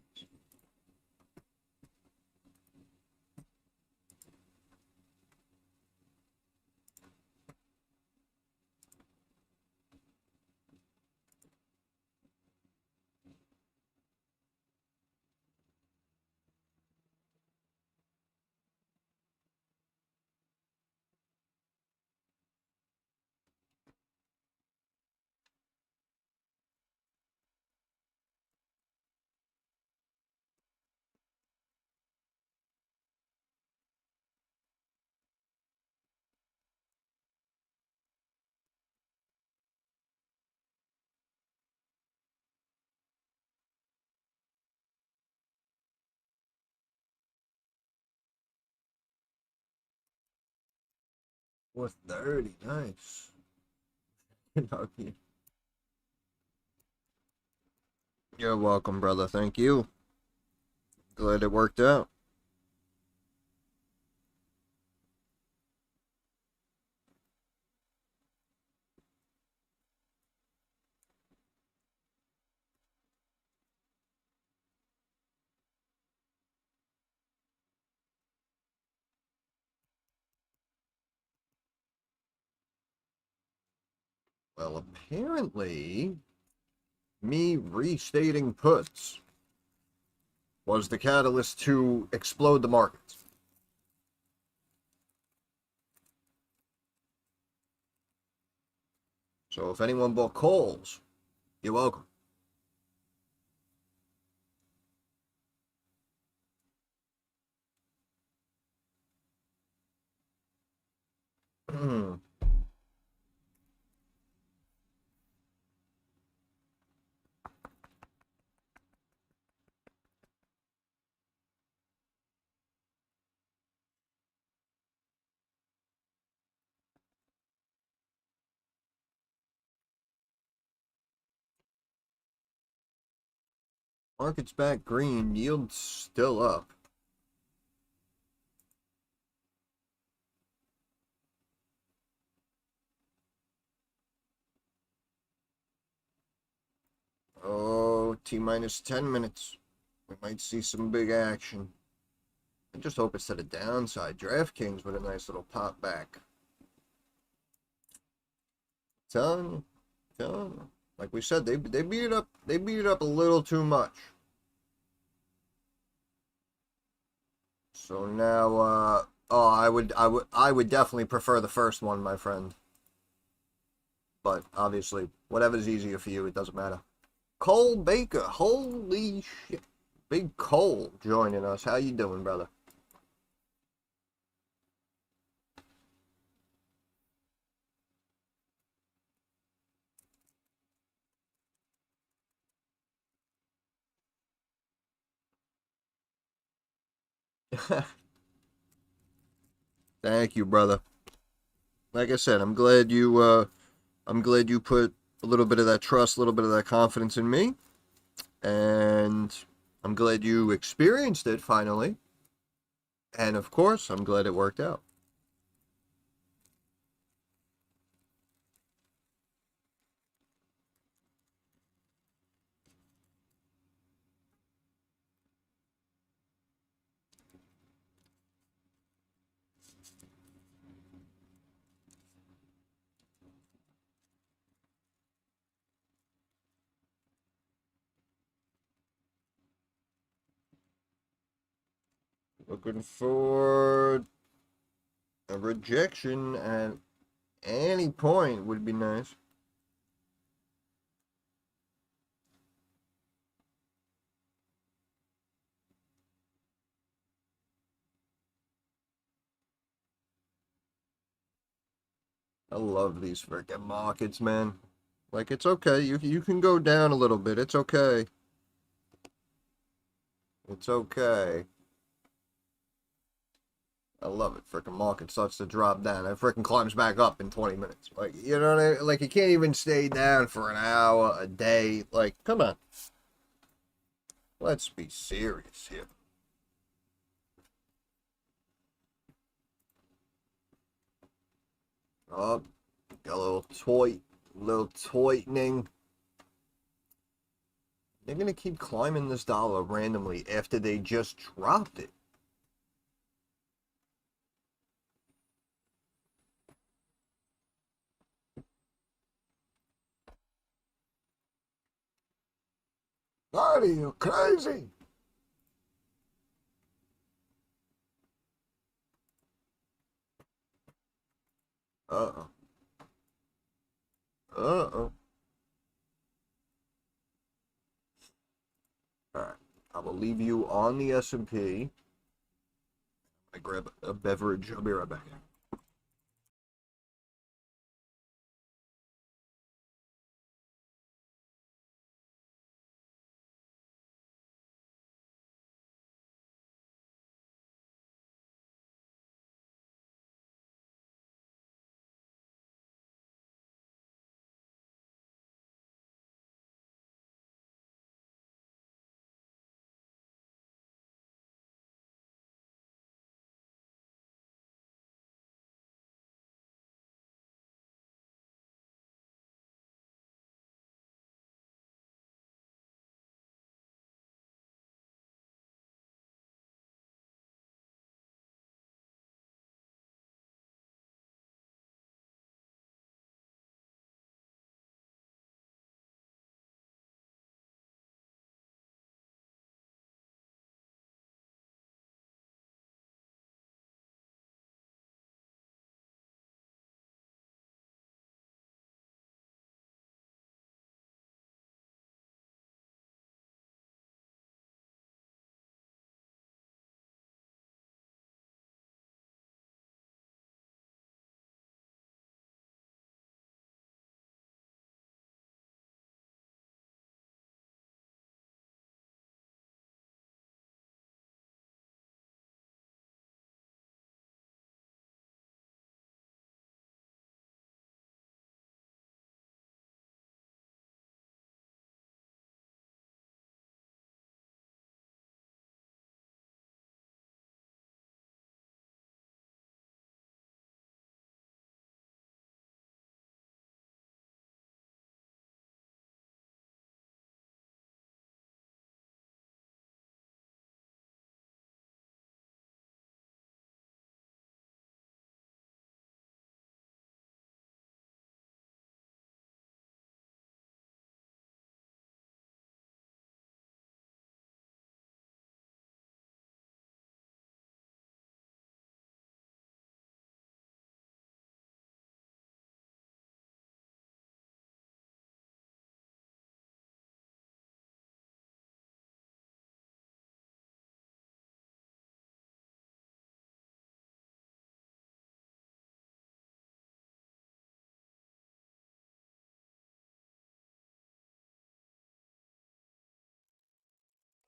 [SPEAKER 1] With 30, nice. You know, You're welcome, brother. Thank you. Glad it worked out. Well, apparently, me restating puts was the catalyst to explode the markets. So if anyone bought calls, you're welcome. Market's back green, yield's still up. Oh, T-minus 10 minutes. We might see some big action. I just hope it's to the downside. DraftKings with a nice little pop back. Telling you, telling you. Like we said, they beat it up. They beat it up a little too much. So now, oh, I would definitely prefer the first one, my friend. But obviously, whatever's easier for you, it doesn't matter. Cole Baker, holy shit, Big Cole joining us. How you doing, brother? Thank you, brother. Like I said, I'm glad you put a little bit of that trust, a little bit of that confidence in me, and I'm glad you experienced it finally. And of course, I'm glad it worked out. Looking for a rejection at any point would be nice. I love these freaking markets, man. Like, it's okay. You can go down a little bit. It's okay. It's okay. I love it. Freaking market starts to drop down. It freaking climbs back up in 20 minutes. Like, you know what I mean? Like, you can't even stay down for an hour, a day. Like, come on. Let's be serious here. Oh, got a little tightening. They're gonna keep climbing this dollar randomly after they just dropped it. Are you crazy? Uh-oh. Uh-oh. Alright. I will leave you on the S&P. I grab a beverage. I'll be right back.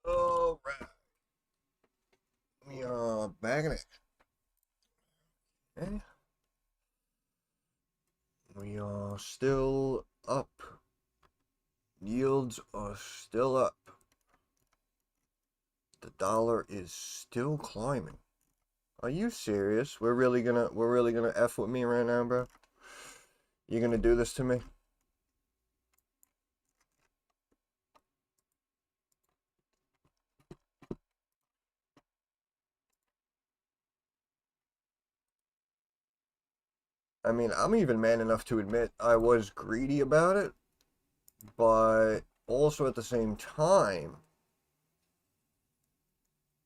[SPEAKER 1] All right. We are back in it. And we are still up. Yields are still up. The dollar is still climbing. Are you serious? We're really gonna F with me right now, bro? You gonna do this to me? I mean, I'm even man enough to admit I was greedy about it, but also at the same time,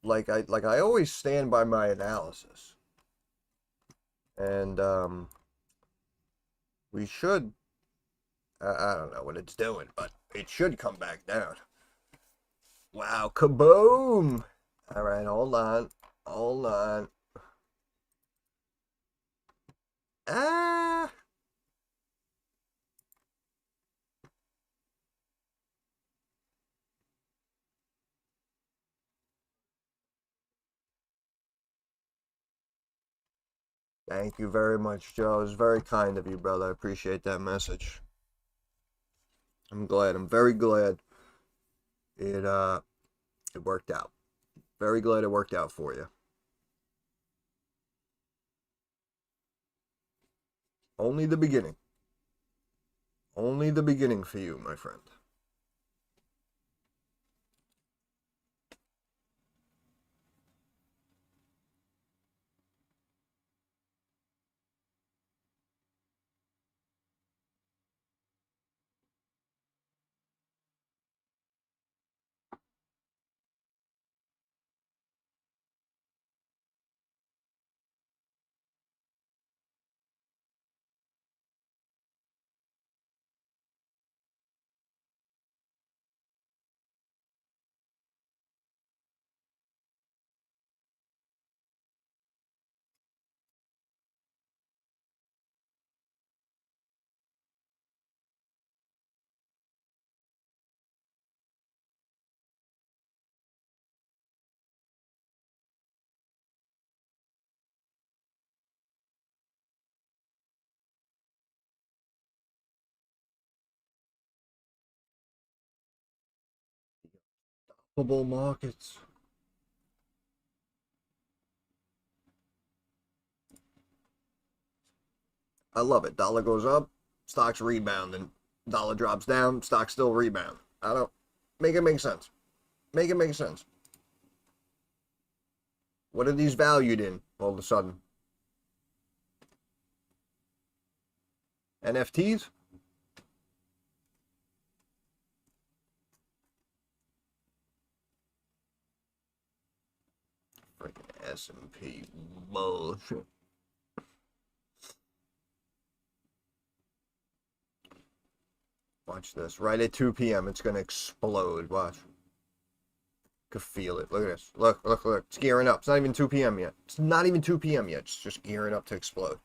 [SPEAKER 1] like I always stand by my analysis. And we should I don't know what it's doing, but it should come back down. Wow, kaboom! Alright, hold on. Hold on. Ah! Thank you very much, Joe. It was very kind of you, brother. I appreciate that message. I'm glad. I'm very glad it worked out. Very glad it worked out for you. Only the beginning. Only the beginning for you, my friend. Global markets. I love it. Dollar goes up, stocks rebounding. Dollar drops down, stocks still rebound. I don't make it make sense. Make it make sense. What are these valued in all of a sudden? NFTs? Freaking S&P bullshit. Watch this. Right at 2 p.m. It's gonna explode. Watch. Could feel it. Look at this. Look, look, look. It's gearing up. It's not even 2 p.m. yet. It's not even 2 p.m. yet. It's just gearing up to explode.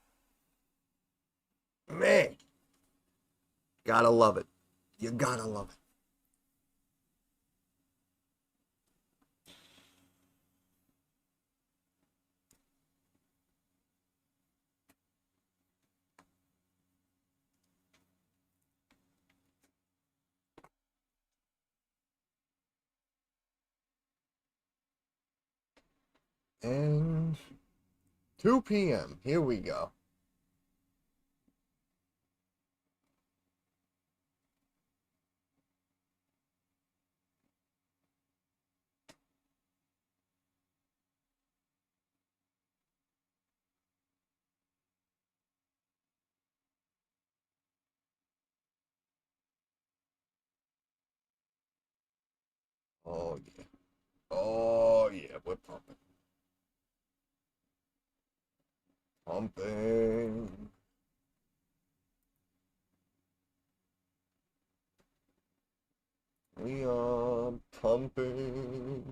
[SPEAKER 1] Man. Gotta love it. You gotta love it. And 2 p.m. Here we go. Oh, yeah. Oh, yeah. We're pumping. Pumping. We are pumping.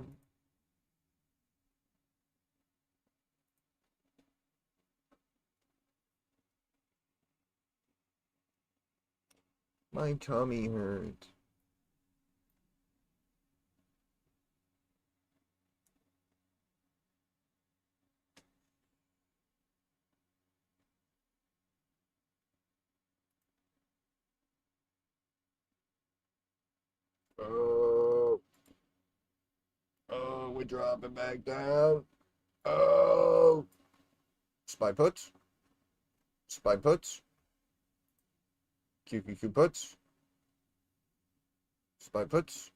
[SPEAKER 1] My tummy hurts. Oh, oh, we're dropping back down. Oh, spy puts, spy puts, QQQ puts, spy puts.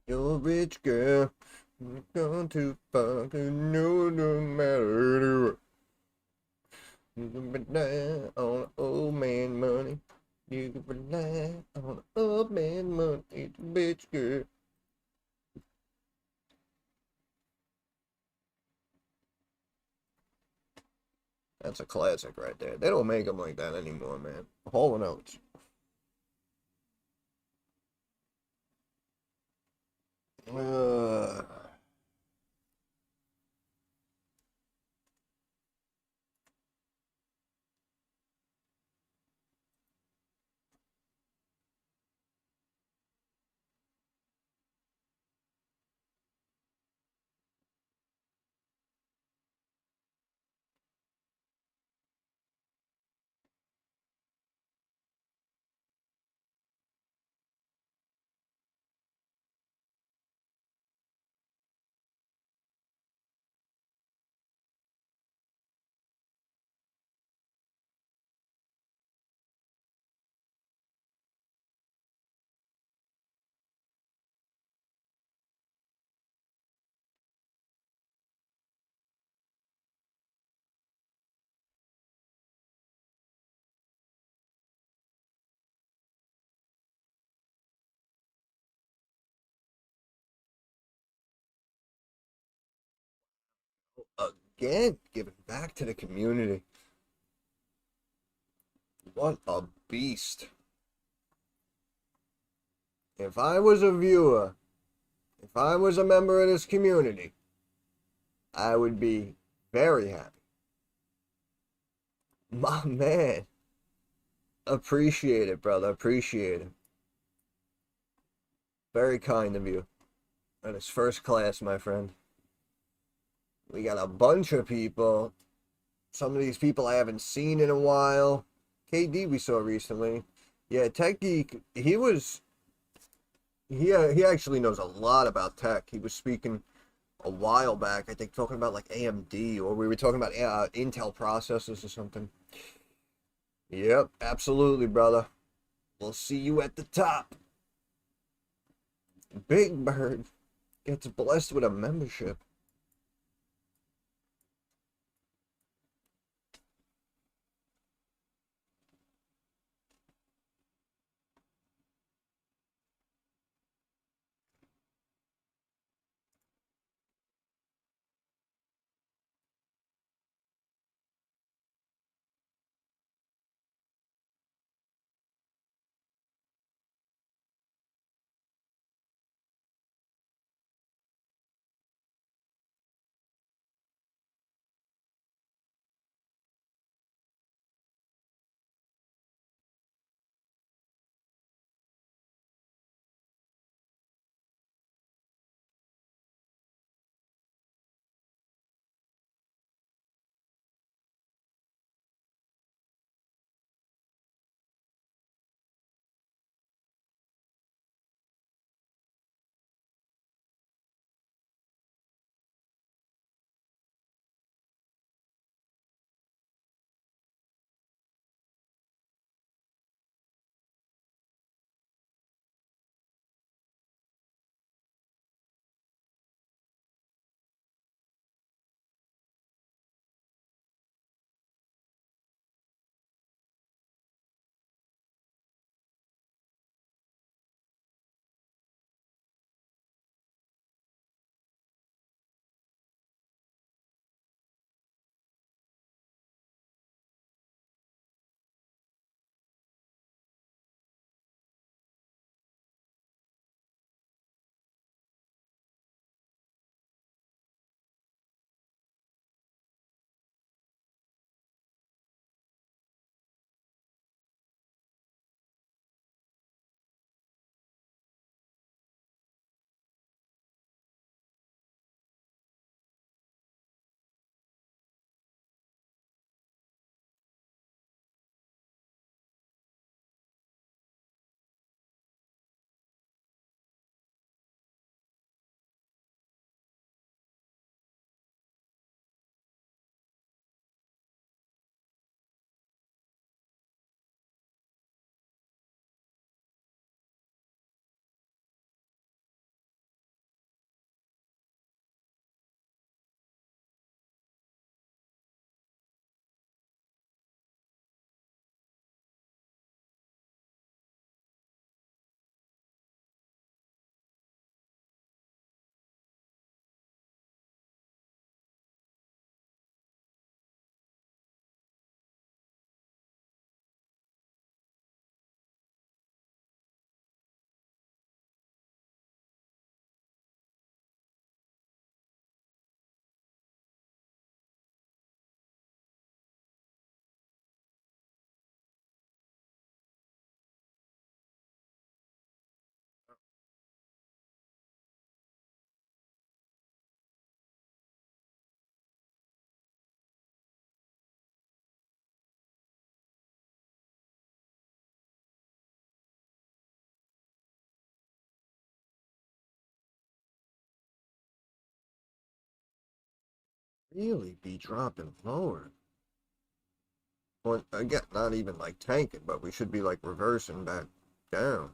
[SPEAKER 1] You're a rich girl, you're gone too far, you know no matter what. You can rely on old man money. You can rely on old man money. It's a bitch girl. That's a classic right there. They don't make them like that anymore, man. Hall and Oates. Uh, again, giving back to the community. What a beast. If I was a viewer, if I was a member of this community, I would be very happy. My man. Appreciate it, brother. Appreciate it. Very kind of you. That is first class, my friend. We got a bunch of people. Some of these people I haven't seen in a while. KD we saw recently. Yeah, Tech Geek, he actually knows a lot about tech. He was speaking a while back, I think, talking about like AMD, or we were talking about Intel processors or something. Yep, absolutely, brother. We'll see you at the top. Big Bird gets blessed with a membership. really be dropping lower. Well, again, not even like tanking, but we should be like reversing back down.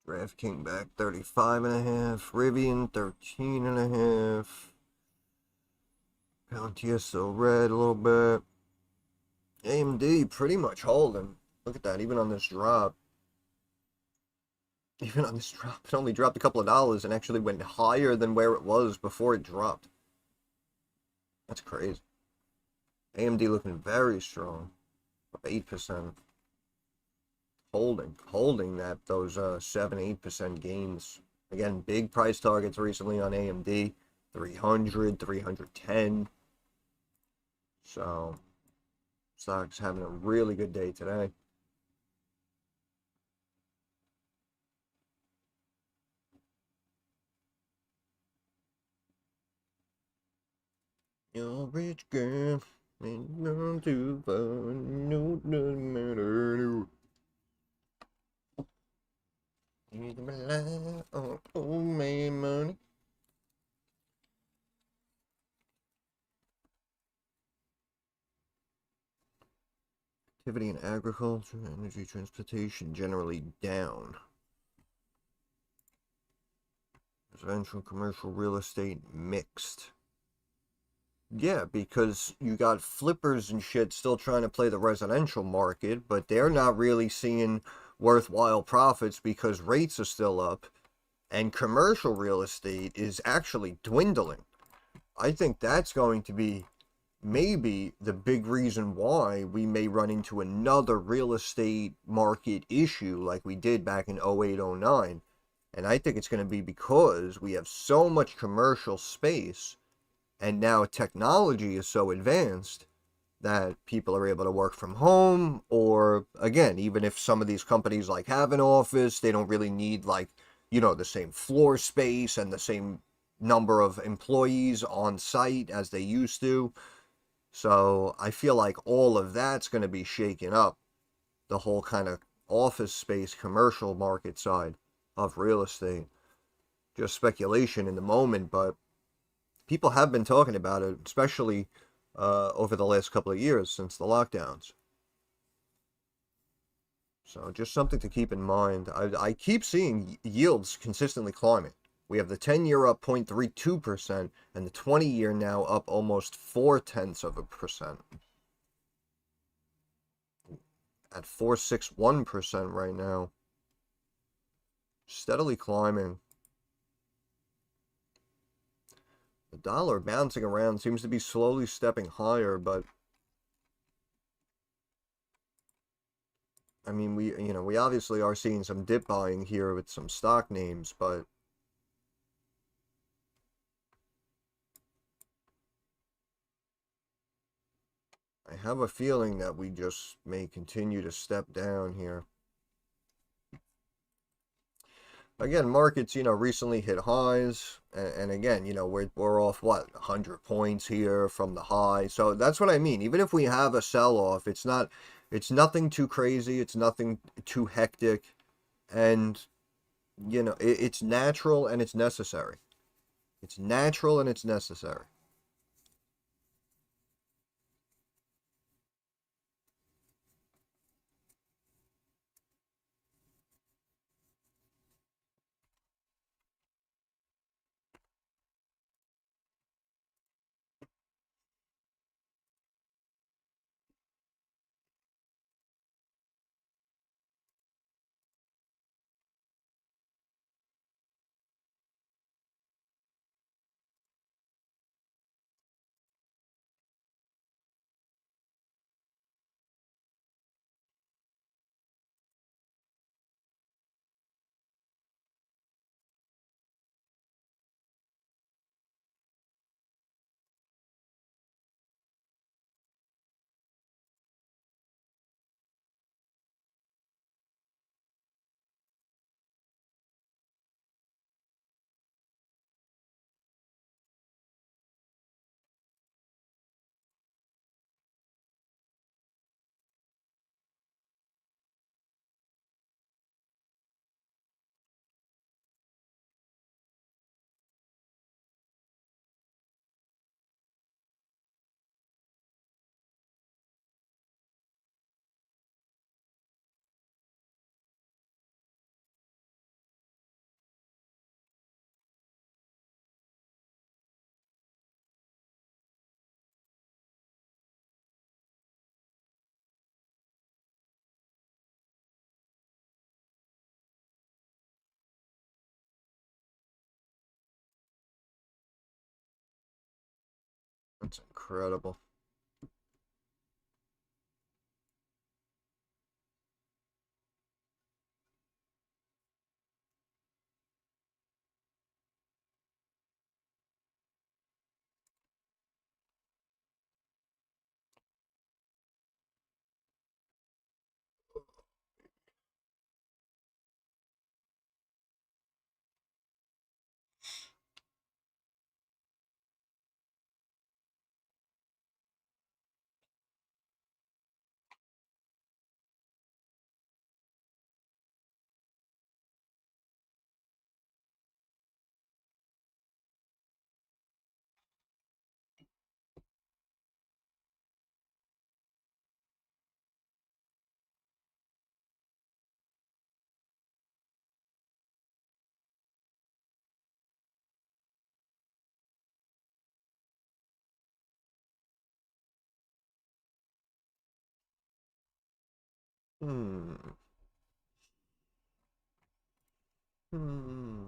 [SPEAKER 1] DraftKings back 35.5. Rivian 13.5. Palantir still red a little bit. AMD pretty much holding. Look at that, even on this drop. Even on this drop, it only dropped a couple of dollars and actually went higher than where it was before it dropped. That's crazy. AMD looking very strong. Up 8%. Holding those 7-8% gains. Again, big price targets recently on AMD. 300, 310. So, stock's having a really good day today. You're a rich girl, and you're too fun, no, doesn't matter, no. You need to rely on old man money. Activity in agriculture, energy, transportation generally down. Residential, commercial, real estate mixed. Yeah, because you got flippers and shit still trying to play the residential market, but they're not really seeing worthwhile profits because rates are still up, and commercial real estate is actually dwindling. I think that's going to be maybe the big reason why we may run into another real estate market issue like we did back in 08, 09. And I think it's going to be because we have so much commercial space and now technology is so advanced that people are able to work from home, or again, even if some of these companies like have an office, they don't really need like, the same floor space and the same number of employees on site as they used to. So I feel like all of that's going to be shaken up, the whole kind of office space commercial market side of real estate. Just speculation in the moment, but people have been talking about it, especially over the last couple of years since the lockdowns. So just something to keep in mind. I keep seeing yields consistently climbing. We have the 10-year up 0.32% and the 20-year now up almost 0.4%. At 4.61% right now. Steadily climbing. The dollar bouncing around seems to be slowly stepping higher, but I mean, we obviously are seeing some dip buying here with some stock names, but I have a feeling that we just may continue to step down here. Again, markets, recently hit highs, and again, we're off what, 100 points here from the high. So that's what I mean. Even if we have a sell-off, it's nothing too crazy, it's nothing too hectic, and it's natural and it's necessary. It's natural and it's necessary. That's incredible. Hmm. Hmm.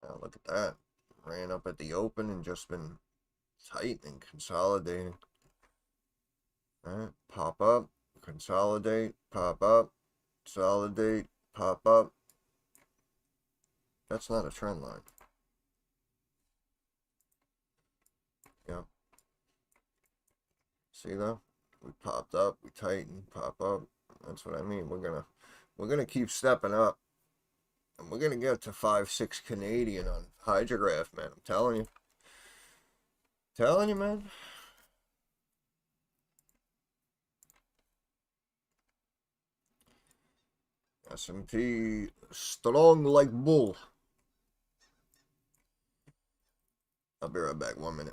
[SPEAKER 1] Now look at that. Ran up at the open and just been tightening, consolidating. All right, pop up, consolidate, pop up, consolidate, pop up. That's not a trend line. Yeah. See though? We popped up, we tightened, pop up. That's what I mean. We're gonna keep stepping up. And we're gonna get to 5-6 Canadian on HGRAF, man. I'm telling you. Telling you, man. S&P strong like bull. I'll be right back. 1 minute.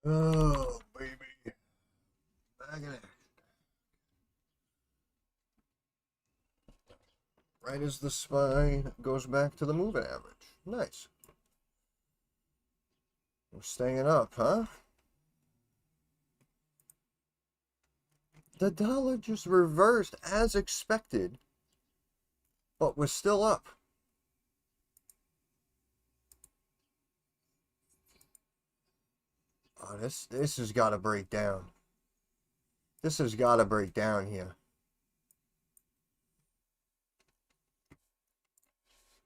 [SPEAKER 1] Oh, baby. Back in it. Right as the SPY goes back to the moving average. Nice. We're staying up, huh? The dollar just reversed as expected, but we're still up. Oh, this has got to break down. This has got to break down here.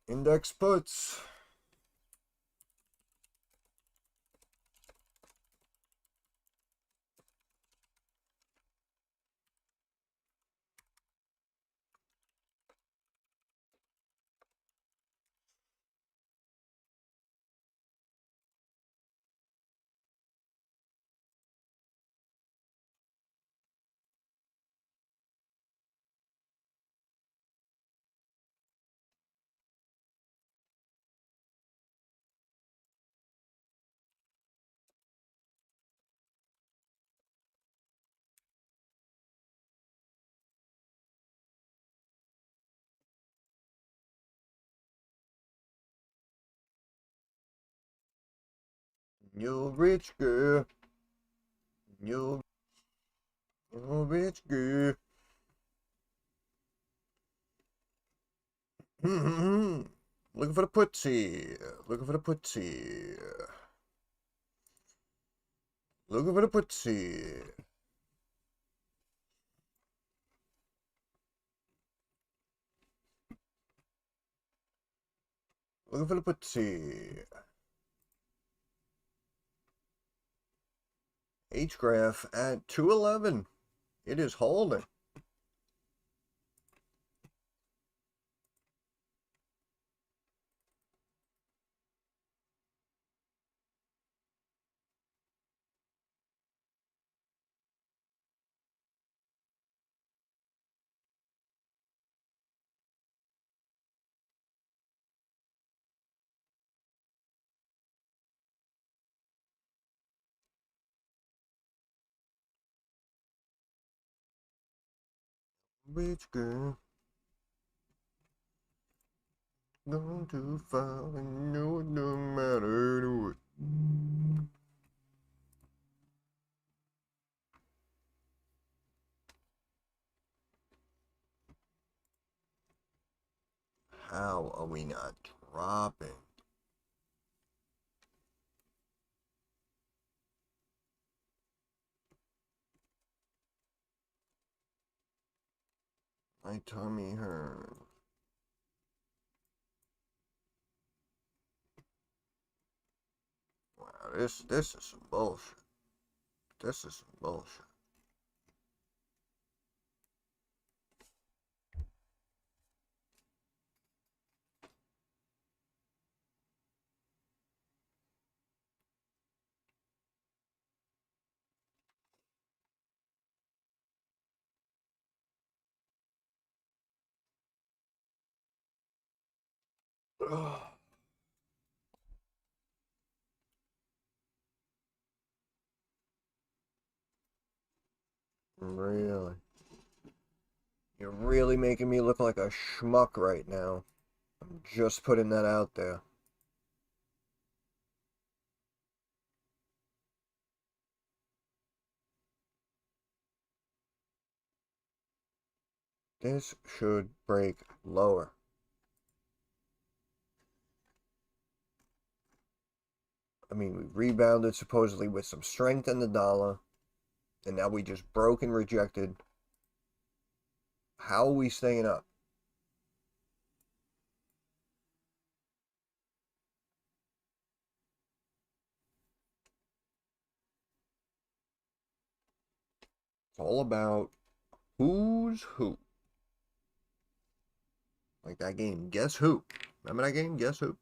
[SPEAKER 1] Index puts. You're rich girl. You're rich girl. Looking for the putsy. Looking for the putsy. Looking for the putsy. Looking for the putsy. HGRAF at 211. It is holding. Rich girl. Gone too far and know it don't matter what. How are we not dropping? My tummy hurts. Wow, this is some bullshit. This is some bullshit. Ugh. Really? You're really making me look like a schmuck right now. I'm just putting that out there. This should break lower. I mean, we rebounded supposedly with some strength in the dollar, and now we just broke and rejected. How are we staying up? It's all about who's who. Like that game, Guess Who? Remember that game, Guess Who?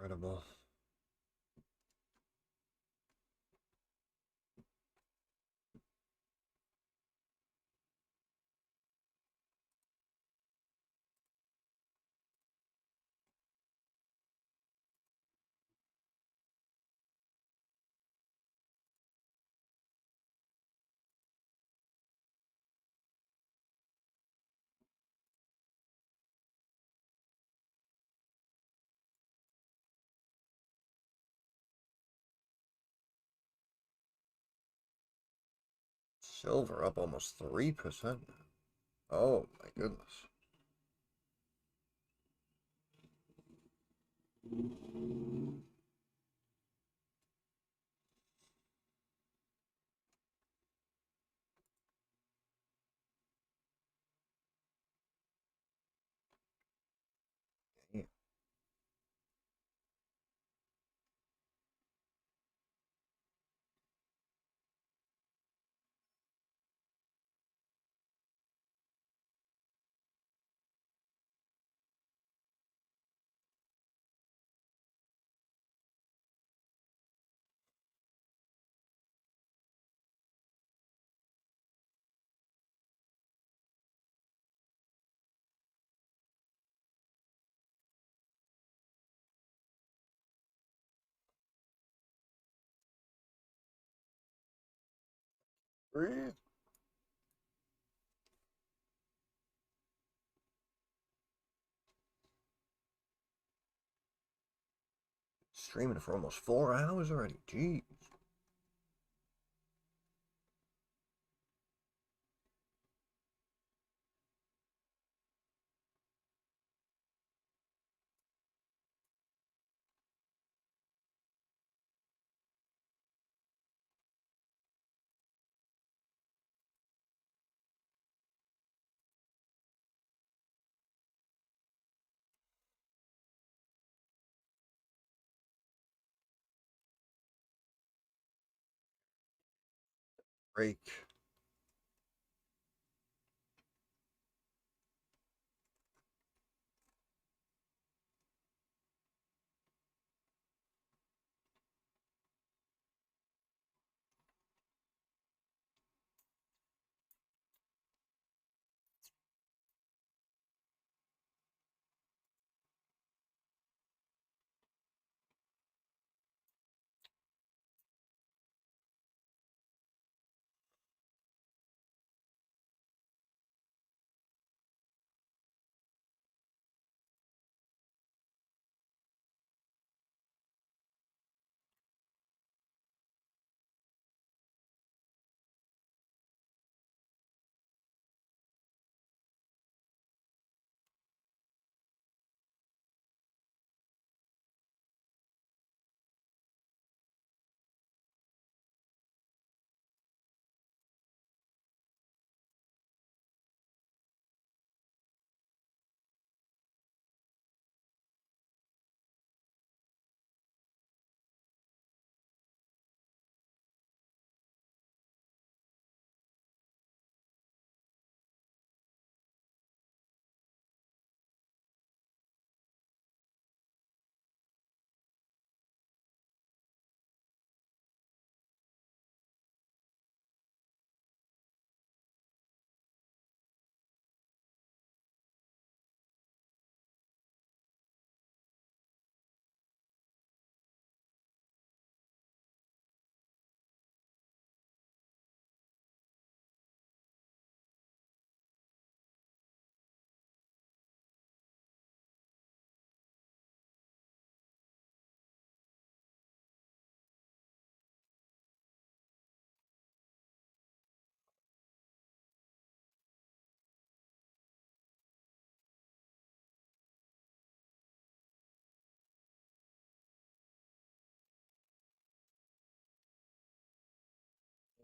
[SPEAKER 1] Incredible. Silver up almost 3%. Oh my goodness. Damn. Breathe. Streaming for almost 4 hours already. Jeez. Break.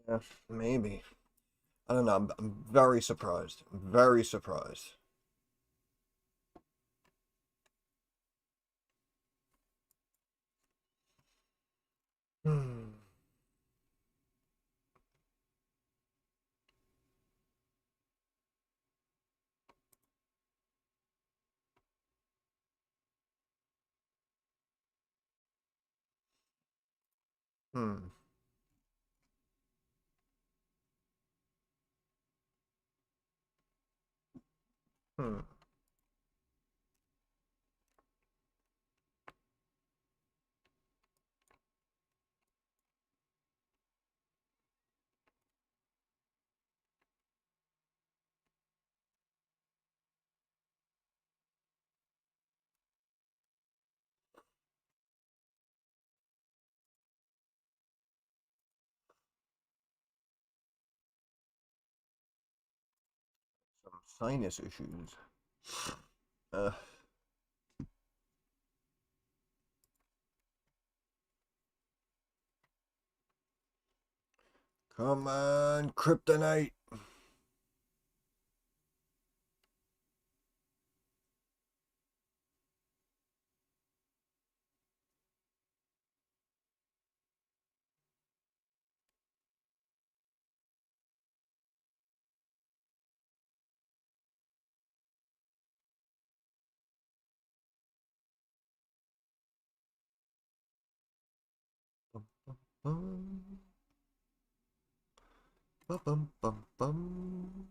[SPEAKER 1] Yeah, maybe. I don't know. I'm very surprised. Very surprised. Hmm. Hmm. Hmm. Some sinus issues. Uh, Come on, kryptonite. Bum, bum, bum, bum, bum.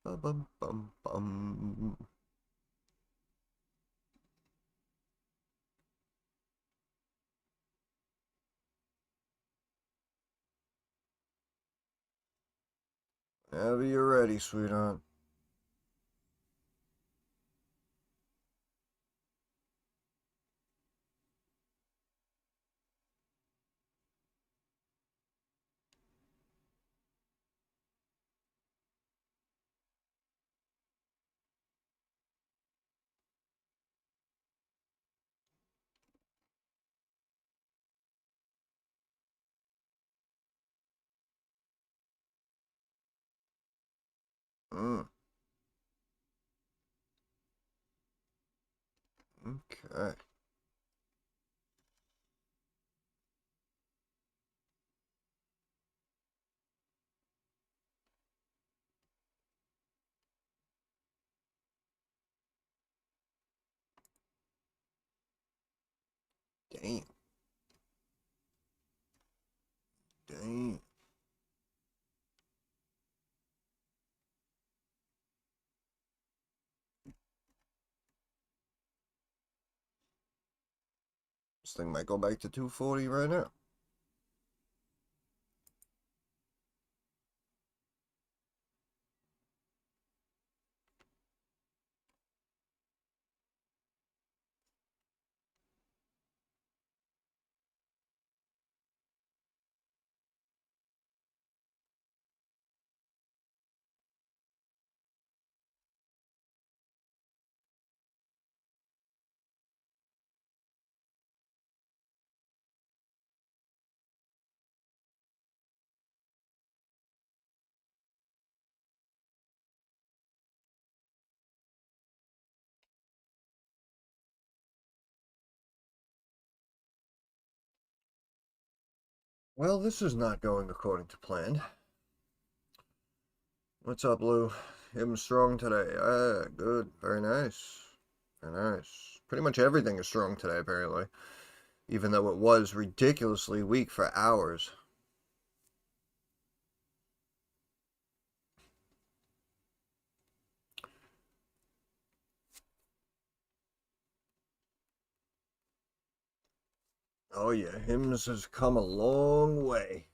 [SPEAKER 1] Bum, bum, bum, bum. Whenever you're ready, sweetheart. Mm, okay. Damn. Damn. This thing might go back to 240 right now. Well, this is not going according to plan. What's up, Lou? Him strong today. Ah, good. Very nice. Very nice. Pretty much everything is strong today, apparently. Even though it was ridiculously weak for hours. Oh yeah, Hims has come a long way.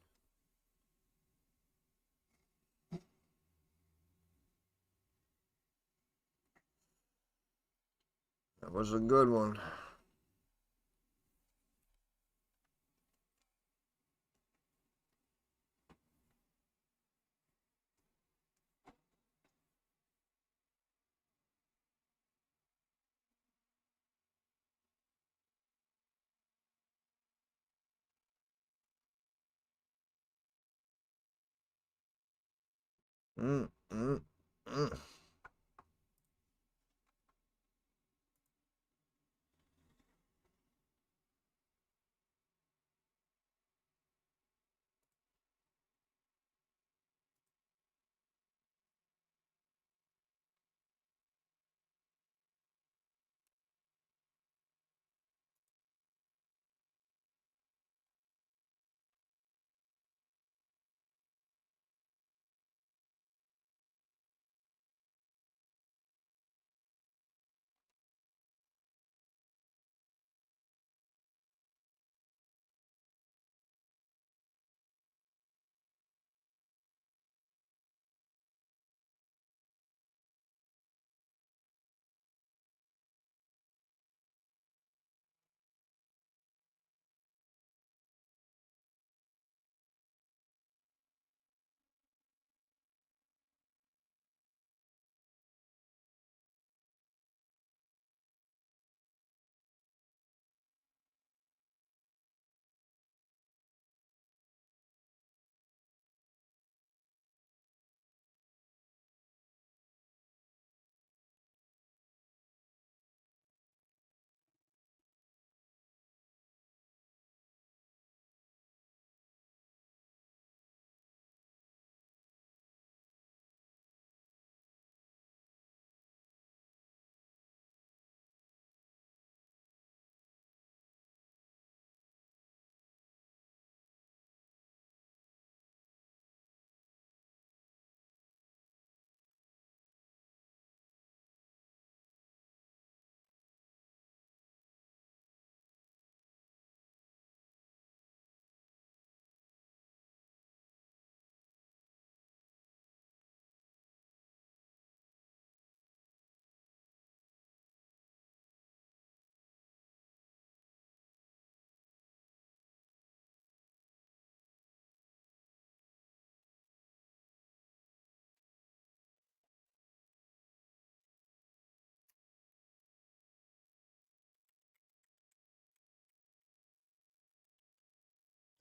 [SPEAKER 1] That was a good one. Mm, mm, mm.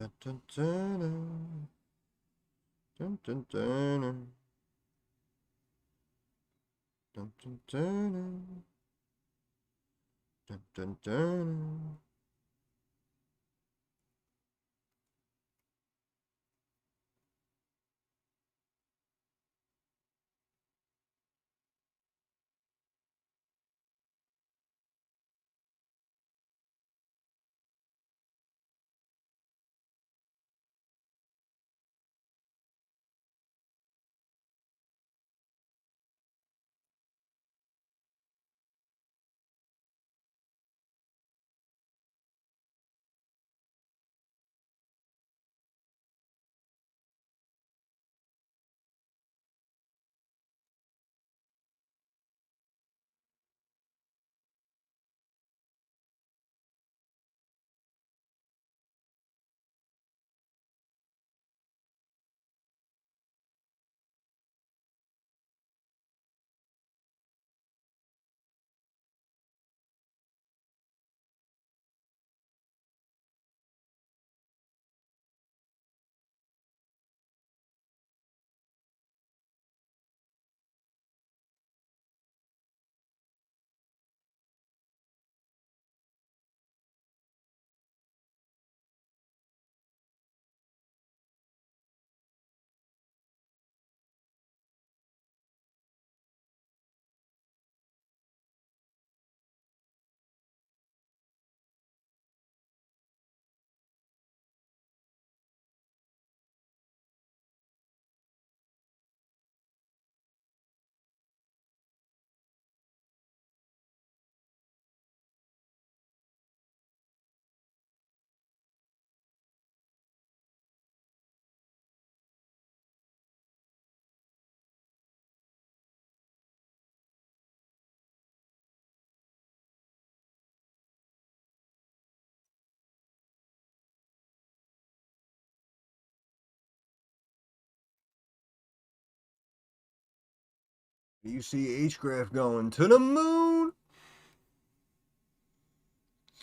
[SPEAKER 1] Dun, dun, dun, dun, dun, dun, dun, dun, dun, dun, dun, dun. You see HGRAF going to the moon,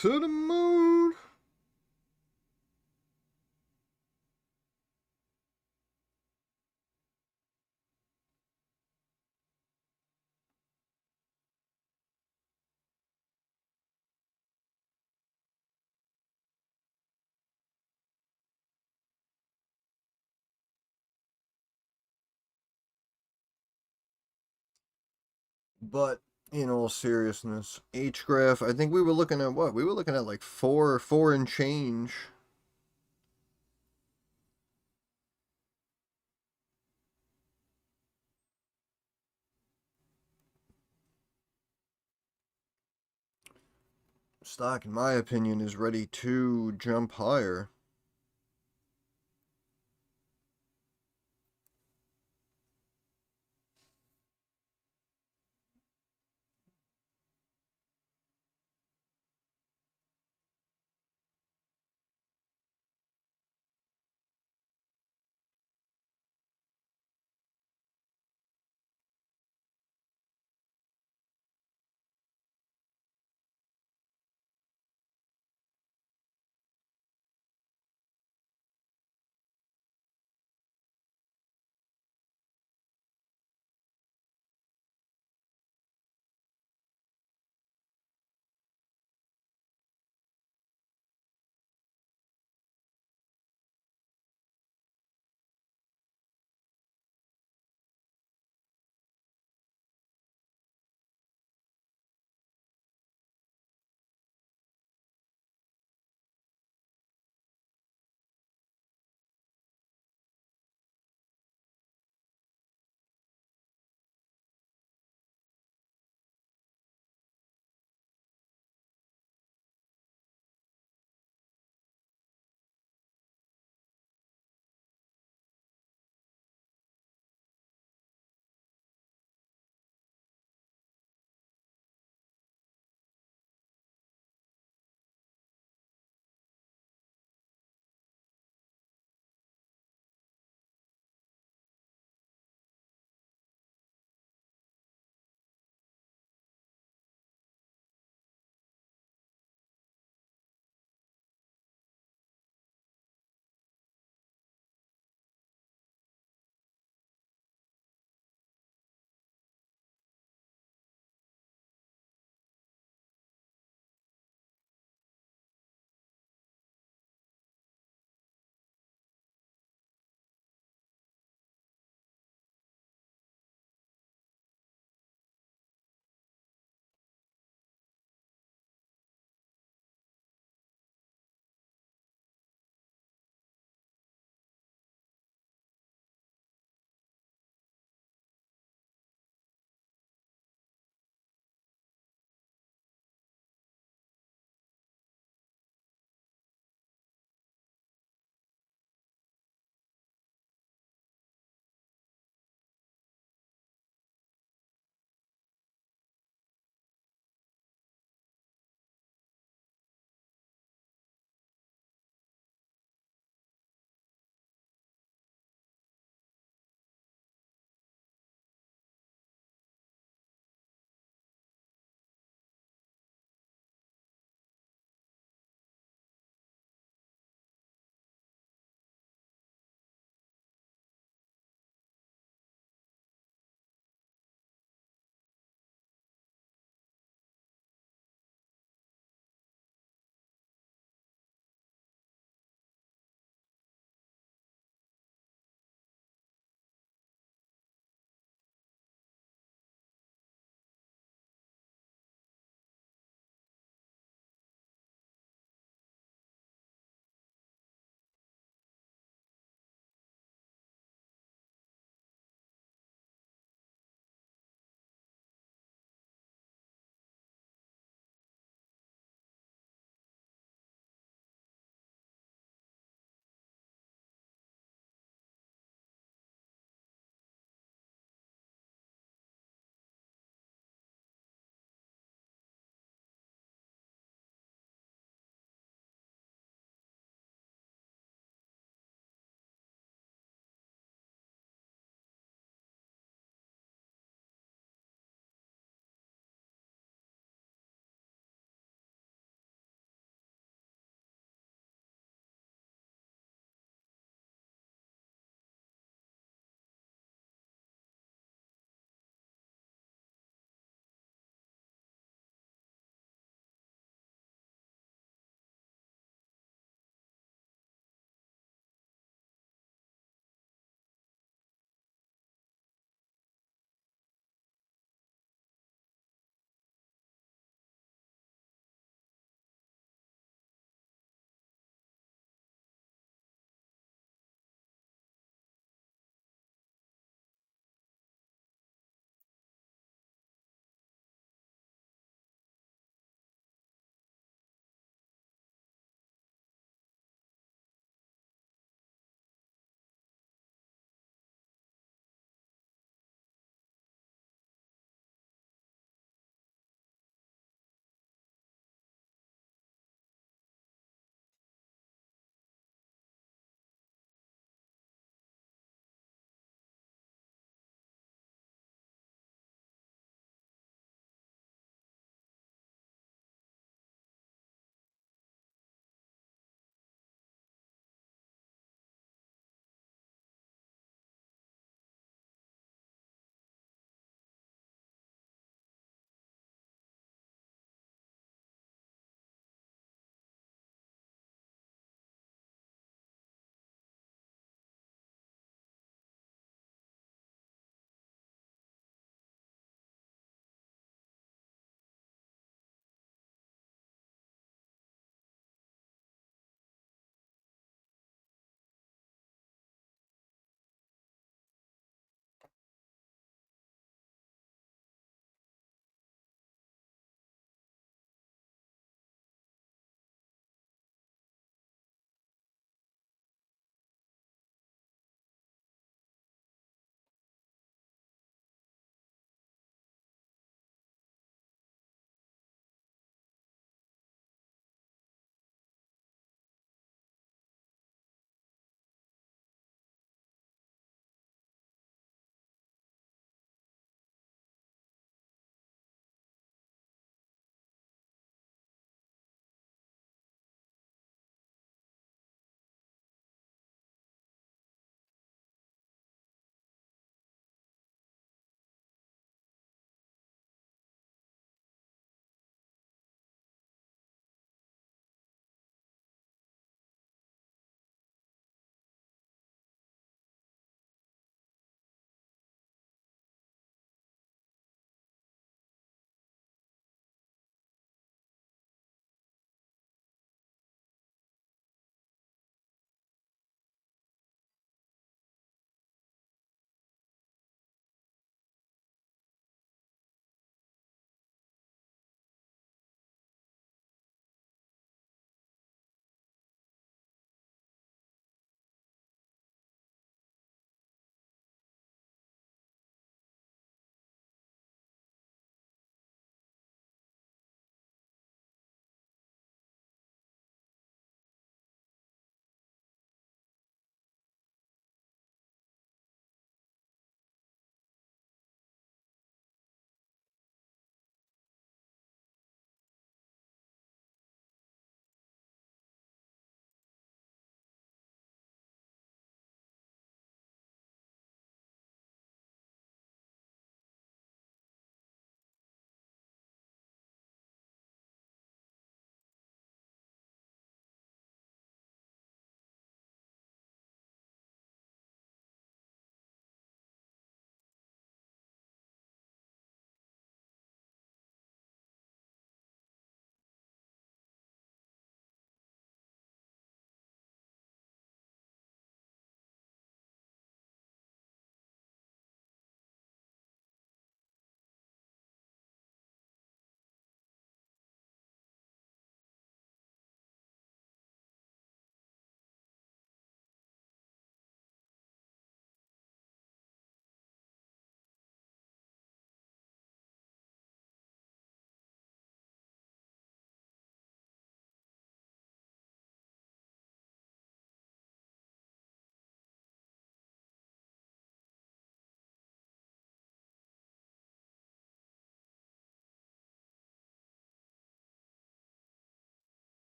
[SPEAKER 1] to the moon. But in all seriousness, HGRAF, I think we were looking at what? We were looking at like four and change. Stock, in my opinion, is ready to jump higher.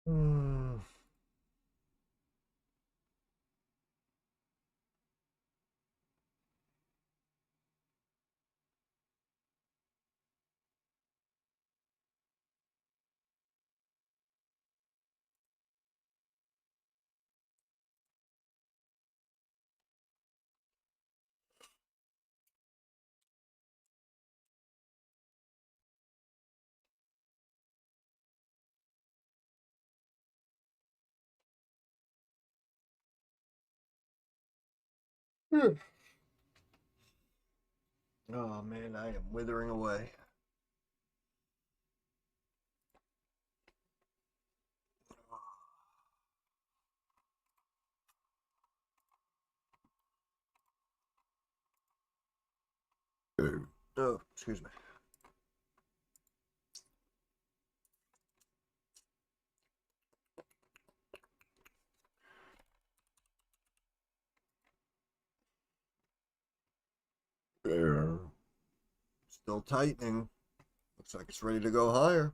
[SPEAKER 1] Hmm. Oh man, I am withering away. Oh, excuse me. Still tightening. Looks like it's ready to go higher.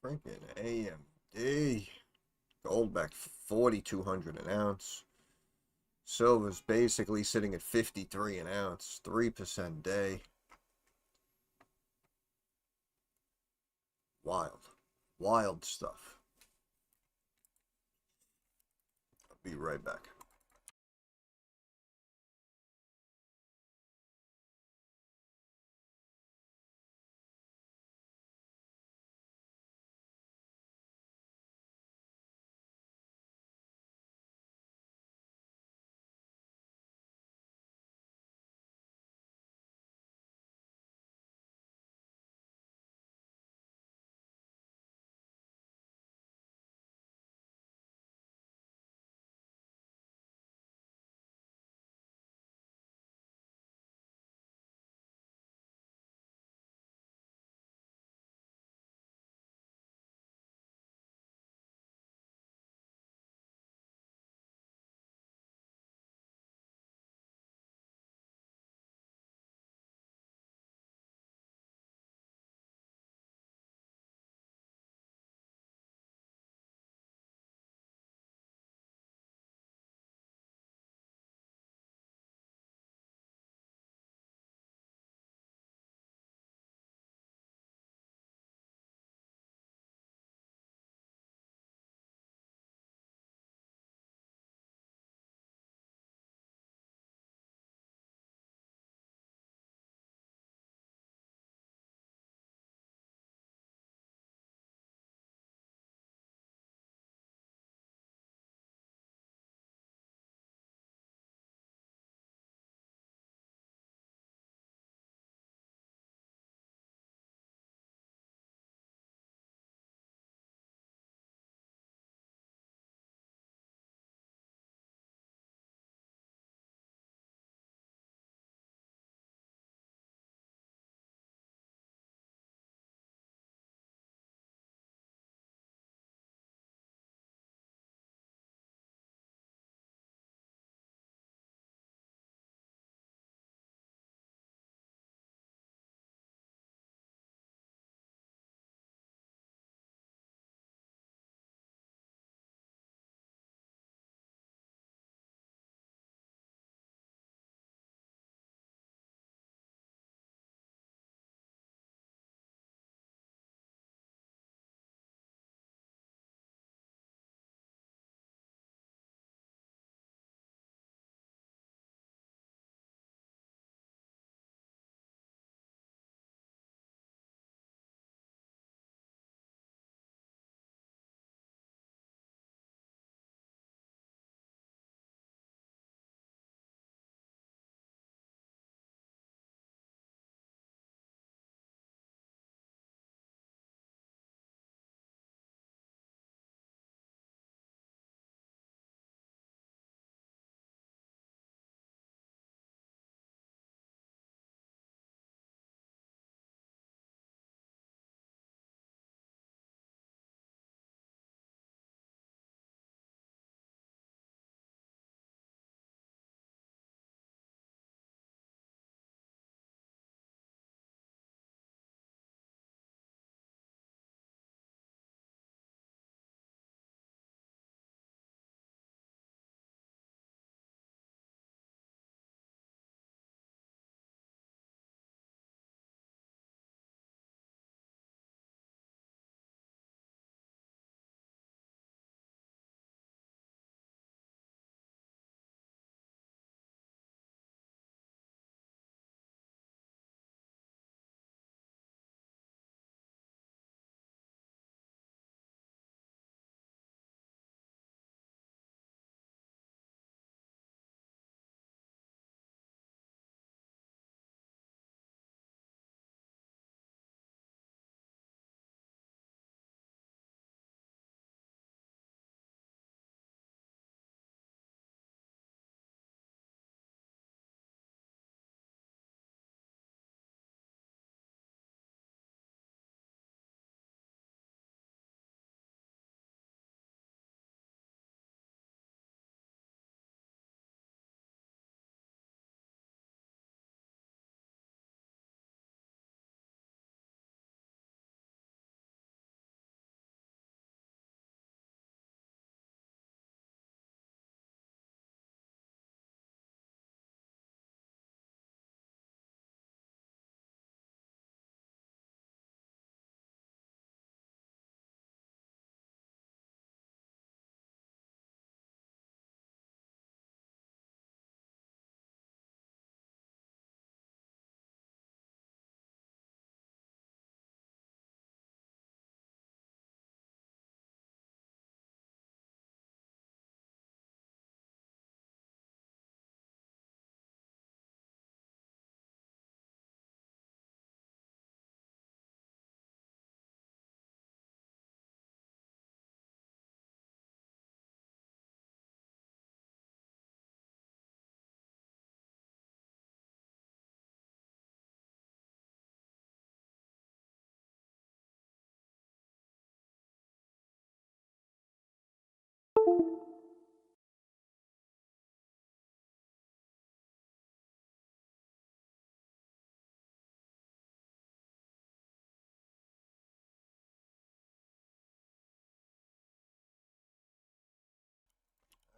[SPEAKER 1] Freaking AMD. Gold back 4,200 an ounce. Silver's basically sitting at 53 an ounce. 3% day. Wild. Wild stuff. I'll be right back.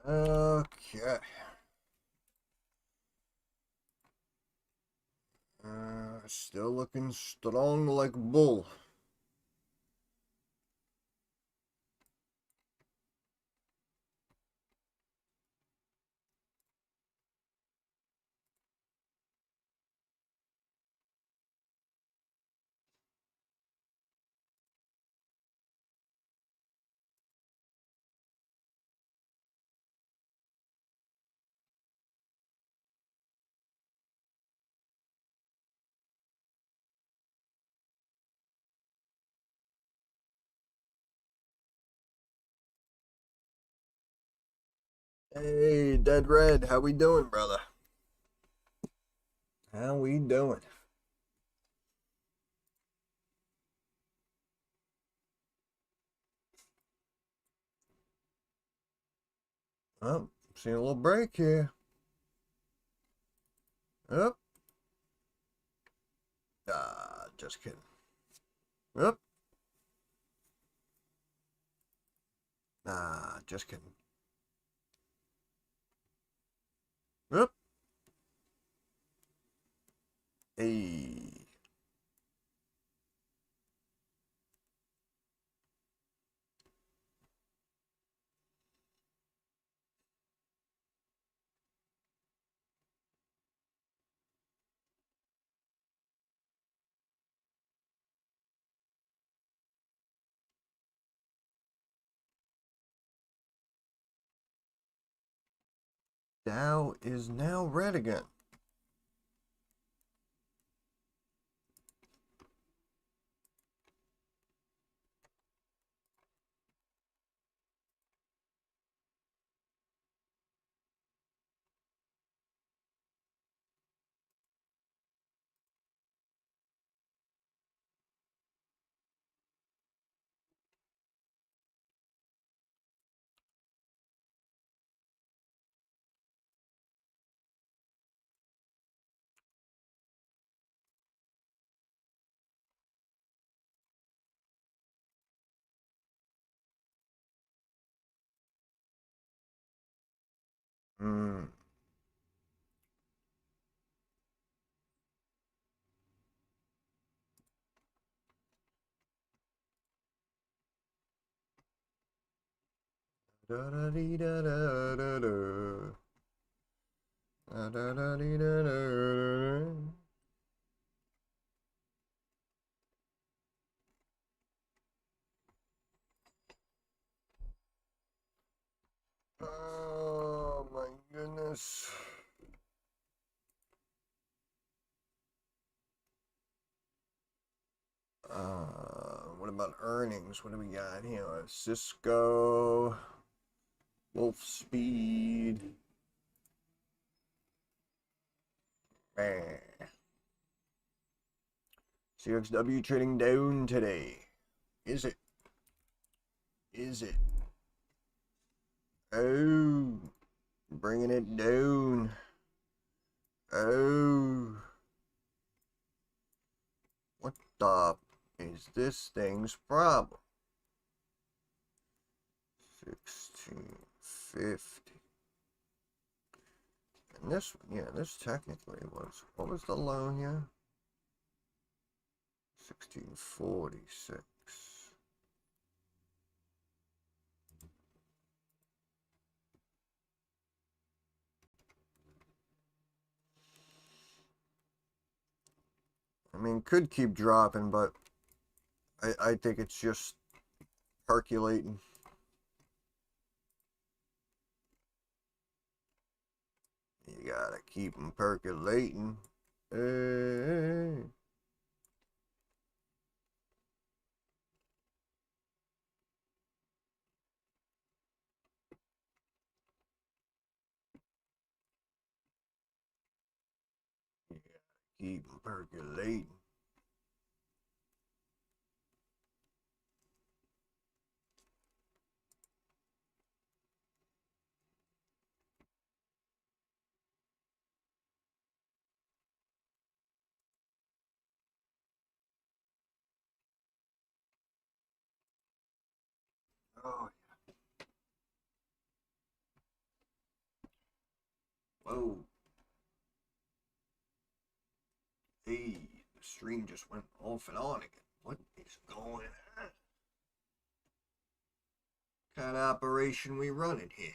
[SPEAKER 1] Okay. Still looking strong like bull. Hey, Dead Red, how we doing, brother? How we doing? Oh, seeing a little break here. Up. Just kidding. Up. Just kidding. Up. Hey. Dow is now red again. Hmm. Da da dee da da da da. Da da da dee da da da. Oh my goodness. What about earnings? What do we got here? Cisco, Wolf Speed. Man. CXW trading down today. Is it? Is it? Oh, bringing it down. Oh. What the is this thing's problem? 1650. And this, yeah, this technically was, what was the low here? 1646. I mean, could keep dropping, but I think it's just percolating. You gotta keep them percolating. Hey. You gotta keep them percolating. Oh, Oh. Hey, the stream just went off and on again. What is going on? What kind of operation we running here?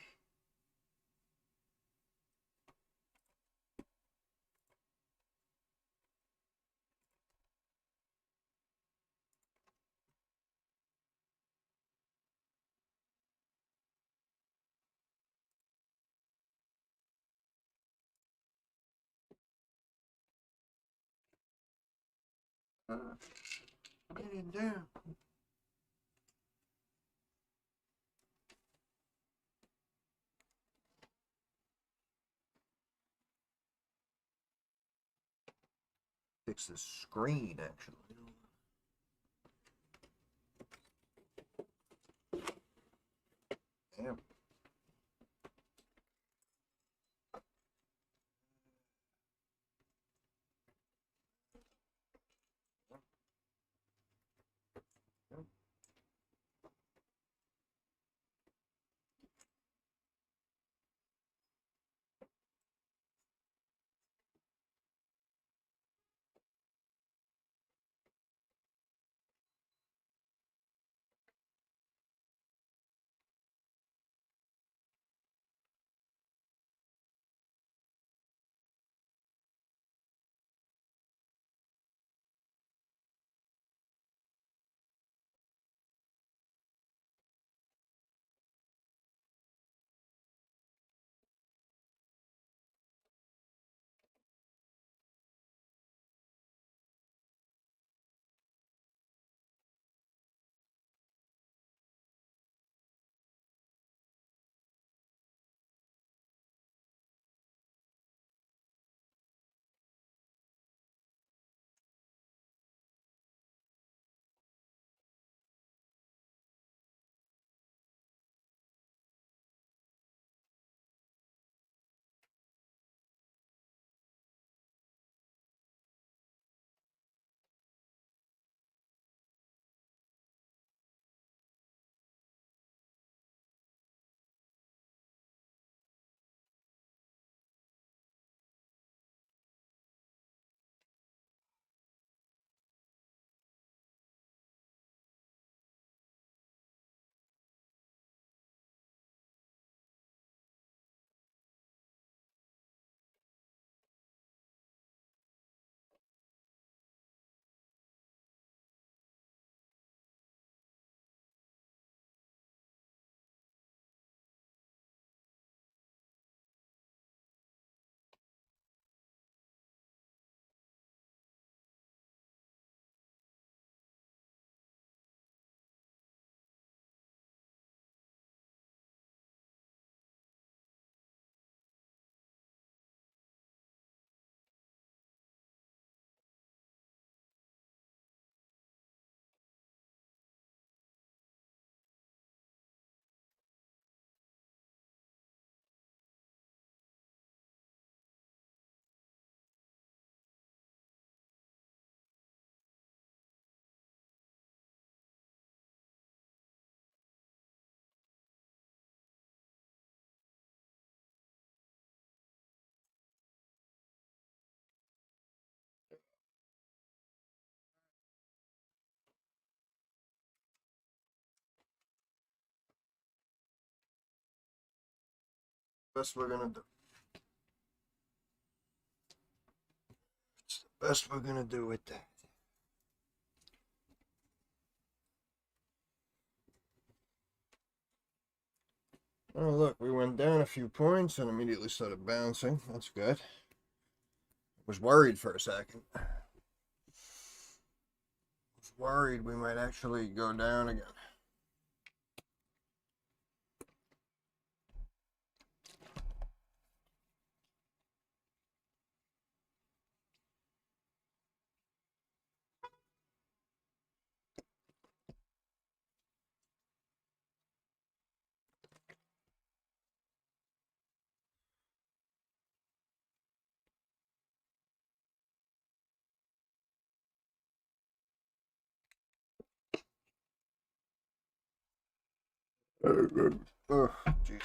[SPEAKER 1] Get in there. Fix the screen, actually. Damn. Best we're gonna do. It's the best we're gonna do with that. Oh, look, we went down a few points and immediately started bouncing. That's good. Was worried for a second. Was worried we might actually go down again. Oh, jeez.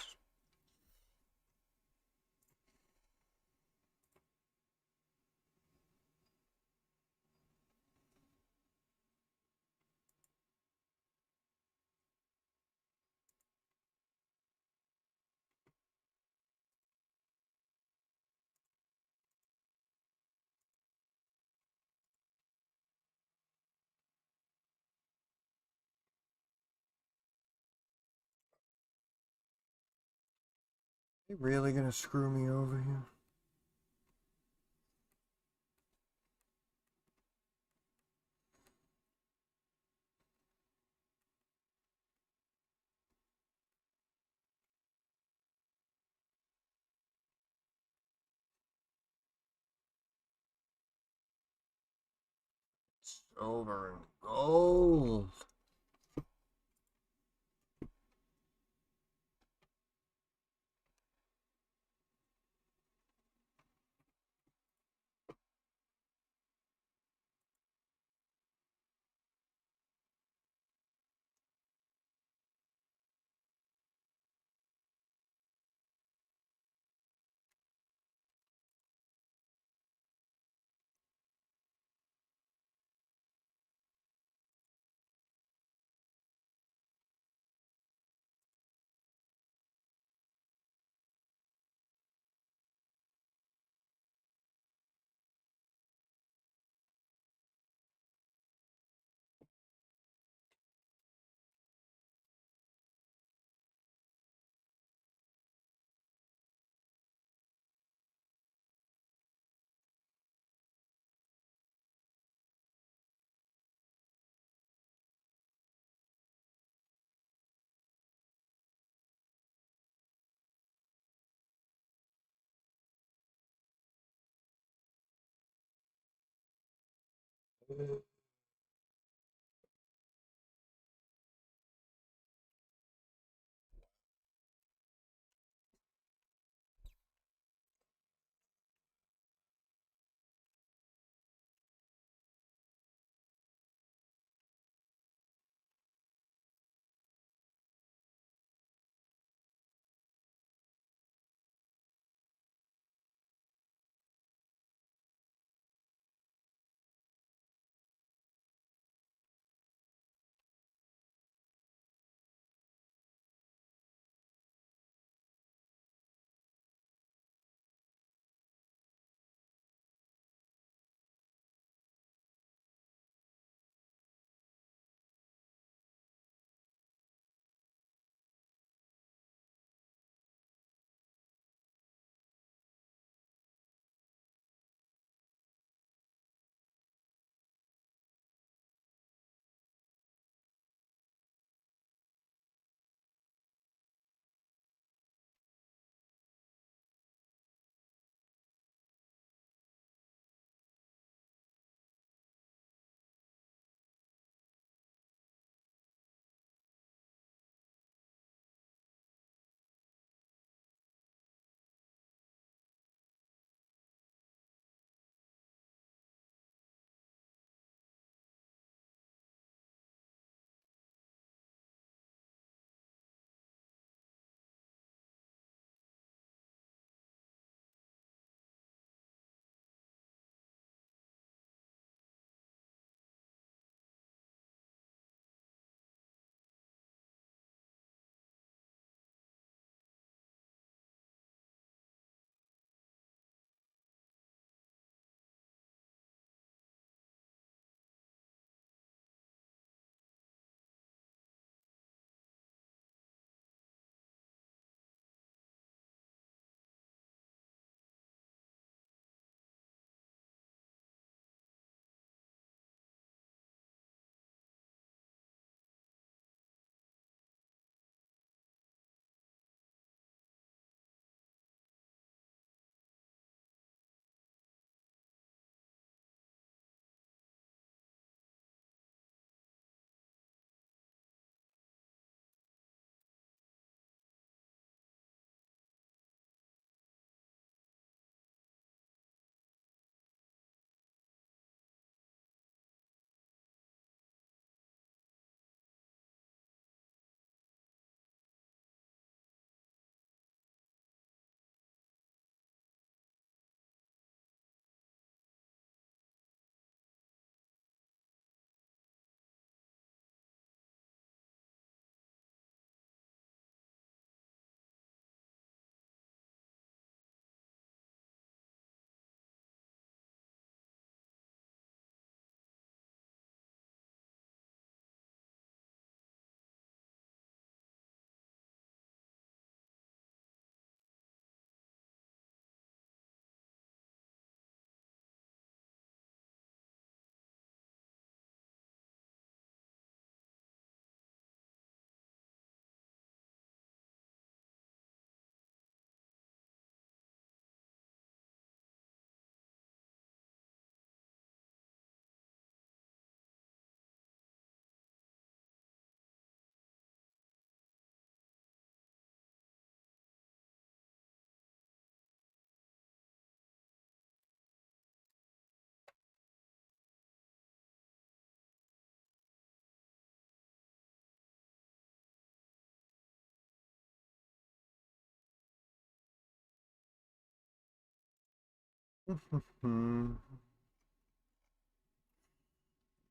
[SPEAKER 1] You really gonna screw me over here? Silver and gold.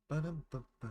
[SPEAKER 1] Ba-dum-ba-ba.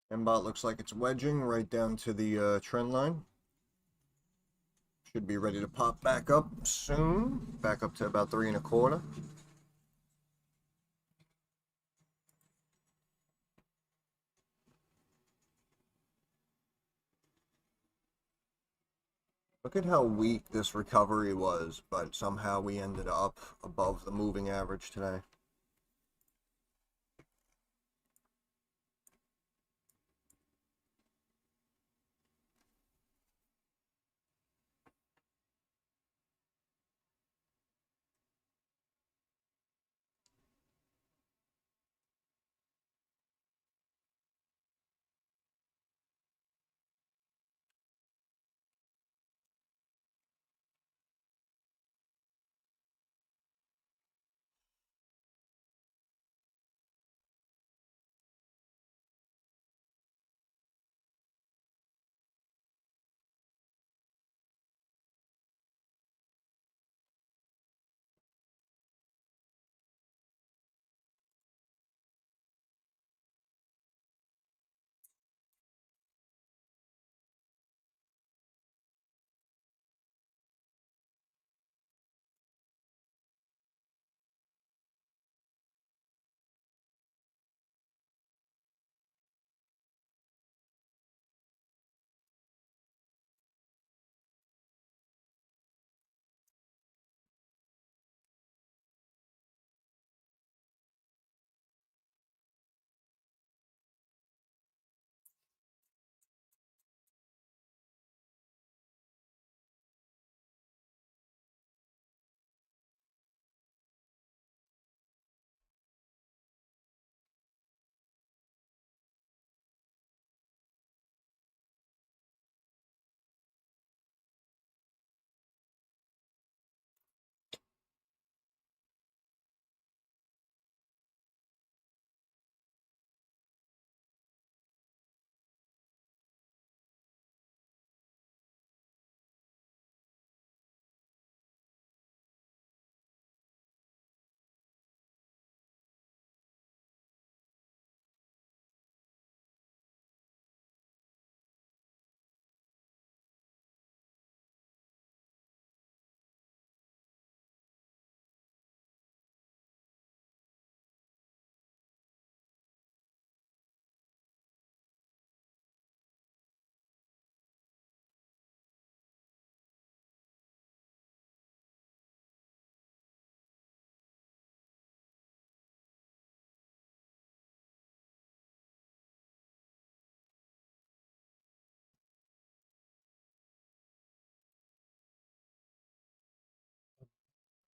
[SPEAKER 1] Mbot looks like it's wedging right down to the trend line. Should be ready to pop back up soon. Back up to about 3.25. Look at how weak this recovery was, but somehow we ended up above the moving average today.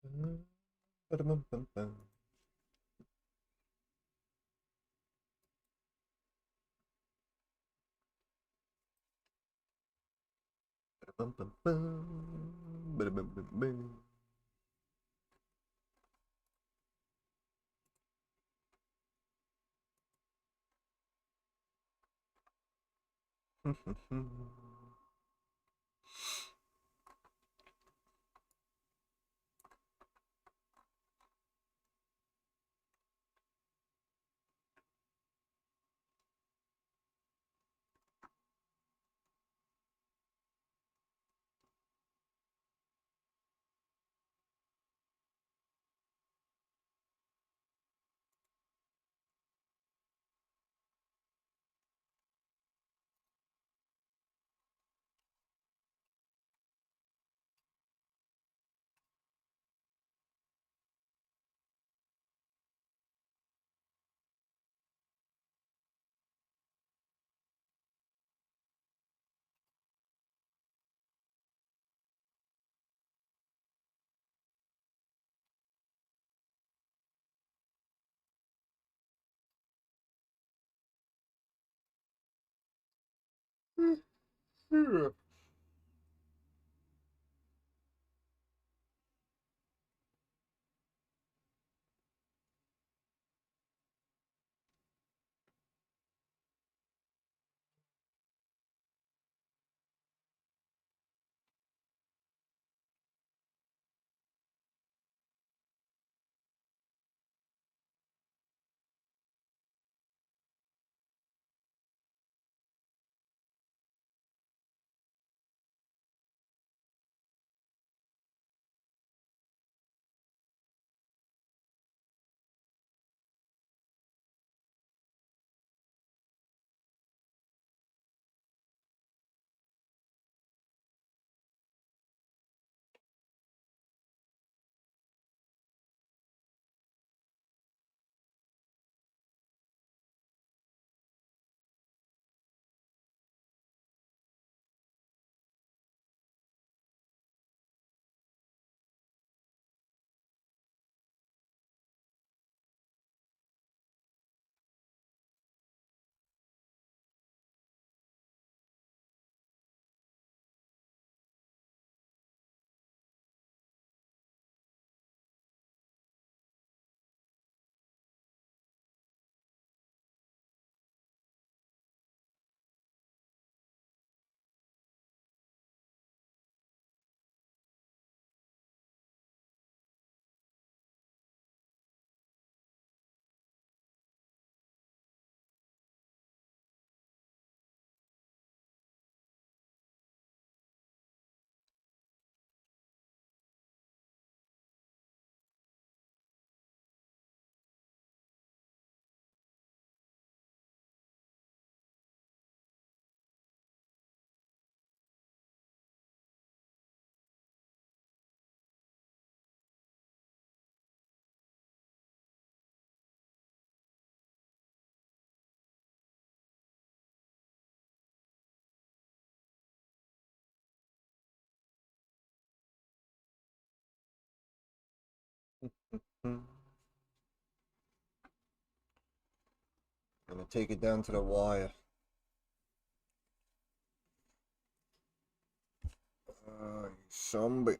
[SPEAKER 1] Ba-dum-bum-bum. Ba-dum-bum-bum. Ba-dum-bum-bum. Gonna take it down to the wire. Some bitch.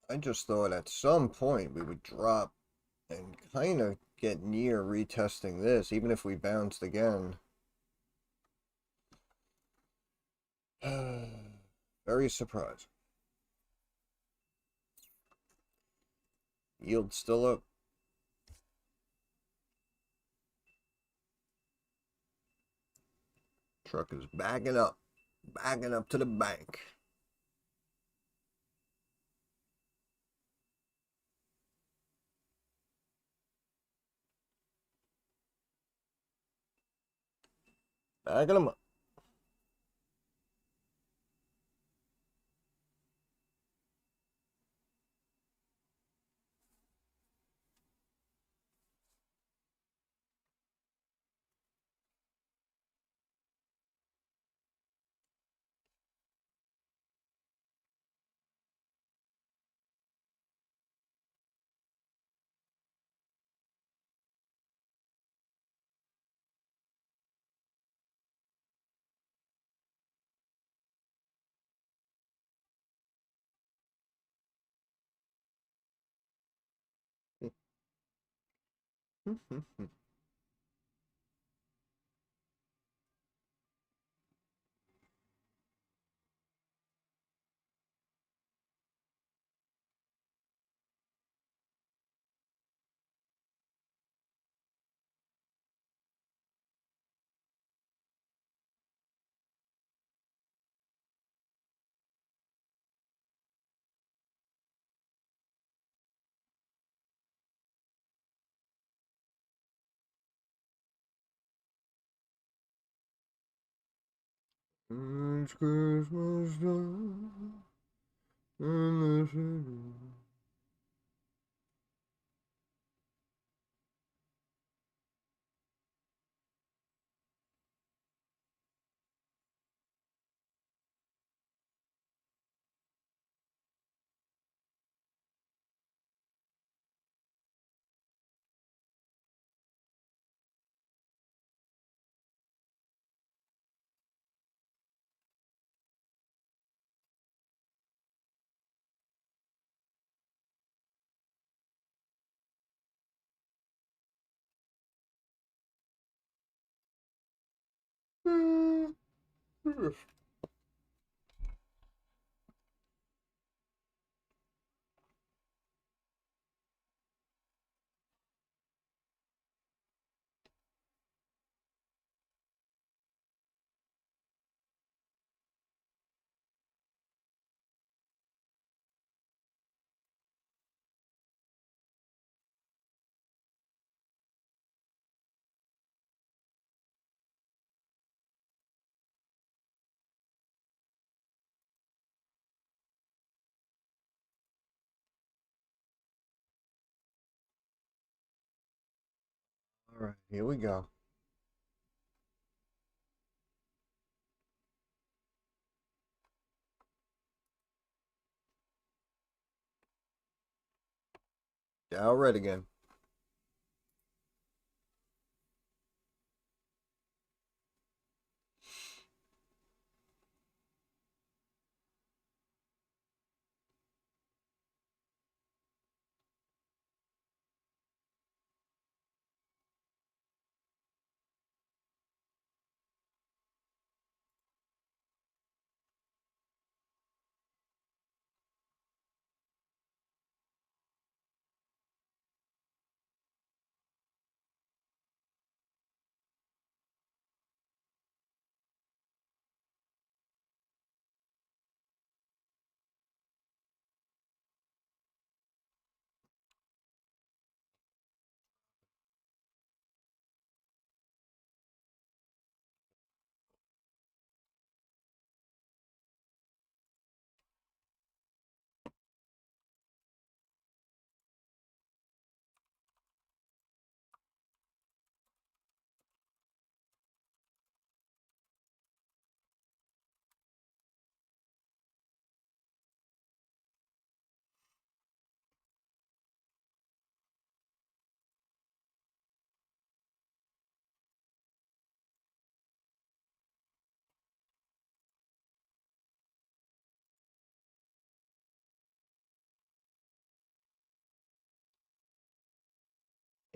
[SPEAKER 1] I just thought at some point we would drop and kind of get near retesting this, even if we bounced again. Very surprising. Yield still up. Truck is backing up to the bank. Backing them up. It's Christmas time in the city. All right, here we go. Now red again.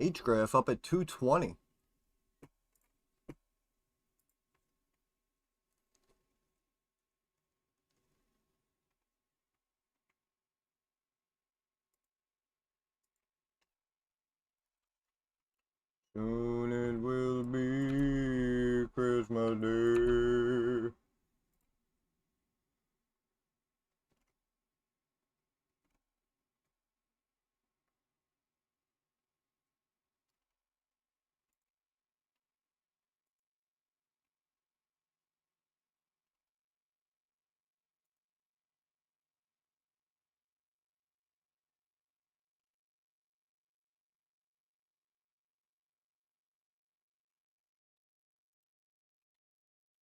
[SPEAKER 1] HGRAF up at 220. Soon it will be Christmas Day.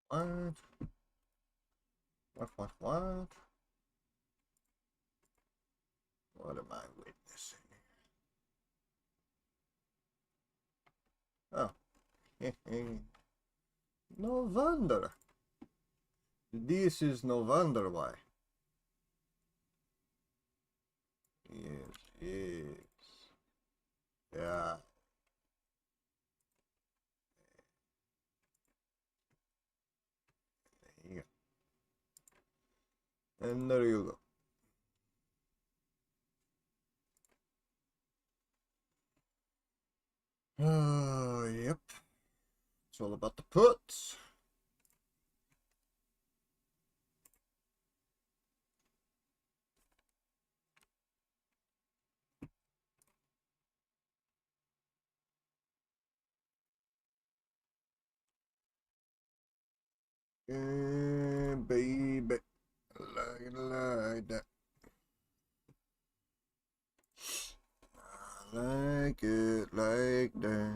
[SPEAKER 1] What? What? What am I witnessing? Oh. No wonder. This is no wonder why. Yes, yes. Yeah. And there you go. Yep. It's all about the puts. Yeah, baby. Like that. I like it like that.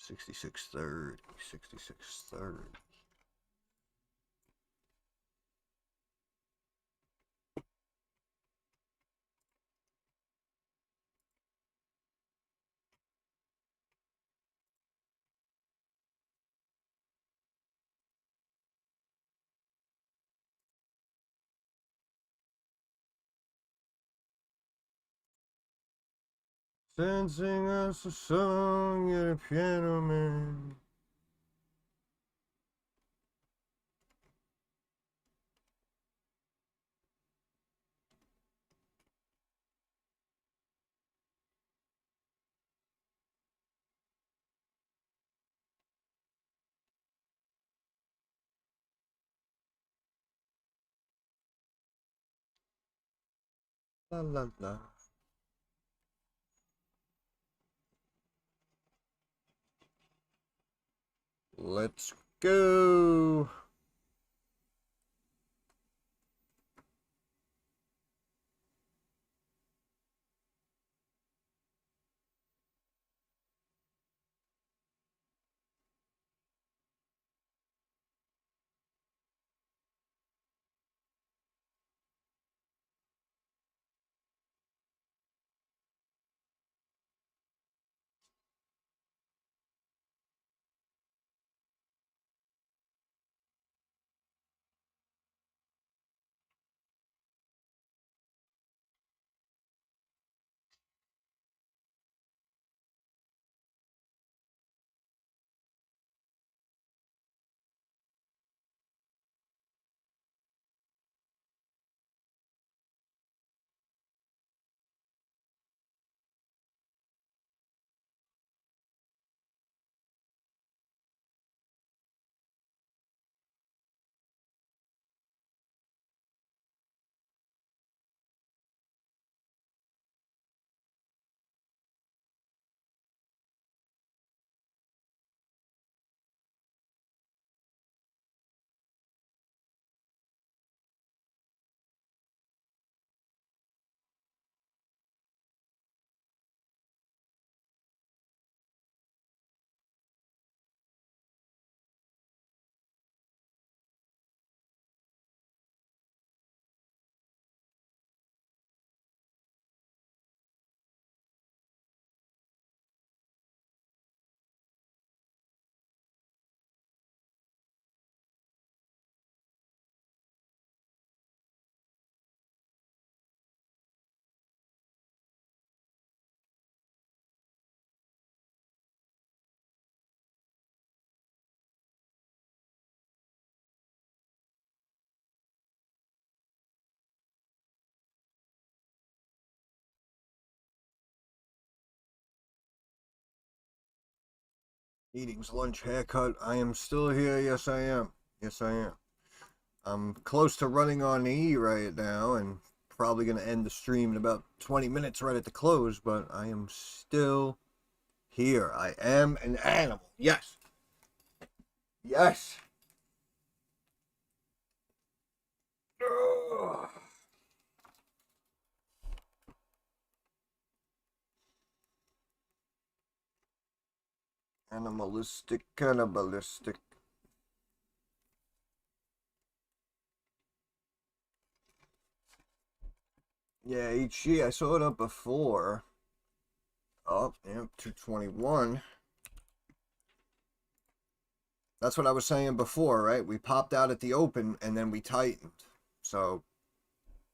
[SPEAKER 1] $66.30. $66.30. Sing us a song, you're a piano man. La la la. Let's go. Meetings, lunch, haircut. I am still here. Yes, I am. Yes, I am. I'm close to running on E right now and probably going to end the stream in about 20 minutes right at the close, but I am still here. I am an animal. Yes. Yes. Ugh. Animalistic, cannibalistic. Yeah, HG, I saw it up before. Oh, yeah, 221. That's what I was saying before, right? We popped out at the open and then we tightened. So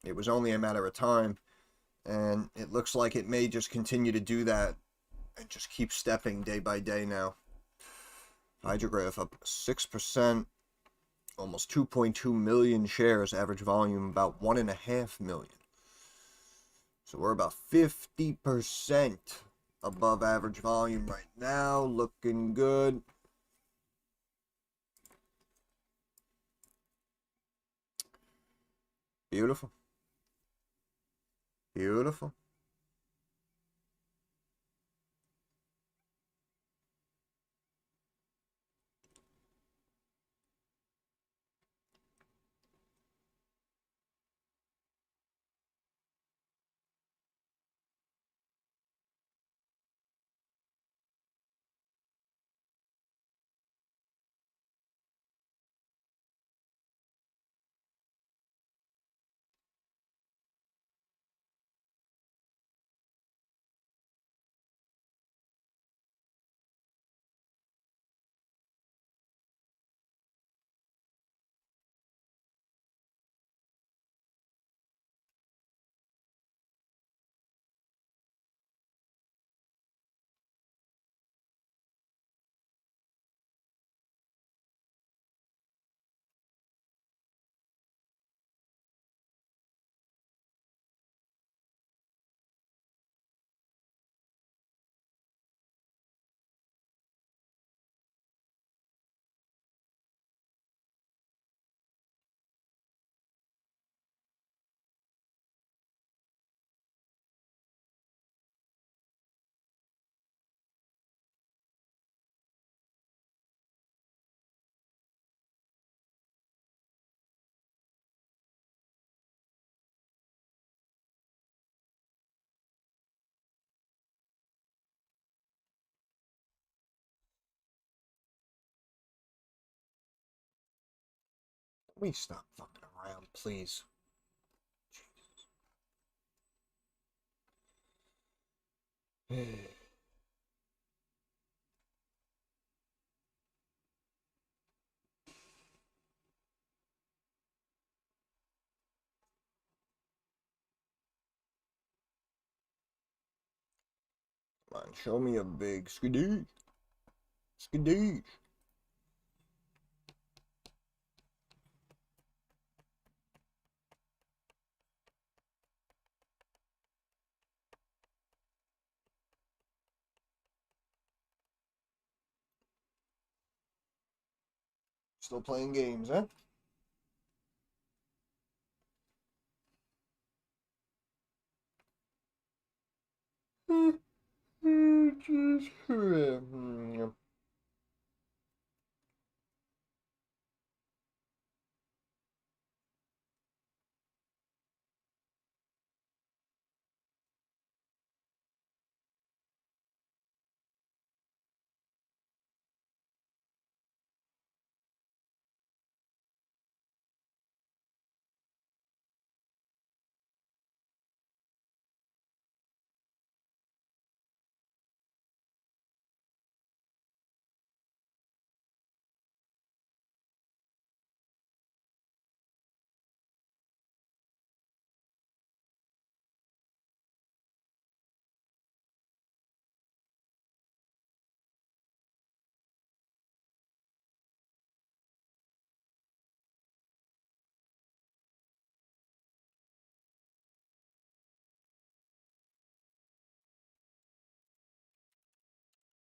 [SPEAKER 1] it was only a matter of time. And it looks like it may just continue to do that and just keep stepping day by day now. HGRAF up 6%, almost 2.2 million shares, average volume about 1.5 million. So we're about 50% above average volume right now, looking good. Beautiful. Beautiful. Let me stop fucking around, please. Come on, show me a big skadoosh. Skadoosh. Still playing games, huh?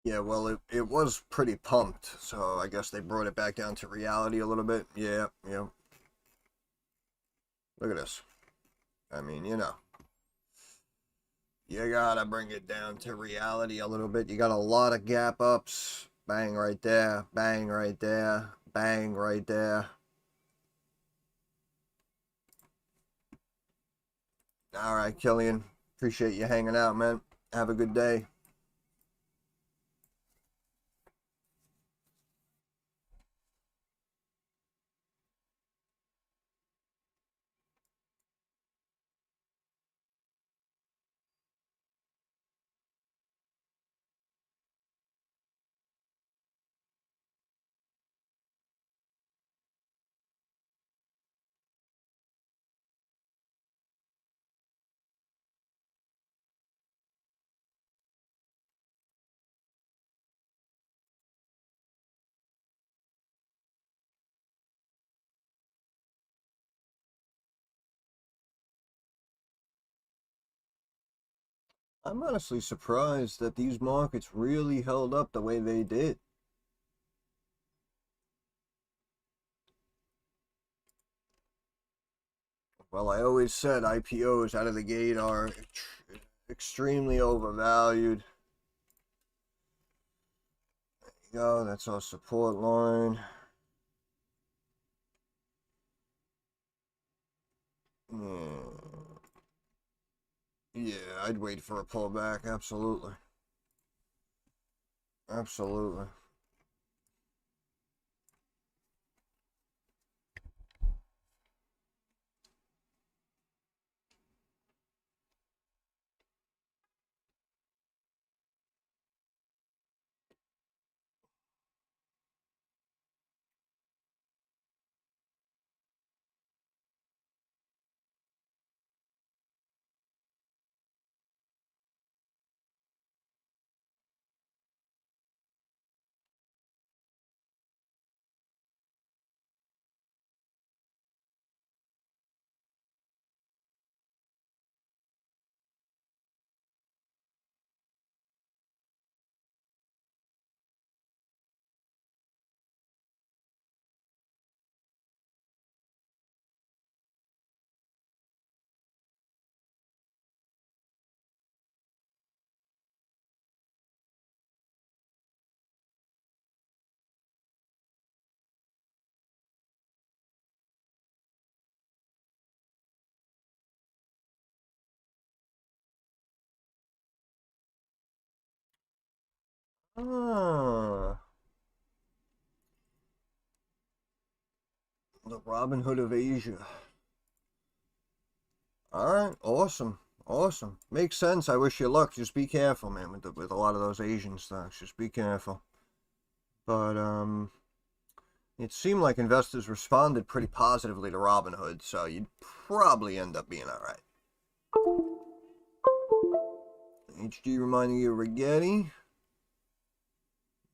[SPEAKER 1] Yeah, well, it was pretty pumped, so I guess they brought it back down to reality a little bit. Yeah, yeah. Look at this. I mean, you gotta bring it down to reality a little bit. You got a lot of gap ups. Bang right there. Bang right there. Bang right there. All right, Killian. Appreciate you hanging out, man. Have a good day. I'm honestly surprised that these markets really held up the way they did. Well, I always said IPOs out of the gate are extremely overvalued. There you go, that's our support line. Yeah, I'd wait for a pullback, absolutely. Absolutely. Ah, the Robin Hood of Asia. All right, awesome, awesome. Makes sense. I wish you luck. Just be careful, man, with a lot of those Asian stocks. Just be careful. But it seemed like investors responded pretty positively to Robinhood, so you'd probably end up being all right. HG reminding you of Rigetti.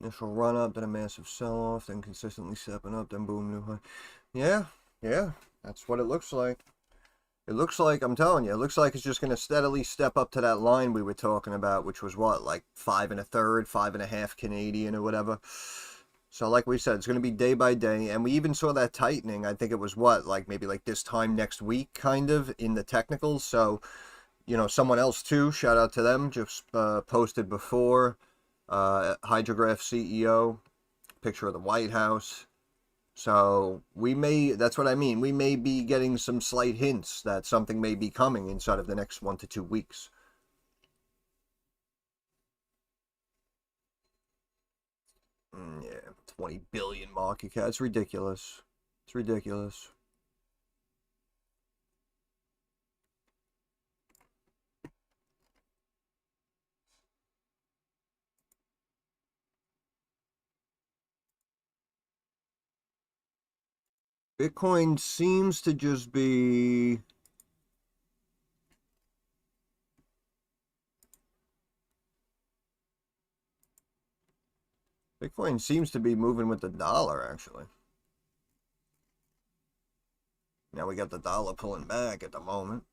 [SPEAKER 1] Initial run up, then a massive sell off, then consistently stepping up, then boom, new high. Yeah, that's what it looks like. It looks like, I'm telling you, it looks like it's just going to steadily step up to that line we were talking about, which was what, like 5 1/3, 5 1/2 Canadian or whatever. So like we said, it's going to be day by day, and we even saw that tightening. I think it was what, like maybe like this time next week, kind of, in the technicals. So, you know, someone else too, shout out to them, just posted before, HGRAF CEO, picture of the White House. So we may, that's what I mean, we may be getting some slight hints that something may be coming inside of the next 1 to 2 weeks. Yeah, 20 billion market cap. It's ridiculous. It's ridiculous. Bitcoin seems to just be Bitcoin seems to be moving with the dollar, actually. Now we got the dollar pulling back at the moment.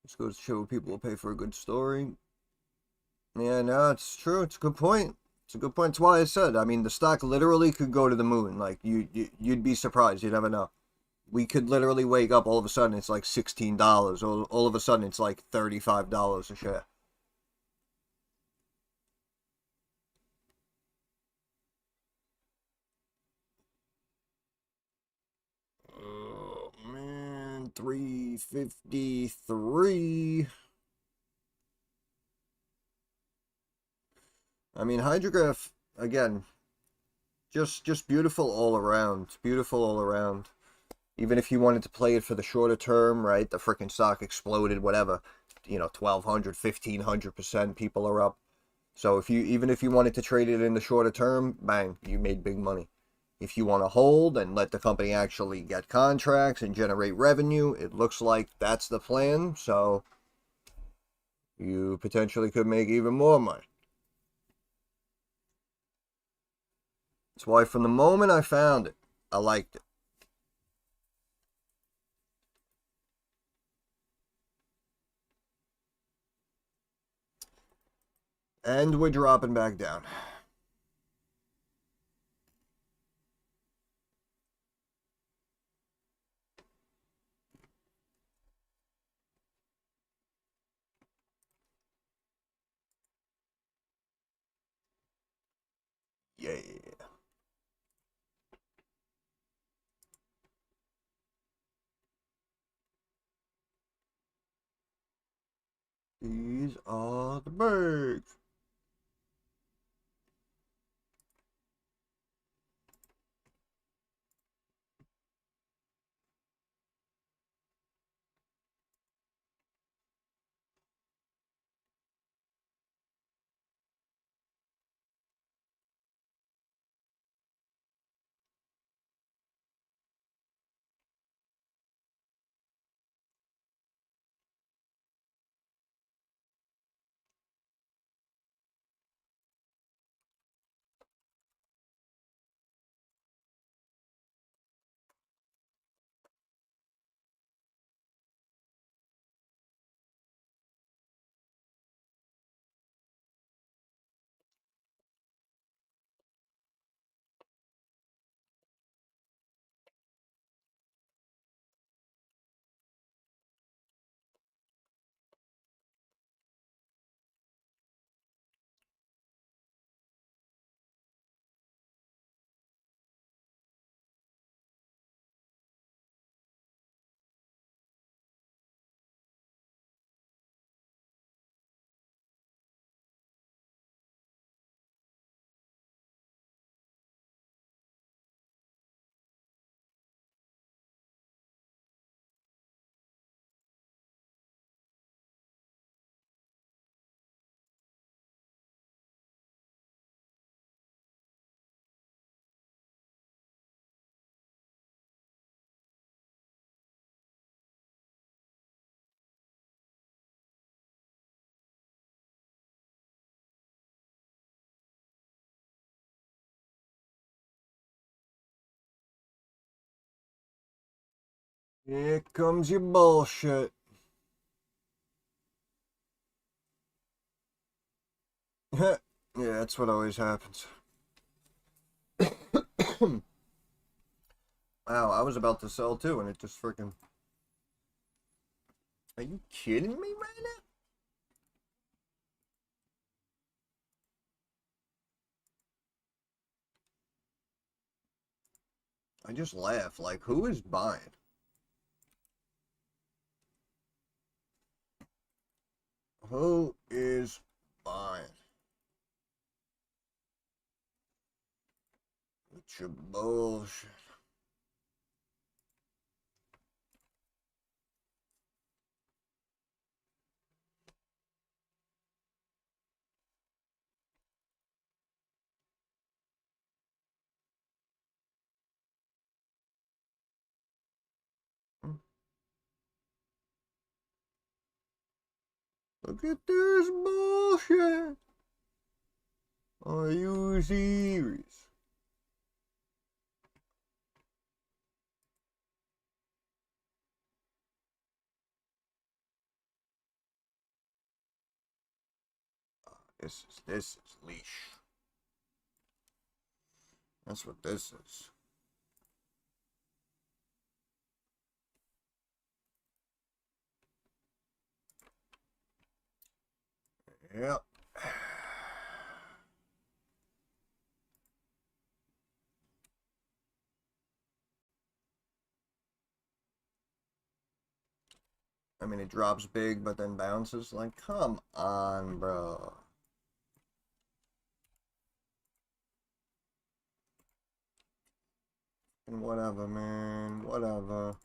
[SPEAKER 1] This goes to show people will pay for a good story. Yeah, no, it's true. It's a good point. It's a good point. That's why I said, I mean, the stock literally could go to the moon. Like, you'd be surprised. You never know. We could literally wake up, all of a sudden, it's like $16. All of a sudden, it's like $35 a share. Oh, man, 353. I mean, HydroGraph, again, just beautiful all around. Beautiful all around. Even if you wanted to play it for the shorter term, right? The freaking stock exploded, whatever. You know, 1,200, 1,500%, people are up. So if you, even if you wanted to trade it in the shorter term, bang, you made big money. If you want to hold and let the company actually get contracts and generate revenue, it looks like that's the plan. So you potentially could make even more money. That's why from the moment I found it, I liked it. And we're dropping back down. Yeah. These are the birds. Here comes your bullshit. Yeah, that's what always happens. Wow, I was about to sell too, and it just freaking. Are you kidding me right now? I just laugh. Like, who is buying? Who is buying? With your bullshit. Look at this bullshit. Are you serious? This is leash. That's what this is. Yep. I mean, it drops big, but then bounces. Like, come on, bro. And whatever, man. Whatever.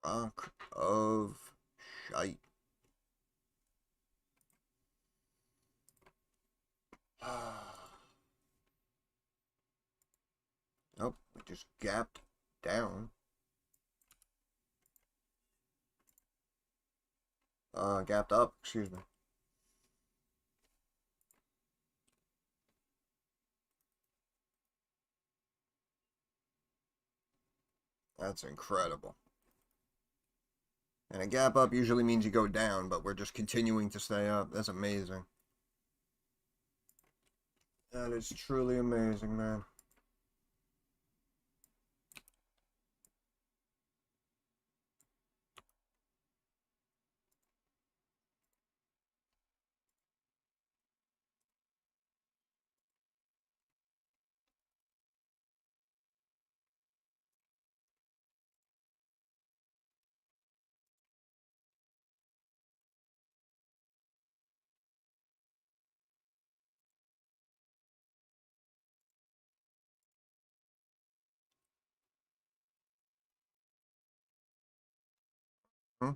[SPEAKER 1] Rock of shite. Nope, it just gapped down. Gapped up, excuse me. That's incredible. And a gap up usually means you go down, but we're just continuing to stay up. That's amazing. That is truly amazing, man. Hmm?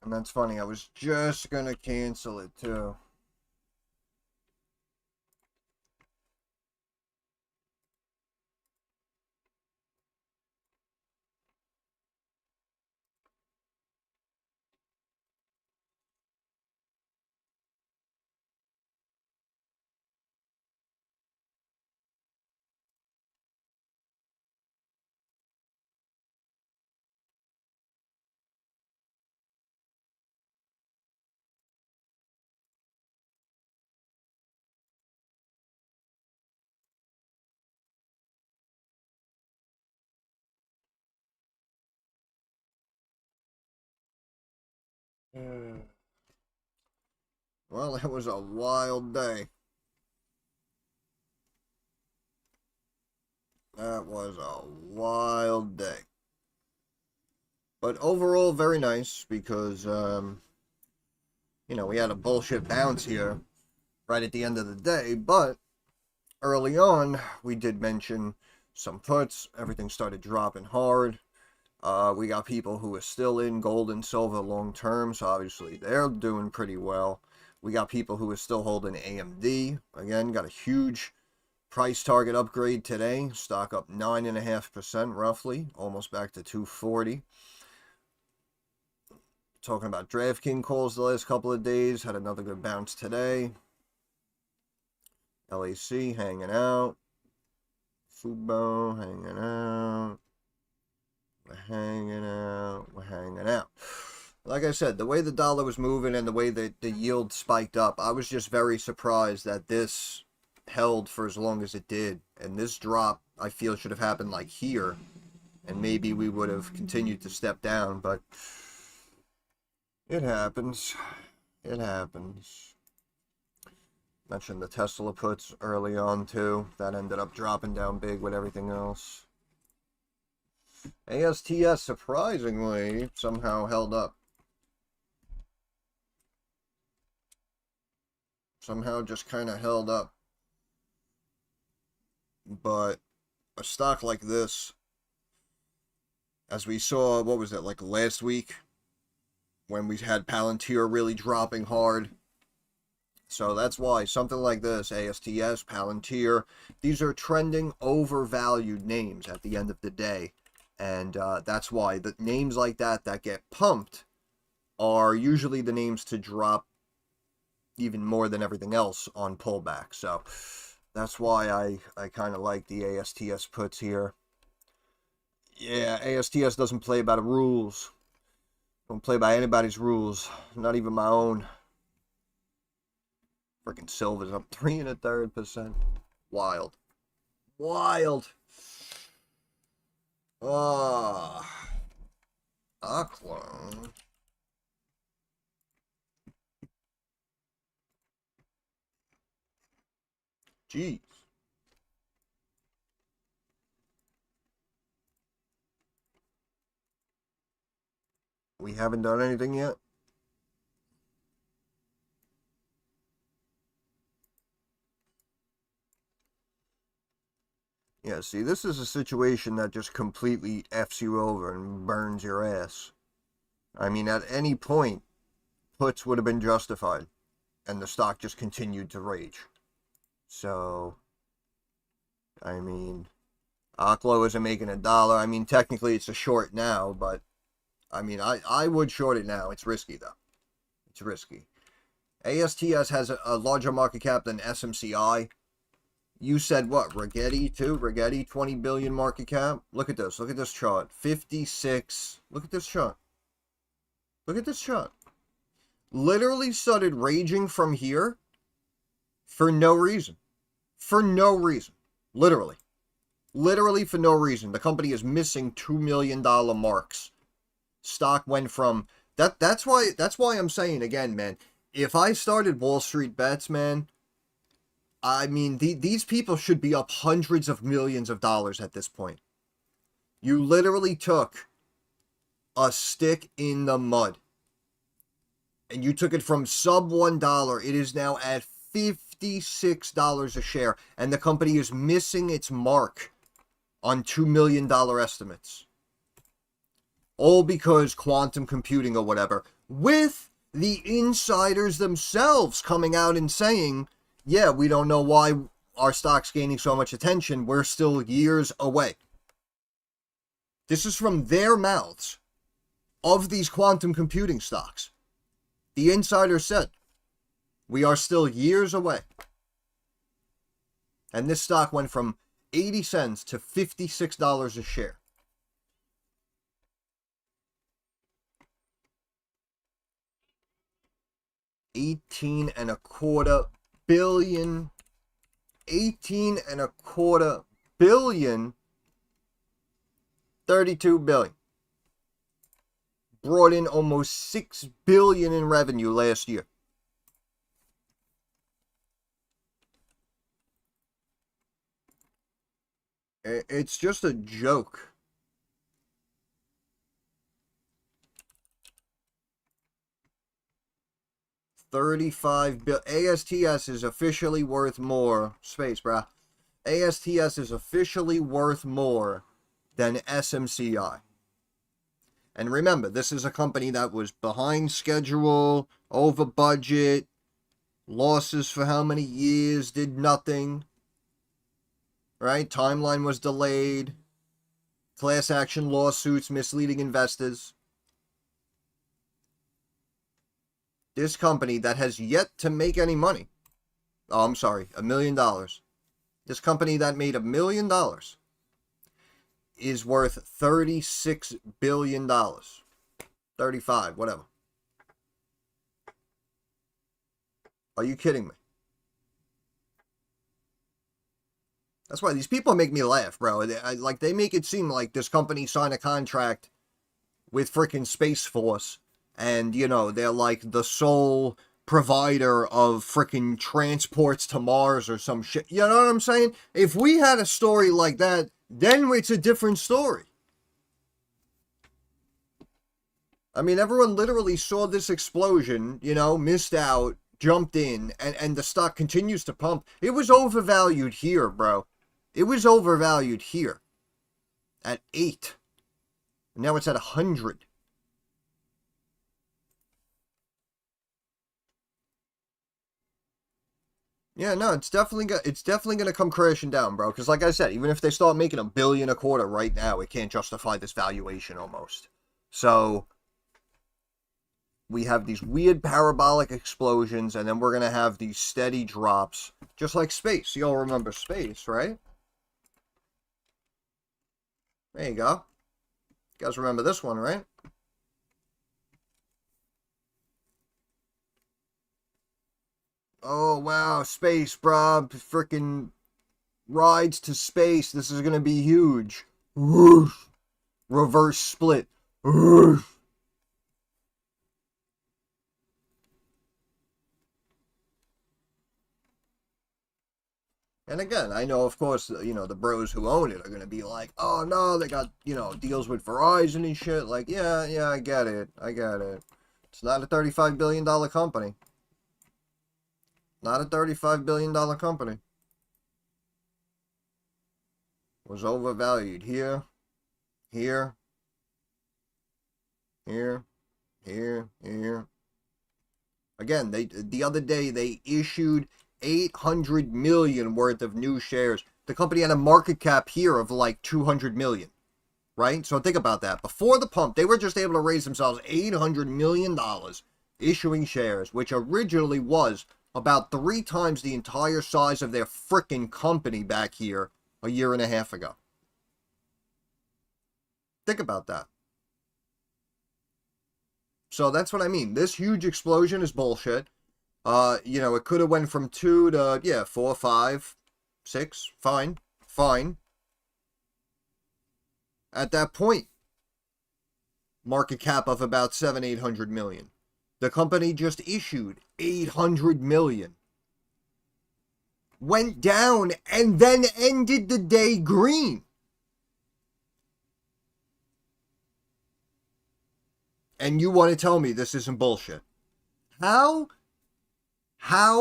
[SPEAKER 1] And that's funny. I was just gonna cancel it too. Well, it was a wild day. That was a wild day. But overall, very nice because, we had a bullshit bounce here right at the end of the day. But early on, we did mention some puts. Everything started dropping hard. We got people who are still in gold and silver long term, so obviously they're doing pretty well. We got people who are still holding AMD. Again, got a huge price target upgrade today. Stock up 9.5% roughly, almost back to 240. Talking about DraftKings calls the last couple of days. Had another good bounce today. LAC hanging out. Fubo hanging out. We're hanging out. We're hanging out. Like I said, the way the dollar was moving and the way that the yield spiked up, I was just very surprised that this held for as long as it did. And this drop, I feel, should have happened like here. And maybe we would have continued to step down, but it happens. It happens. Mentioned the Tesla puts early on too. That ended up dropping down big with everything else. ASTS surprisingly somehow held up. Somehow just kind of held up. But a stock like this, as we saw, what was it, like last week? When we had Palantir really dropping hard. So that's why something like this, ASTS, Palantir, these are trending overvalued names at the end of the day. And that's why the names like that get pumped are usually the names to drop even more than everything else on pullback. So that's why I kind of like the ASTS puts here. Yeah, ASTS doesn't play by the rules. Don't play by anybody's rules, not even my own. Freaking silver's up 3 1/3%. Wild. Wild. A clone. Jeez. We haven't done anything yet. Yeah, see, this is a situation that just completely F's you over and burns your ass. I mean, at any point, puts would have been justified, and the stock just continued to rage. So, I mean, Oklo isn't making $1. I mean, technically it's a short now, but, I mean, I would short it now. It's risky, though. It's risky. ASTS has a larger market cap than SMCI. You said what? Rigetti too? Rigetti, 20 billion market cap? Look at this. Look at this chart. 56. Look at this chart. Look at this chart. Literally started raging from here for no reason. For no reason. Literally. Literally for no reason. The company is missing $2 million marks. Stock went from... That's why I'm saying again, man. If I started Wall Street Bets, man, I mean, these people should be up hundreds of millions of dollars at this point. You literally took a stick in the mud. And you took it from sub $1. It is now at $56 a share. And the company is missing its mark on $2 million estimates. All because quantum computing or whatever. With the insiders themselves coming out and saying, yeah, we don't know why our stock's gaining so much attention. We're still years away. This is from their mouths of these quantum computing stocks. The insider said, we are still years away. And this stock went from 80 cents to $56 a share. $18.25 billion. $18.25 billion. $32 billion. Brought in almost $6 billion in revenue last year. It's just a joke. $35 billion. ASTS is officially worth more. Space, bruh. ASTS is officially worth more than SMCI. And remember, this is a company that was behind schedule, over budget, losses for how many years, did nothing. Right? Timeline was delayed. Class action lawsuits, misleading investors. This company that has yet to make any money. Oh, I'm sorry, $1 million. This company that made $1 million is worth $36 billion. 35, whatever. Are you kidding me? That's why these people make me laugh, bro. They make it seem like this company signed a contract with frickin' Space Force, and, you know, they're like the sole provider of frickin' transports to Mars or some shit. You know what I'm saying? If we had a story like that, then it's a different story. I mean, everyone literally saw this explosion, you know, missed out, jumped in, and the stock continues to pump. It was overvalued here, bro. It was overvalued here at 8. Now it's at 100. Yeah, no, it's definitely gonna come crashing down, bro. Because like I said, even if they start making $1 billion a quarter right now, it can't justify this valuation almost. So we have these weird parabolic explosions, and then we're gonna have these steady drops, just like space. You all remember space, right? There you go. You guys remember this one, right? Oh, wow, space, bro. Freaking rides to space. This is going to be huge. Woof. Reverse split. Woof. And again, I know, of course, you know, the bros who own it are going to be like, oh, no, they got, you know, deals with Verizon and shit. Like, yeah, I get it. I get it. It's not a $35 billion company. Not a $35 billion company. Was overvalued here, here, here, here. Again, the other day they issued 800 million worth of new shares. The company had a market cap here of like 200 million, right? So think about that. Before the pump, they were just able to raise themselves $800 million issuing shares, which originally was about 3 times the entire size of their frickin' company back here a year and a half ago. Think about that. So that's what I mean. This huge explosion is bullshit. You know, it could have went from 2 to, yeah, 4, 5, 6. Fine. Fine. At that point, market cap of about 700-800 million. The company just issued 800 million. Went down and then ended the day green. And you want to tell me this isn't bullshit? How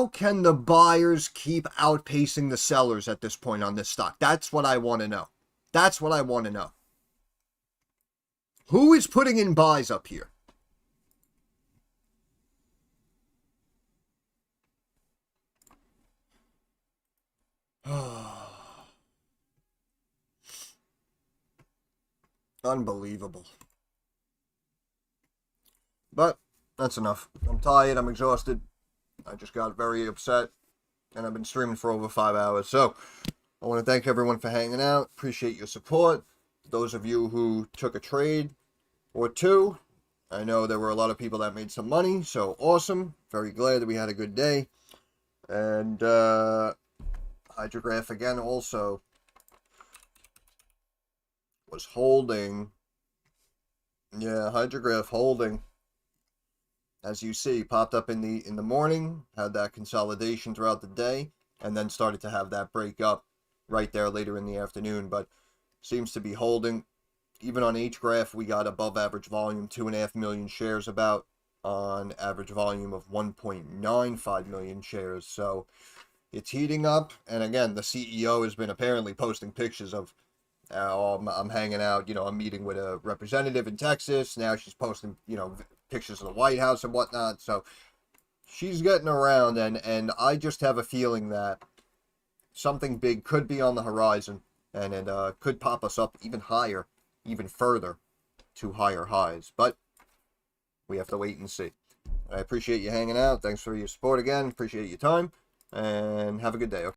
[SPEAKER 1] can the buyers keep outpacing the sellers at this point on this stock? That's what I want to know. That's what I want to know. Who is putting in buys up here? Unbelievable. But that's enough. I'm tired. I'm exhausted. I just got very upset. And I've been streaming for over 5 hours. So I want to thank everyone for hanging out. Appreciate your support. Those of you who took a trade or two. I know there were a lot of people that made some money. So awesome. Very glad that we had a good day. And HGRAF again also was holding. Yeah, HGRAF holding. As you see, popped up in the morning, had that consolidation throughout the day, and then started to have that break up right there later in the afternoon. But seems to be holding. Even on HGRAF, we got above average volume, 2.5 million shares about, on average volume of 1.95 million shares. So it's heating up. And again, the CEO has been apparently posting pictures of, I'm hanging out, you know, I'm meeting with a representative in Texas. Now she's posting, you know, pictures of the White House and whatnot. So she's getting around, and I just have a feeling that something big could be on the horizon, and it could pop us up even higher, even further to higher highs. But we have to wait and see. I appreciate you hanging out. Thanks for your support again. Appreciate your time, and have a good day. Okay?